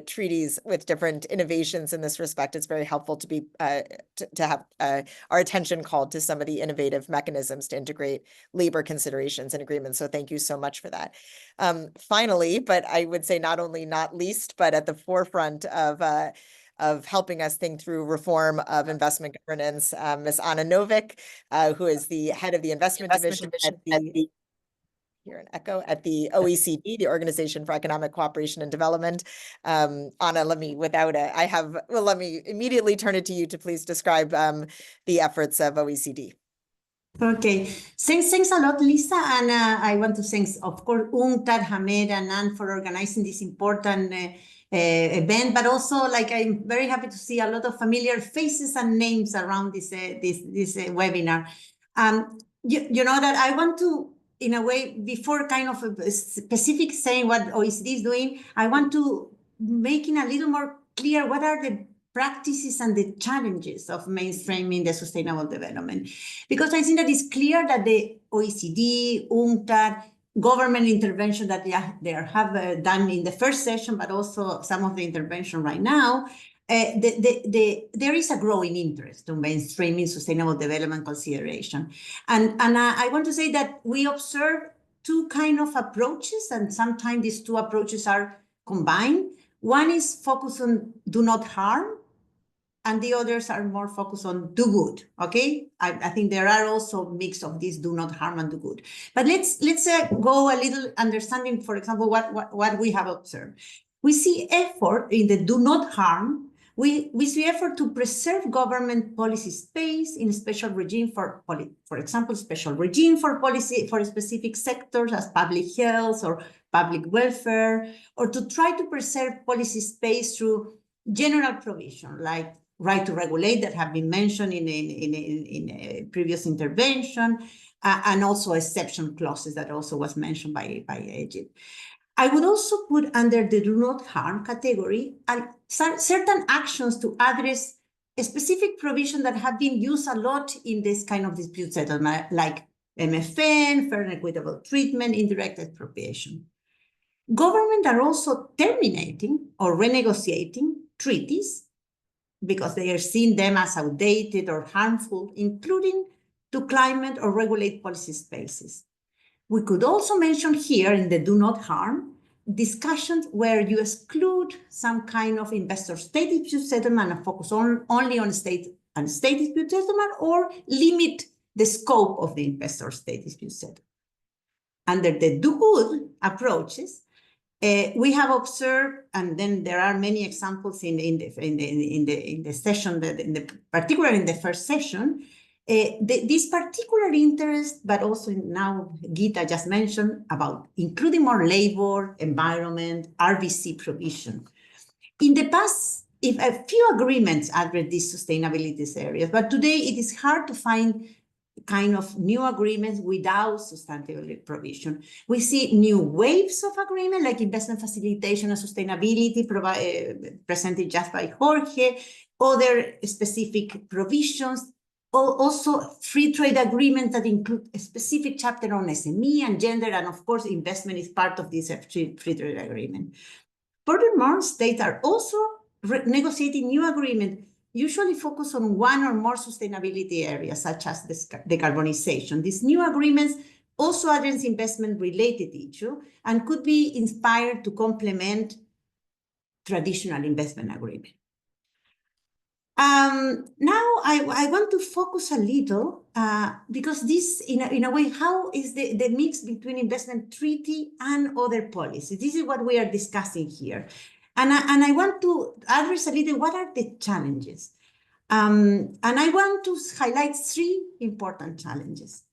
treaties with different innovations in this respect, it's very helpful to be to have our attention called to some of the innovative mechanisms to integrate labor considerations and agreements. So thank you so much for that. Finally, but I would say not least, but at the forefront of helping us think through reform of investment governance, Ms. Anna Novick, who is the head of the investment division at the OECD, the Organization for Economic Cooperation and Development. Anna, let me immediately turn it to you to please describe the efforts of OECD. Okay, thanks a lot, Lisa. And I want to thank, of course, UNCTAD, Hamed, and Nan for organizing this important event, but also, like, I'm very happy to see a lot of familiar faces and names around this webinar. You know that I want to, in a way, before kind of a specific saying what OECD is doing, I want to make it a little more clear what are the practices and the challenges of mainstreaming the sustainable development. Because I think that it's clear that the OECD, UNCTAD, government intervention that they have done in the first session, but also some of the intervention right now, there is a growing interest in mainstreaming sustainable development consideration. And I want to say that we observe two kind of approaches, and sometimes these two approaches are combined. One is focused on do not harm, and the others are more focused on do good, okay? I think there are also a mix of these do not harm and do good. But let's go a little understanding, for example, what we have observed. We see effort in the do not harm. We see effort to preserve government policy space in a special regime for example, special regime for policy for specific sectors as public health or public welfare, or to try to preserve policy space through general provision, like right to regulate that have been mentioned in a previous intervention, and also exception clauses that also was mentioned by Egypt. I would also put under the do not harm category certain actions to address a specific provision that have been used a lot in this kind of dispute settlement, like MFN, fair and equitable treatment, indirect expropriation. Governments are also terminating or renegotiating treaties because they are seeing them as outdated or harmful, including to climate or regulate policy spaces. We could also mention here in the do not harm discussions where you exclude some kind of investor-state dispute settlement and focus only on state and state dispute settlement, or limit the scope of the investor-state dispute settlement. Under the do good approaches, we have observed, and then there are many examples in the session, particularly in the first session, this particular interest, but also now Gita just mentioned about including more labor, environment, RBC provision. In the past, if a few agreements address these sustainability areas, but today it is hard to find kind of new agreements without sustainability provision. We see new waves of agreement, like investment facilitation and sustainability presented just by Jorge, other specific provisions, also free trade agreements that include a specific chapter on SME and gender, and of course, investment is part of this free trade agreement. Furthermore, states are also negotiating new agreements, usually focus on one or more sustainability areas, such as decarbonization. These new agreements also address investment-related issues and could be inspired to complement traditional investment agreement. Now I want to focus a little because this, in a way, how is the mix between investment treaty and other policies? This is what we are discussing here. And I want to address a little what are the challenges. And I want to highlight three important challenges.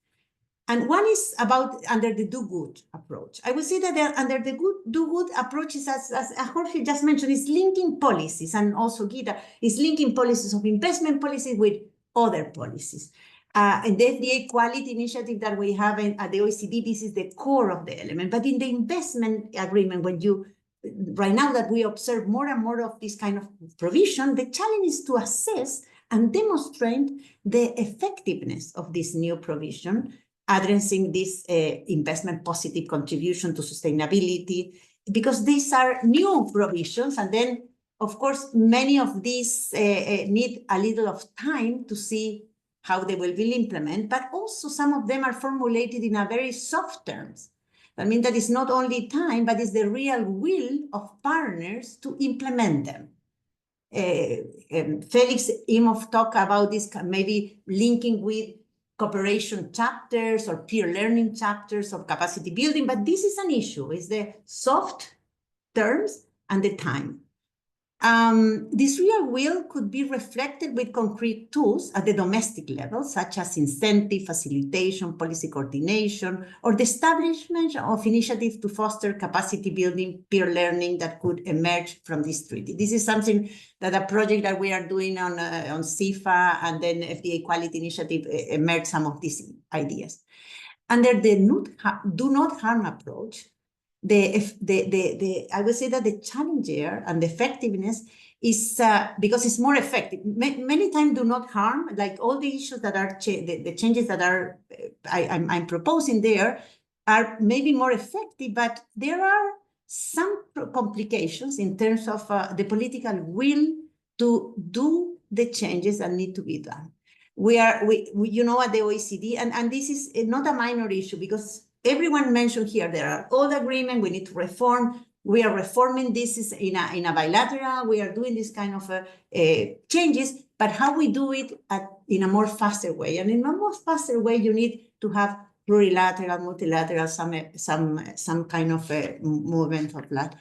And one is about under the do-good approach. I would say that under the do-good approach is, as Jorge just mentioned, is linking policies, and also Gita is linking policies of investment policy with other policies. And the FDA quality initiative that we have at the OECD, this is the core of the element. But in the investment agreement, right now that we observe more and more of this kind of provision, the challenge is to assess and demonstrate the effectiveness of this new provision, addressing this investment positive contribution to sustainability, because these are new provisions. And then, of course, many of these need a little of time to see how they will be implemented, but also some of them are formulated in a very soft terms. I mean, that is not only time, but it's the real will of partners to implement them. Felix Imhoff talked about this, maybe linking with cooperation chapters or peer learning chapters of capacity building, but this is an issue, is the soft terms and the time. This real will could be reflected with concrete tools at the domestic level, such as incentive, facilitation, policy coordination, or the establishment of initiatives to foster capacity building, peer learning that could emerge from this treaty. This is something that a project that we are doing on CIFA and then FDA Quality Initiative emerged some of these ideas. Under the do not harm approach, I would say that the challenge here and the effectiveness is because it's more effective. Many times do not harm, like all the issues that are, the changes that are I'm proposing there are maybe more effective, but there are some complications in terms of the political will to do the changes that need to be done. We you know, at the OECD, and this is not a minor issue because everyone mentioned here, there are all agreements, we need to reform. We are reforming this is in a bilateral. We are doing this kind of changes, but how we do it in a more faster way. And in a more faster way, you need to have plurilateral, multilateral, some kind of movement of that.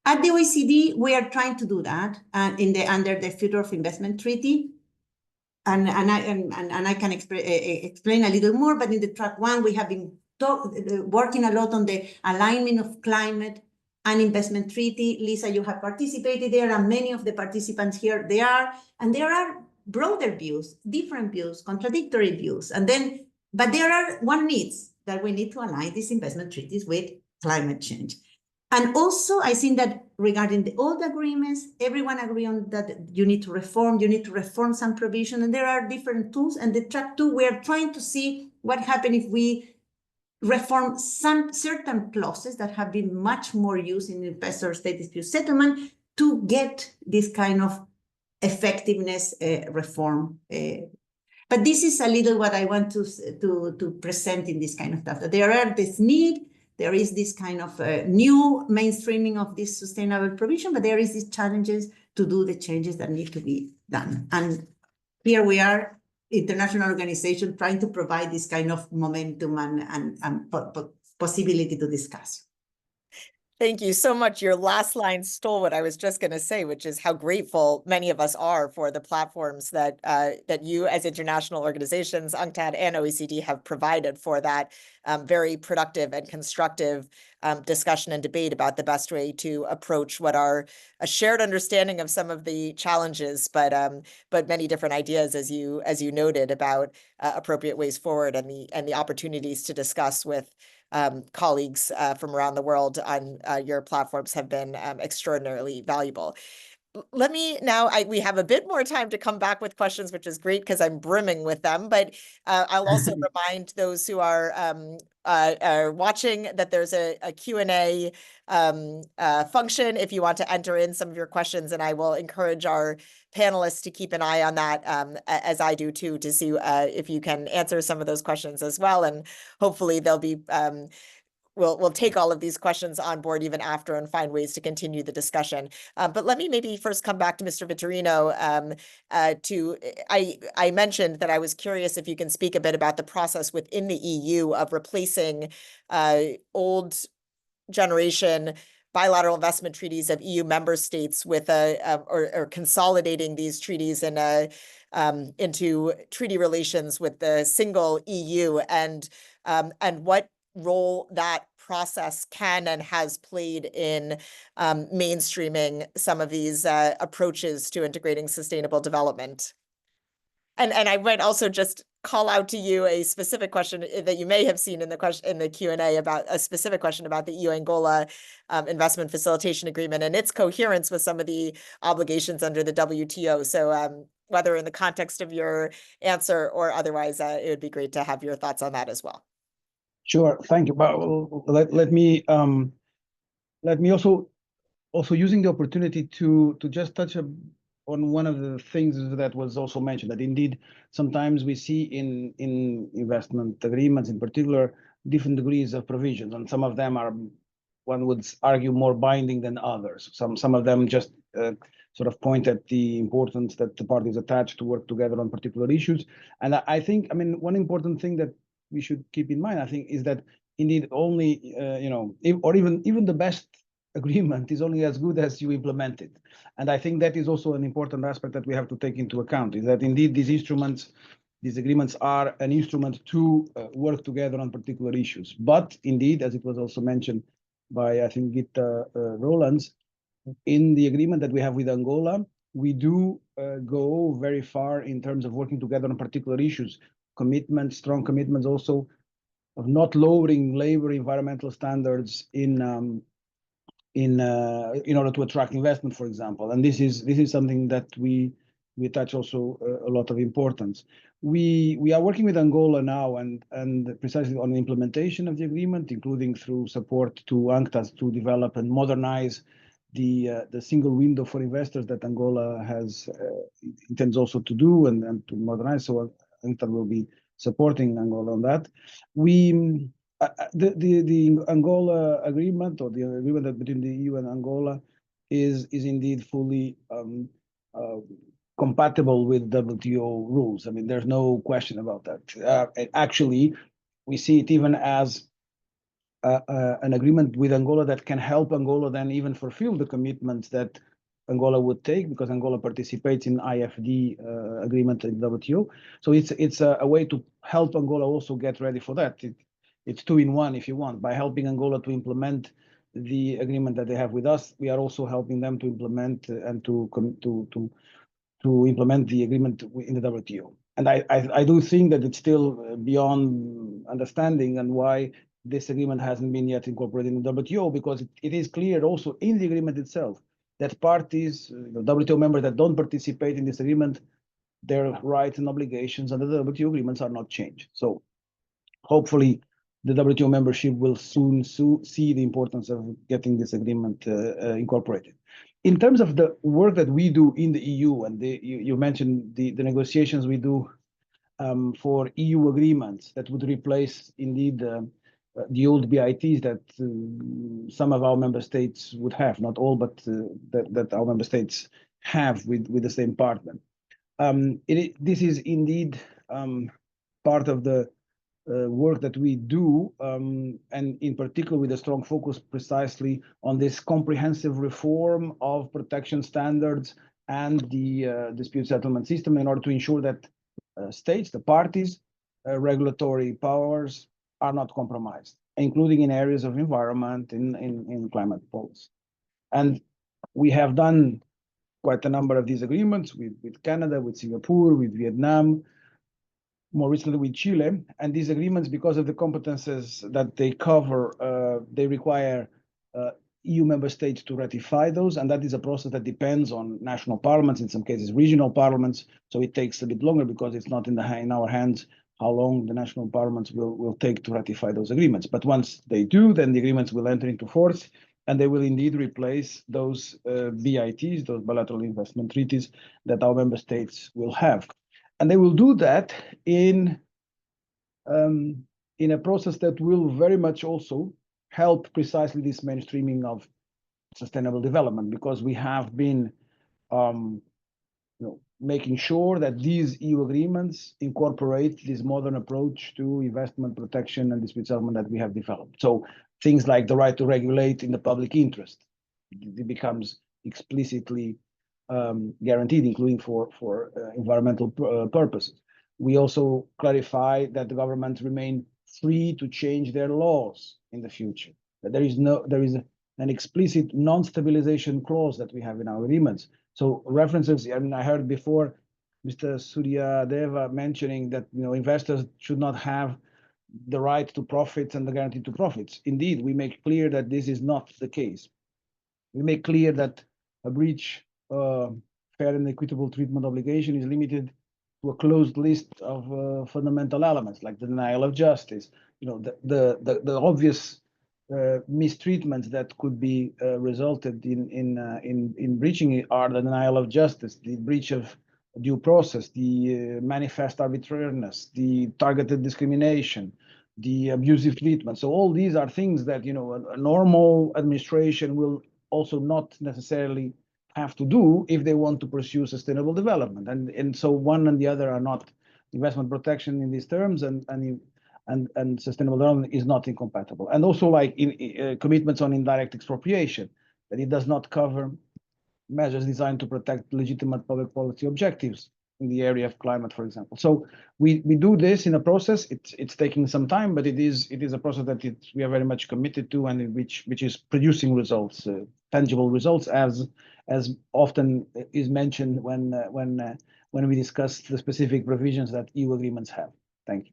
At the OECD, we are trying to do that under the Future of Investment Treaty. And I can explain a little more, but in the track one, we have been working a lot on the alignment of climate and investment treaty. Lisa, you have participated there, and many of the participants here, and there are broader views, different views, contradictory views. But there are one needs that we need to align these investment treaties with climate change. And also, I think that regarding the old agreements, everyone agree on that you need to reform some provision, and there are different tools. And the track two, we are trying to see what happens if we reform some certain clauses that have been much more used in investor-state dispute settlement to get this kind of effectiveness reform. But this is a little what I want to present in this kind of stuff. That there are this need, there is this kind of new mainstreaming of this sustainable provision, but there is these challenges to do the changes that need to be done. And here we are, international organization, trying to provide this kind of momentum and possibility to discuss. Thank you so much. Your last line stole what I was just going to say, which is how grateful many of us are for the platforms that that you as international organizations, UNCTAD and OECD, have provided for that very productive and constructive discussion and debate about the best way to approach what are a shared understanding of some of the challenges, but many different ideas, as you noted, about appropriate ways forward and the opportunities to discuss with colleagues from around the world on your platforms have been extraordinarily valuable. Let me now, we have a bit more time to come back with questions, which is great because I'm brimming with them, but I'll also remind those who are watching that there's a Q&A function if you want to enter in some of your questions, and I will encourage our panelists to keep an eye on that, as I do too, to see if you can answer some of those questions as well, and hopefully they'll be we'll take all of these questions on board even after and find ways to continue the discussion. But let me maybe first come back to Mr. Vitorino. I mentioned that I was curious if you can speak a bit about the process within the EU of replacing old generation bilateral investment treaties of EU member states with or consolidating these treaties in into treaty relations with the single EU, and what role that process can and has played in mainstreaming some of these approaches to integrating sustainable development. And I might also just call out to you a specific question that you may have seen in the Q&A about a specific question about the EU-Angola investment facilitation agreement and its coherence with some of the obligations under the WTO. So whether in the context of your answer or otherwise, it would be great to have your thoughts on that as well. Sure, thank you. But let me also using the opportunity to just touch on one of the things that was also mentioned, that indeed sometimes we see in investment agreements in particular different degrees of provisions, and some of them are, one would argue, more binding than others. Some of them just sort of point at the importance that the parties attach to work together on particular issues. And I think, I mean, one important thing that we should keep in mind, I think, is that indeed only even the best agreement is only as good as you implement it. And I think that is also an important aspect that we have to take into account, is that indeed these agreements are an instrument to work together on particular issues. But indeed, as it was also mentioned by, I think, Gitta Rolands, in the agreement that we have with Angola, we do go very far in terms of working together on particular issues, strong commitments also of not lowering labor environmental standards in order to attract investment, for example. And this is something that we attach also a lot of importance. We are working with Angola now and precisely on the implementation of the agreement, including through support to UNCTAD to develop and modernize the single window for investors that Angola intends also to do and to modernize. So UNCTAD will be supporting Angola on that. The Angola agreement, or the agreement between the EU and Angola, is indeed fully compatible with WTO rules. I mean, there's no question about that. Actually, we see it even as an agreement with Angola that can help Angola then even fulfill the commitments that Angola would take, because Angola participates in IFD agreement in WTO. So it's a way to help Angola also get ready for that. It's two in one, if you want. By helping Angola to implement the agreement that they have with us, we are also helping them to implement and to implement the agreement in the WTO. And I do think that it's still beyond understanding and why this agreement hasn't been yet incorporated in the WTO, because it is clear also in the agreement itself that parties, WTO members that don't participate in this agreement, their rights and obligations under the WTO agreements are not changed. So hopefully the WTO membership will soon see the importance of getting this agreement incorporated. In terms of the work that we do in the EU, and you mentioned the negotiations we do for EU agreements that would replace indeed the old BITs that some of our member states would have, not all, but that our member states have with the same partner. This is indeed part of the work that we do, and in particular with a strong focus precisely on this comprehensive reform of protection standards and the dispute settlement system in order to ensure that states, the parties, regulatory powers are not compromised, including in areas of environment, in climate policy. And we have done quite a number of these agreements with Canada, with Singapore, with Vietnam, more recently with Chile. And these agreements, because of the competences that they cover, they require EU member states to ratify those. And that is a process that depends on national parliaments, in some cases regional parliaments. So it takes a bit longer because it's not in our hands how long the national parliaments will take to ratify those agreements. But once they do, then the agreements will enter into force, and they will indeed replace those BITs, those bilateral investment treaties that our member states will have. And they will do that in a process that will very much also help precisely this mainstreaming of sustainable development, because we have been making sure that these EU agreements incorporate this modern approach to investment protection and dispute settlement that we have developed. So things like the right to regulate in the public interest, it becomes explicitly guaranteed, including for environmental purposes. We also clarify that the governments remain free to change their laws in the future. That there is an explicit non-stabilization clause that we have in our agreements. So references, I mean, I heard before Mr. Surya Deva mentioning that investors should not have the right to profits and the guarantee to profits. Indeed, we make clear that this is not the case. We make clear that a breach fair and equitable treatment obligation is limited to a closed list of fundamental elements like the denial of justice. The obvious mistreatments that could be resulted in breaching it are the denial of justice, the breach of due process, the manifest arbitrariness, the targeted discrimination, the abusive treatment. So all these are things that a normal administration will also not necessarily have to do if they want to pursue sustainable development. And so one and the other are not investment protection in these terms, and sustainable development is not incompatible. And also like commitments on indirect expropriation, that it does not cover measures designed to protect legitimate public policy objectives in the area of climate, for example. So we do this in a process. It's taking some time, but it is a process that we are very much committed to, and which is producing results, tangible results, as often is mentioned when we discuss the specific provisions that EU agreements have. Thank you.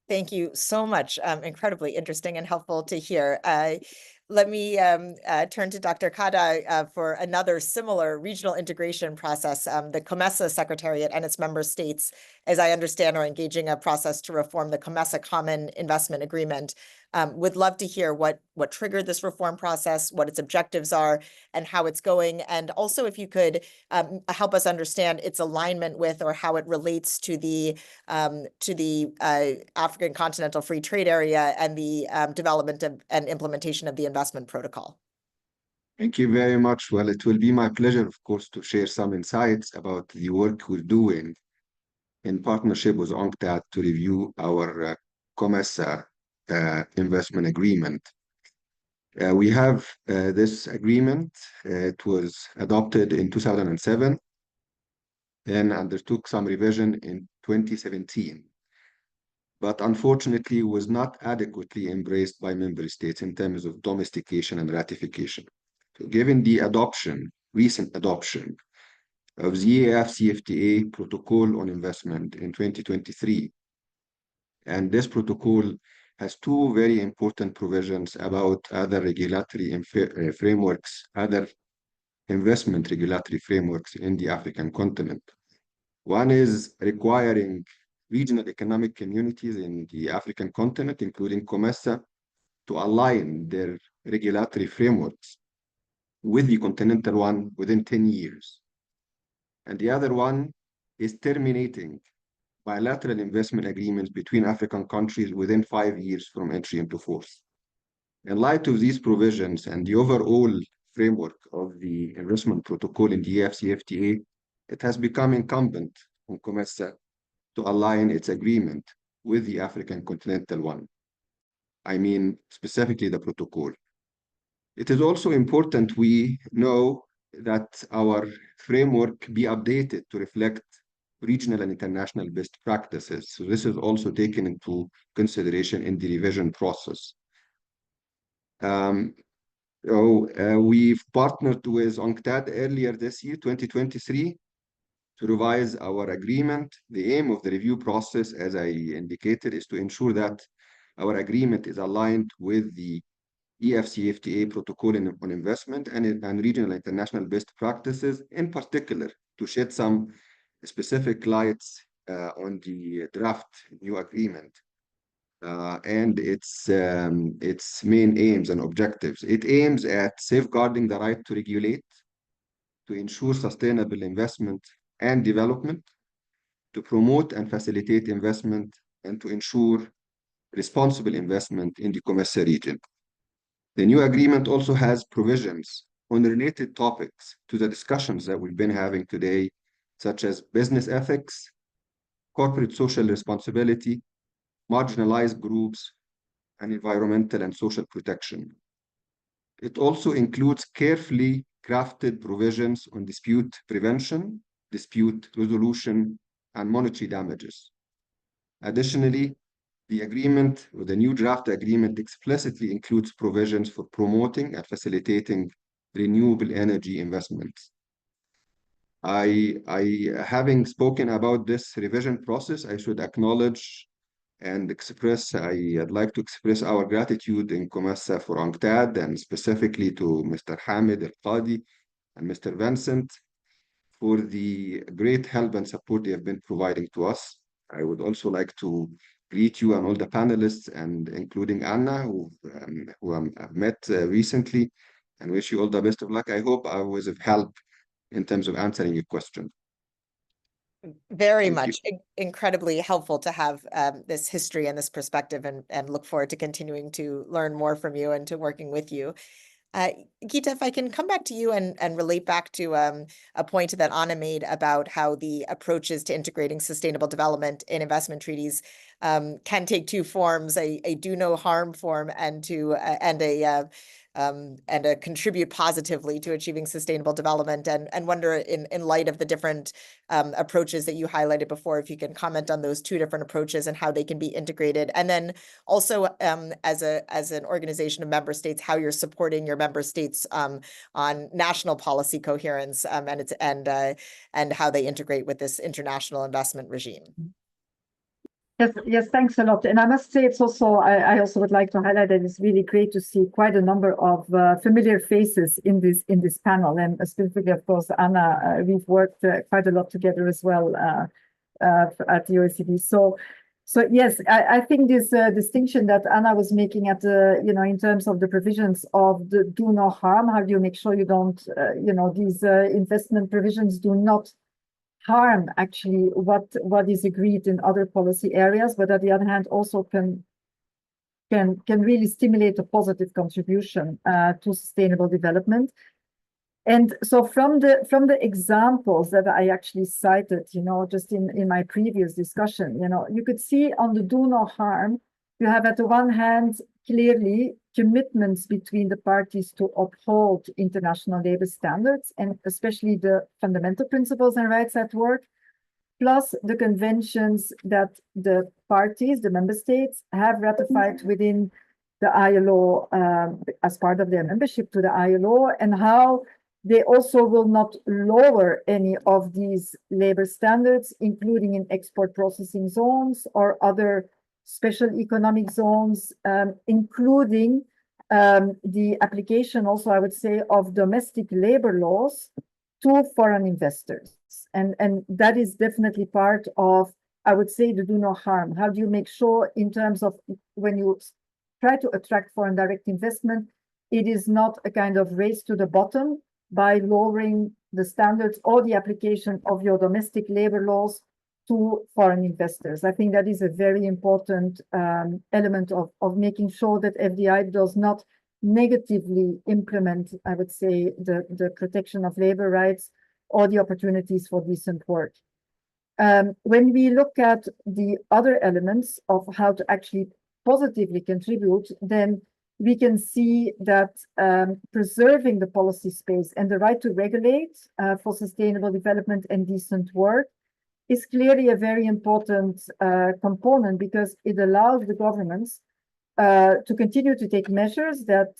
Thank you so much. Incredibly interesting and helpful to hear. Let me turn to Dr. Kada for another similar regional integration process. The COMESA Secretariat and its member states, as I understand, are engaging a process to reform the COMESA Common Investment Agreement. Would love to hear what triggered this reform process, what its objectives are, and how it's going. And also, if you could help us understand its alignment with or how it relates to the African Continental Free Trade Area and the development and implementation of the investment protocol. Thank you very much. Well, it will be my pleasure, of course, to share some insights about the work we're doing in partnership with UNCTAD to review our COMESA investment agreement. We have this agreement. It was adopted in 2007 and undertook some revision in 2017, but unfortunately was not adequately embraced by member states in terms of domestication and ratification. So given the recent adoption of the AFCFTA Protocol on Investment in 2023, and this protocol has two very important provisions about other regulatory frameworks, other investment regulatory frameworks in the African continent. One is requiring regional economic communities in the African continent, including COMESA, to align their regulatory frameworks with the continental one within 10 years. And the other one is terminating bilateral investment agreements between African countries within 5 years from entry into force. In light of these provisions and the overall framework of the investment protocol in the AFCFTA, it has become incumbent on COMESA to align its agreement with the African continental one. I mean, specifically the protocol. It is also important we know that our framework be updated to reflect regional and international best practices. So this is also taken into consideration in the revision process. We've partnered with UNCTAD earlier this year, 2023, to revise our agreement. The aim of the review process, as I indicated, is to ensure that our agreement is aligned with the EFCFTA protocol on investment and regional international best practices, in particular, to shed some specific lights on the draft new agreement and its main aims and objectives. It aims at safeguarding the right to regulate, to ensure sustainable investment and development, to promote and facilitate investment, and to ensure responsible investment in the COMESA region. The new agreement also has provisions on related topics to the discussions that we've been having today, such as business ethics, corporate social responsibility, marginalized groups, and environmental and social protection. It also includes carefully crafted provisions on dispute prevention, dispute resolution, and monetary damages. Additionally, the agreement, or the new draft agreement, explicitly includes provisions for promoting and facilitating renewable energy investments. Having spoken about this revision process, I should acknowledge and I'd like to express our gratitude in COMESA for UNCTAD, and specifically to Mr. Hamid Al-Qadi and Mr. Vincent for the great help and support they have been providing to us. I would also like to greet you and all the panelists, and including Anna, who I've met recently, and wish you all the best of luck. I hope I was of help in terms of answering your question. Very much. Incredibly helpful to have this history and this perspective, and look forward to continuing to learn more from you and to working with you. Geeta, if I can come back to you and relate back to a point that Anna made about how the approaches to integrating sustainable development in investment treaties can take two forms: a do no harm form and a contribute positively to achieving sustainable development. And wonder, in light of the different approaches that you highlighted before, if you can comment on those two different approaches and how they can be integrated. And then also, as an organization of member states, how you're supporting your member states on national policy coherence and how they integrate with this international investment regime. Yes, thanks a lot. And I must say, it's also, I also would like to highlight that it's really great to see quite a number of familiar faces in this panel, and specifically, of course, Anna. We've worked quite a lot together as well at the OECD. So yes, I think this distinction that Anna was making at in terms of the provisions of the do no harm, how do you make sure you don't, these investment provisions do not harm actually what is agreed in other policy areas, but on the other hand also can really stimulate a positive contribution to sustainable development. And so from the examples that I actually cited, just in my previous discussion, you could see on the do no harm, you have at the one hand clearly commitments between the parties to uphold international labor standards, and especially the fundamental principles and rights at work, plus the conventions that the parties, the member states, have ratified within the ILO as part of their membership to the ILO, and how they also will not lower any of these labor standards, including in export processing zones or other special economic zones, including the application also, I would say, of domestic labor laws to foreign investors. And that is definitely part of, I would say, the do no harm. How do you make sure in terms of when you try to attract foreign direct investment, it is not a kind of race to the bottom by lowering the standards or the application of your domestic labor laws to foreign investors. I think that is a very important element of making sure that FDI does not negatively implement, I would say, the protection of labor rights or the opportunities for decent work. When we look at the other elements of how to actually positively contribute, then we can see that preserving the policy space and the right to regulate for sustainable development and decent work is clearly a very important component, because it allows the governments to continue to take measures that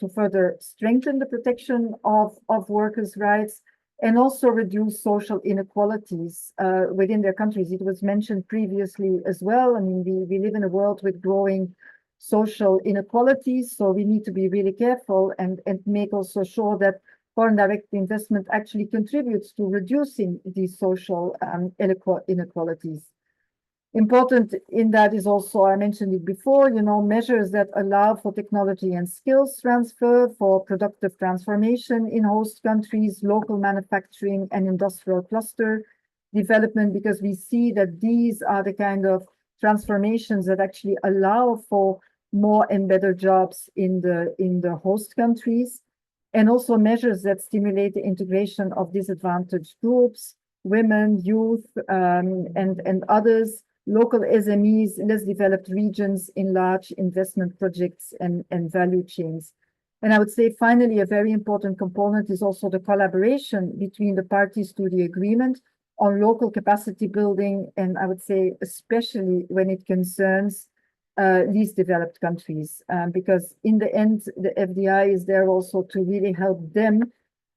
to further strengthen the protection of workers' rights and also reduce social inequalities within their countries. It was mentioned previously as well. I mean, we live in a world with growing social inequalities, so we need to be really careful and make also sure that foreign direct investment actually contributes to reducing these social inequalities. Important in that is also, I mentioned it before, measures that allow for technology and skills transfer, for productive transformation in host countries, local manufacturing and industrial cluster development, because we see that these are the kind of transformations that actually allow for more and better jobs in the host countries, and also measures that stimulate the integration of disadvantaged groups, women, youth, and others, local SMEs, less developed regions in large investment projects and value chains. And I would say finally, a very important component is also the collaboration between the parties to the agreement on local capacity building, and I would say especially when it concerns least developed countries, because in the end, the FDI is there also to really help them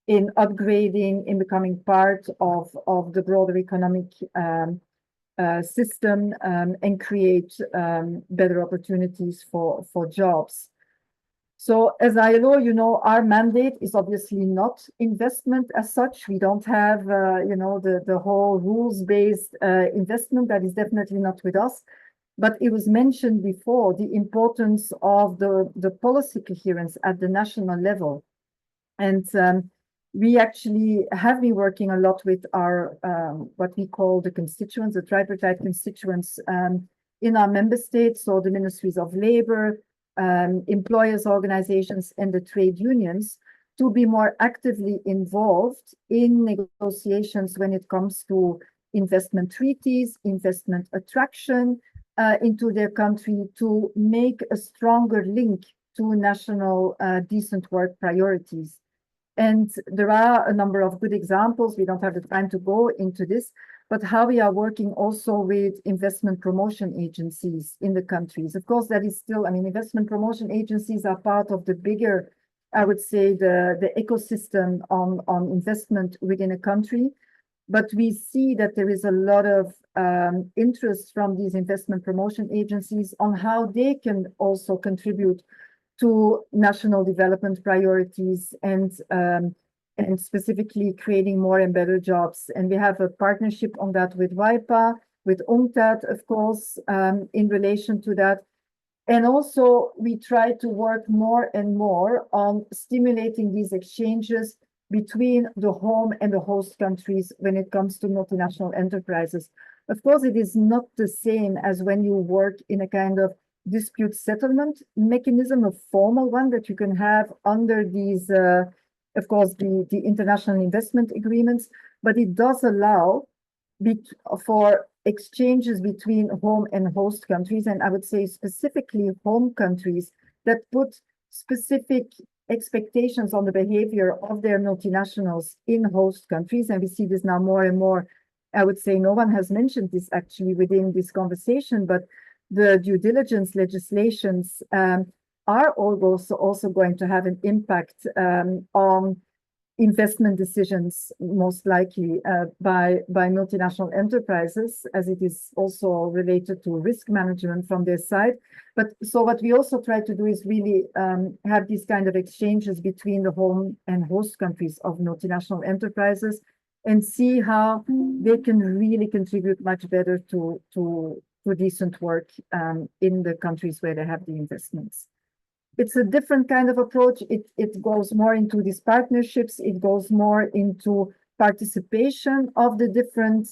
in upgrading, in becoming part of the broader economic system, and create better opportunities for jobs. So as ILO, you know, our mandate is obviously not investment as such. We don't have, you know, the whole rules-based investment. That is definitely not with us. But it was mentioned before, the importance of the policy coherence at the national level. And we actually have been working a lot with our, what we call the constituents, the tripartite constituents in our member states, so the ministries of labor, employers' organizations, and the trade unions, to be more actively involved in negotiations when it comes to investment treaties, investment attraction into their country, to make a stronger link to national decent work priorities. And there are a number of good examples. We don't have the time to go into this, but how we are working also with investment promotion agencies in the countries. Of course, that is still, I mean, investment promotion agencies are part of the bigger, I would say, the ecosystem on investment within a country. But we see that there is a lot of interest from these investment promotion agencies on how they can also contribute to national development priorities and specifically creating more and better jobs. And we have a partnership on that with WIPA, with UNCTAD, of course, in relation to that. And also we try to work more and more on stimulating these exchanges between the home and the host countries when it comes to multinational enterprises. Of course, it is not the same as when you work in a kind of dispute settlement mechanism, a formal one that you can have under these, of course, the international investment agreements, but it does allow for exchanges between home and host countries, and I would say specifically home countries that put specific expectations on the behavior of their multinationals in host countries, and we see this now more and more. I would say no one has mentioned this actually within this conversation, but the due diligence legislations are also going to have an impact on investment decisions, most likely by multinational enterprises, as it is also related to risk management from their side. But so what we also try to do is really have these kind of exchanges between the home and host countries of multinational enterprises and see how they can really contribute much better to decent work in the countries where they have the investments. It's a different kind of approach. It goes more into these partnerships. It goes more into participation of the different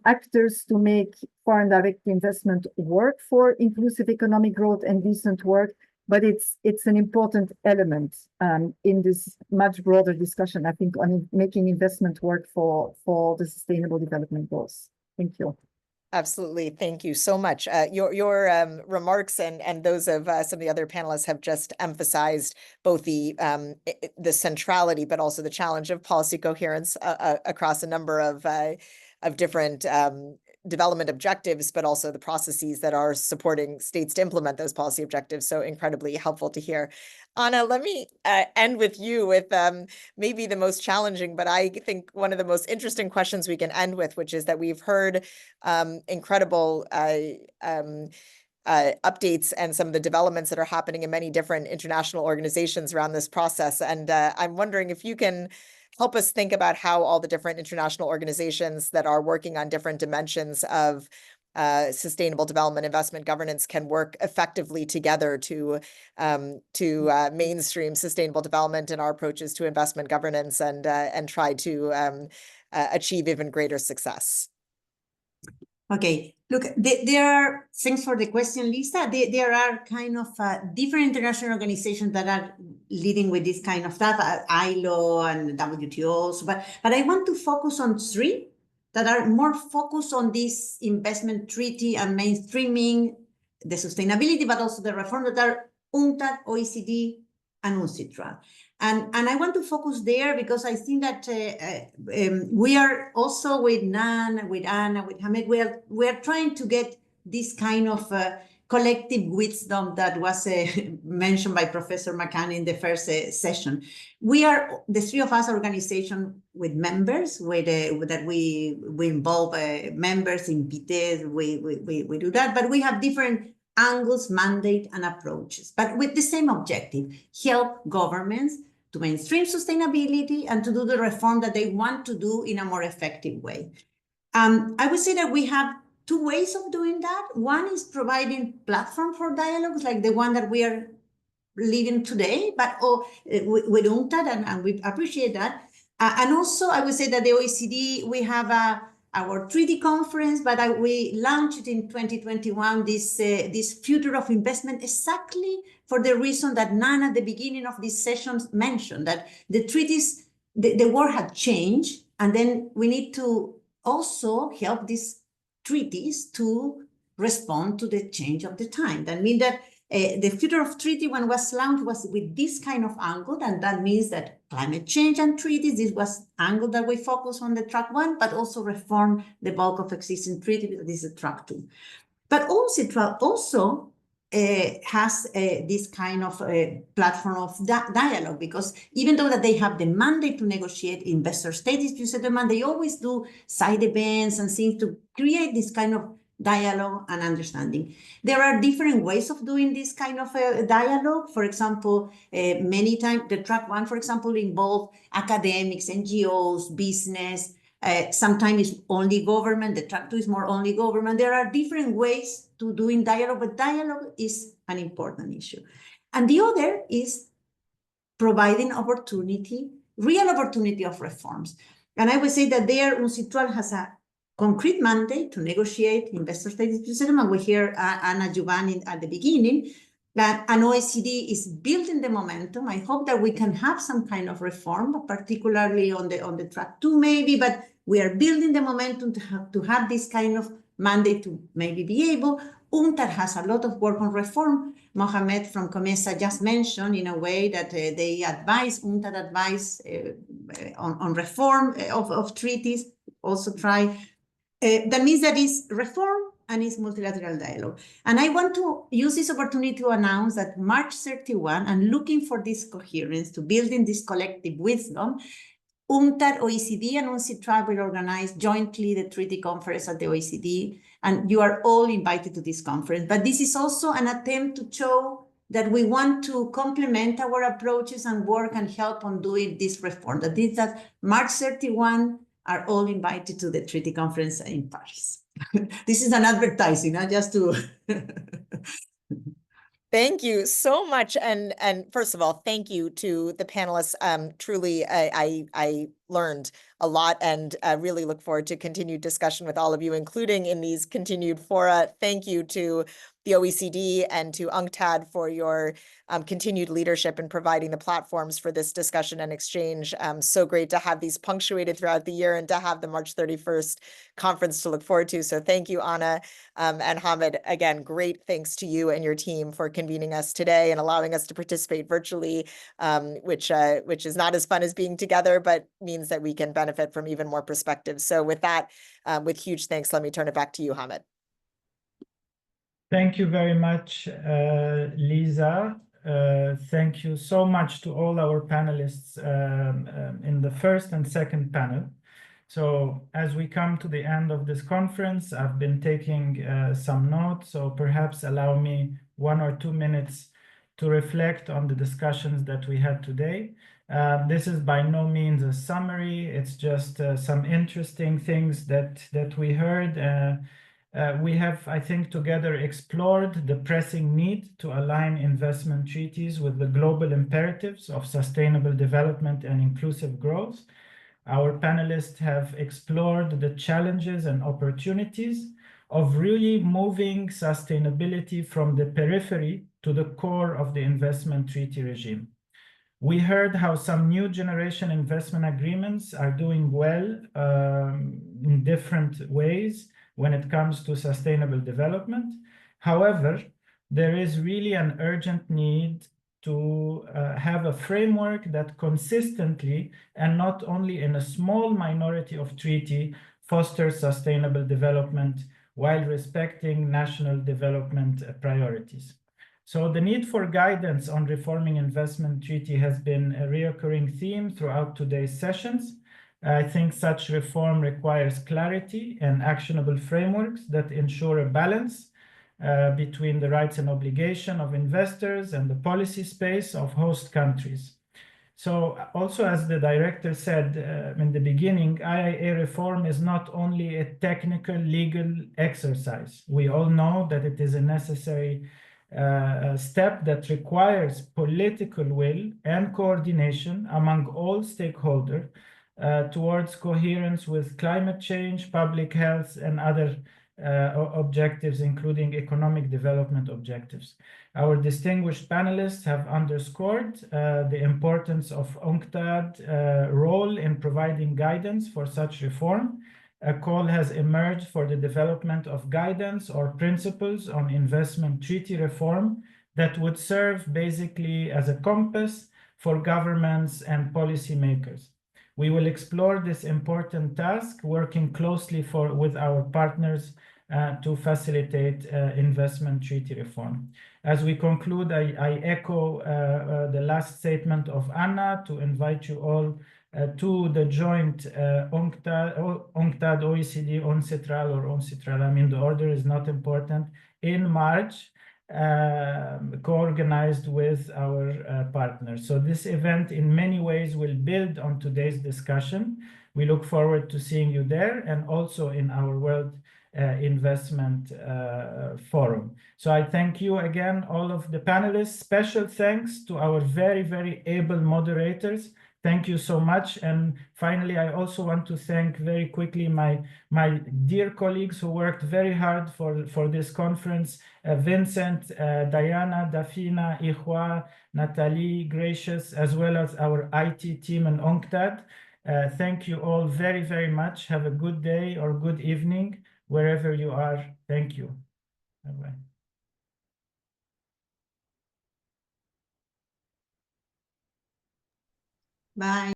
actors to make foreign direct investment work for inclusive economic growth and decent work. But it's an important element in this much broader discussion, I think, on making investment work for the Sustainable Development Goals. Thank you. Absolutely. Thank you so much. Your remarks and those of some of the other panelists have just emphasized both the centrality, but also the challenge of policy coherence across a number of different development objectives, but also the processes that are supporting states to implement those policy objectives. So incredibly helpful to hear. Anna, let me end with you with maybe the most challenging, but I think one of the most interesting questions we can end with, which is that we've heard incredible updates and some of the developments that are happening in many different international organizations around this process. And I'm wondering if you can help us think about how all the different international organizations that are working on different dimensions of sustainable development, investment governance can work effectively together to mainstream sustainable development in our approaches to investment governance and try to achieve even greater success. Okay, look, there are, thanks for the question, Lisa. There are kind of different international organizations that are leading with this kind of stuff, ILO and WTO, but I want to focus on three that are more focused on this investment treaty and mainstreaming the sustainability, but also the reform, that are UNCTAD, OECD, and UNCITRAL. And I want to focus there because I think that we are also with Nan, with Anna, with Hamed, we are trying to get this kind of collective wisdom that was mentioned by Professor McCann in the first session. We are, the three of us, organization with members, that we involve members in PITES, we do that, but we have different angles, mandate, and approaches, but with the same objective: help governments to mainstream sustainability and to do the reform that they want to do in a more effective way. I would say that we have two ways of doing that. One is providing platform for dialogues like the one that we are living today, but with UNCTAD, and we appreciate that. And also, I would say that the OECD, we have our treaty conference, but we launched in 2021 this future of investment, exactly for the reason that Nan at the beginning of this session mentioned, that the treaties, the world had changed, and then we need to also help these treaties to respond to the change of the time. That means that the future of treaty, when was launched, was with this kind of angle, and that means that climate change and treaties, this was angle that we focus on the track one, but also reform the bulk of existing treaty, because this is track two. But also has this kind of platform of dialogue, because even though that they have the mandate to negotiate investor-state dispute settlement, they always do side events and things to create this kind of dialogue and understanding. There are different ways of doing this kind of dialogue. For example, many times the track one, for example, involve academics, NGOs, business. Sometimes it's only government. The track two is more only government. There are different ways to doing dialogue, but dialogue is an important issue. And the other is providing opportunity, real opportunity of reforms. And I would say that there, UNCITRAL has a concrete mandate to negotiate investor-state dispute settlement. We hear Anna Giovanni at the beginning, that an OECD is building the momentum. I hope that we can have some kind of reform, particularly on the track two maybe, but we are building the momentum to have this kind of mandate to maybe be able. UNCTAD has a lot of work on reform. Mohamed from COMESA just mentioned in a way that they advise, UNCTAD advise on reform of treaties, also try. That means that it's reform and it's multilateral dialogue. And I want to use this opportunity to announce that March 31, and looking for this coherence to building this collective wisdom, UNCTAD, OECD, and UNCITRAL will organize jointly the treaty conference at the OECD, and you are all invited to this conference. But this is also an attempt to show that we want to complement our approaches and work and help on doing this reform. That is that March 31 are all invited to the treaty conference in Paris. This is an advertising, not just to... Thank you so much. And first of all, thank you to the panelists. Truly, I learned a lot, and really look forward to continued discussion with all of you, including in these continued fora. Thank you to the OECD and to UNCTAD for your continued leadership in providing the platforms for this discussion and exchange. So great to have these punctuated throughout the year and to have the March 31st conference to look forward to. So thank you, Anna and Hamed. Again, great thanks to you and your team for convening us today and allowing us to participate virtually, which is not as fun as being together, but means that we can benefit from even more perspectives. So with that, with huge thanks, let me turn it back to you, Hamed. Thank you very much, Lisa. Thank you so much to all our panelists in the first and second panel. So as we come to the end of this conference, I've been taking some notes, so perhaps allow me 1 or 2 minutes to reflect on the discussions that we had today. This is by no means a summary, it's just some interesting things that we heard. We have, I think, together explored the pressing need to align investment treaties with the global imperatives of sustainable development and inclusive growth. Our panelists have explored the challenges and opportunities of really moving sustainability from the periphery to the core of the investment treaty regime. We heard how some new generation investment agreements are doing well in different ways when it comes to sustainable development. However, there is really an urgent need to have a framework that consistently and not only in a small minority of treaty fosters sustainable development while respecting national development priorities. So the need for guidance on reforming investment treaty has been a recurring theme throughout today's sessions. I think such reform requires clarity and actionable frameworks that ensure a balance between the rights and obligation of investors and the policy space of host countries. So also, as the director said in the beginning, IIA reform is not only a technical legal exercise. We all know that it is a necessary step that requires political will and coordination among all stakeholders towards coherence with climate change, public health, and other objectives, including economic development objectives. Our distinguished panelists have underscored the importance of UNCTAD's role in providing guidance for such reform. A call has emerged for the development of guidance or principles on investment treaty reform that would serve basically as a compass for governments and policymakers. We will explore this important task, working closely with our partners to facilitate investment treaty reform. As we conclude, I echo the last statement of Anna to invite you all to the joint UNCTAD OECD UNCITRAL or UNCITRAL, I mean the order is not important, in March, co-organized with our partners. So this event in many ways will build on today's discussion. We look forward to seeing you there and also in our World Investment Forum. So I thank you again, all of the panelists. Special thanks to our very, very able moderators. Thank you so much. And finally, I also want to thank very quickly my dear colleagues who worked very hard for this conference, Vincent, Diana, Dafina, Ihwa, Nathalie, Gracious, as well as our IT team in UNCTAD. Thank you all very, very much. Have a good day or good evening, wherever you are. Thank you. Bye-bye. Bye.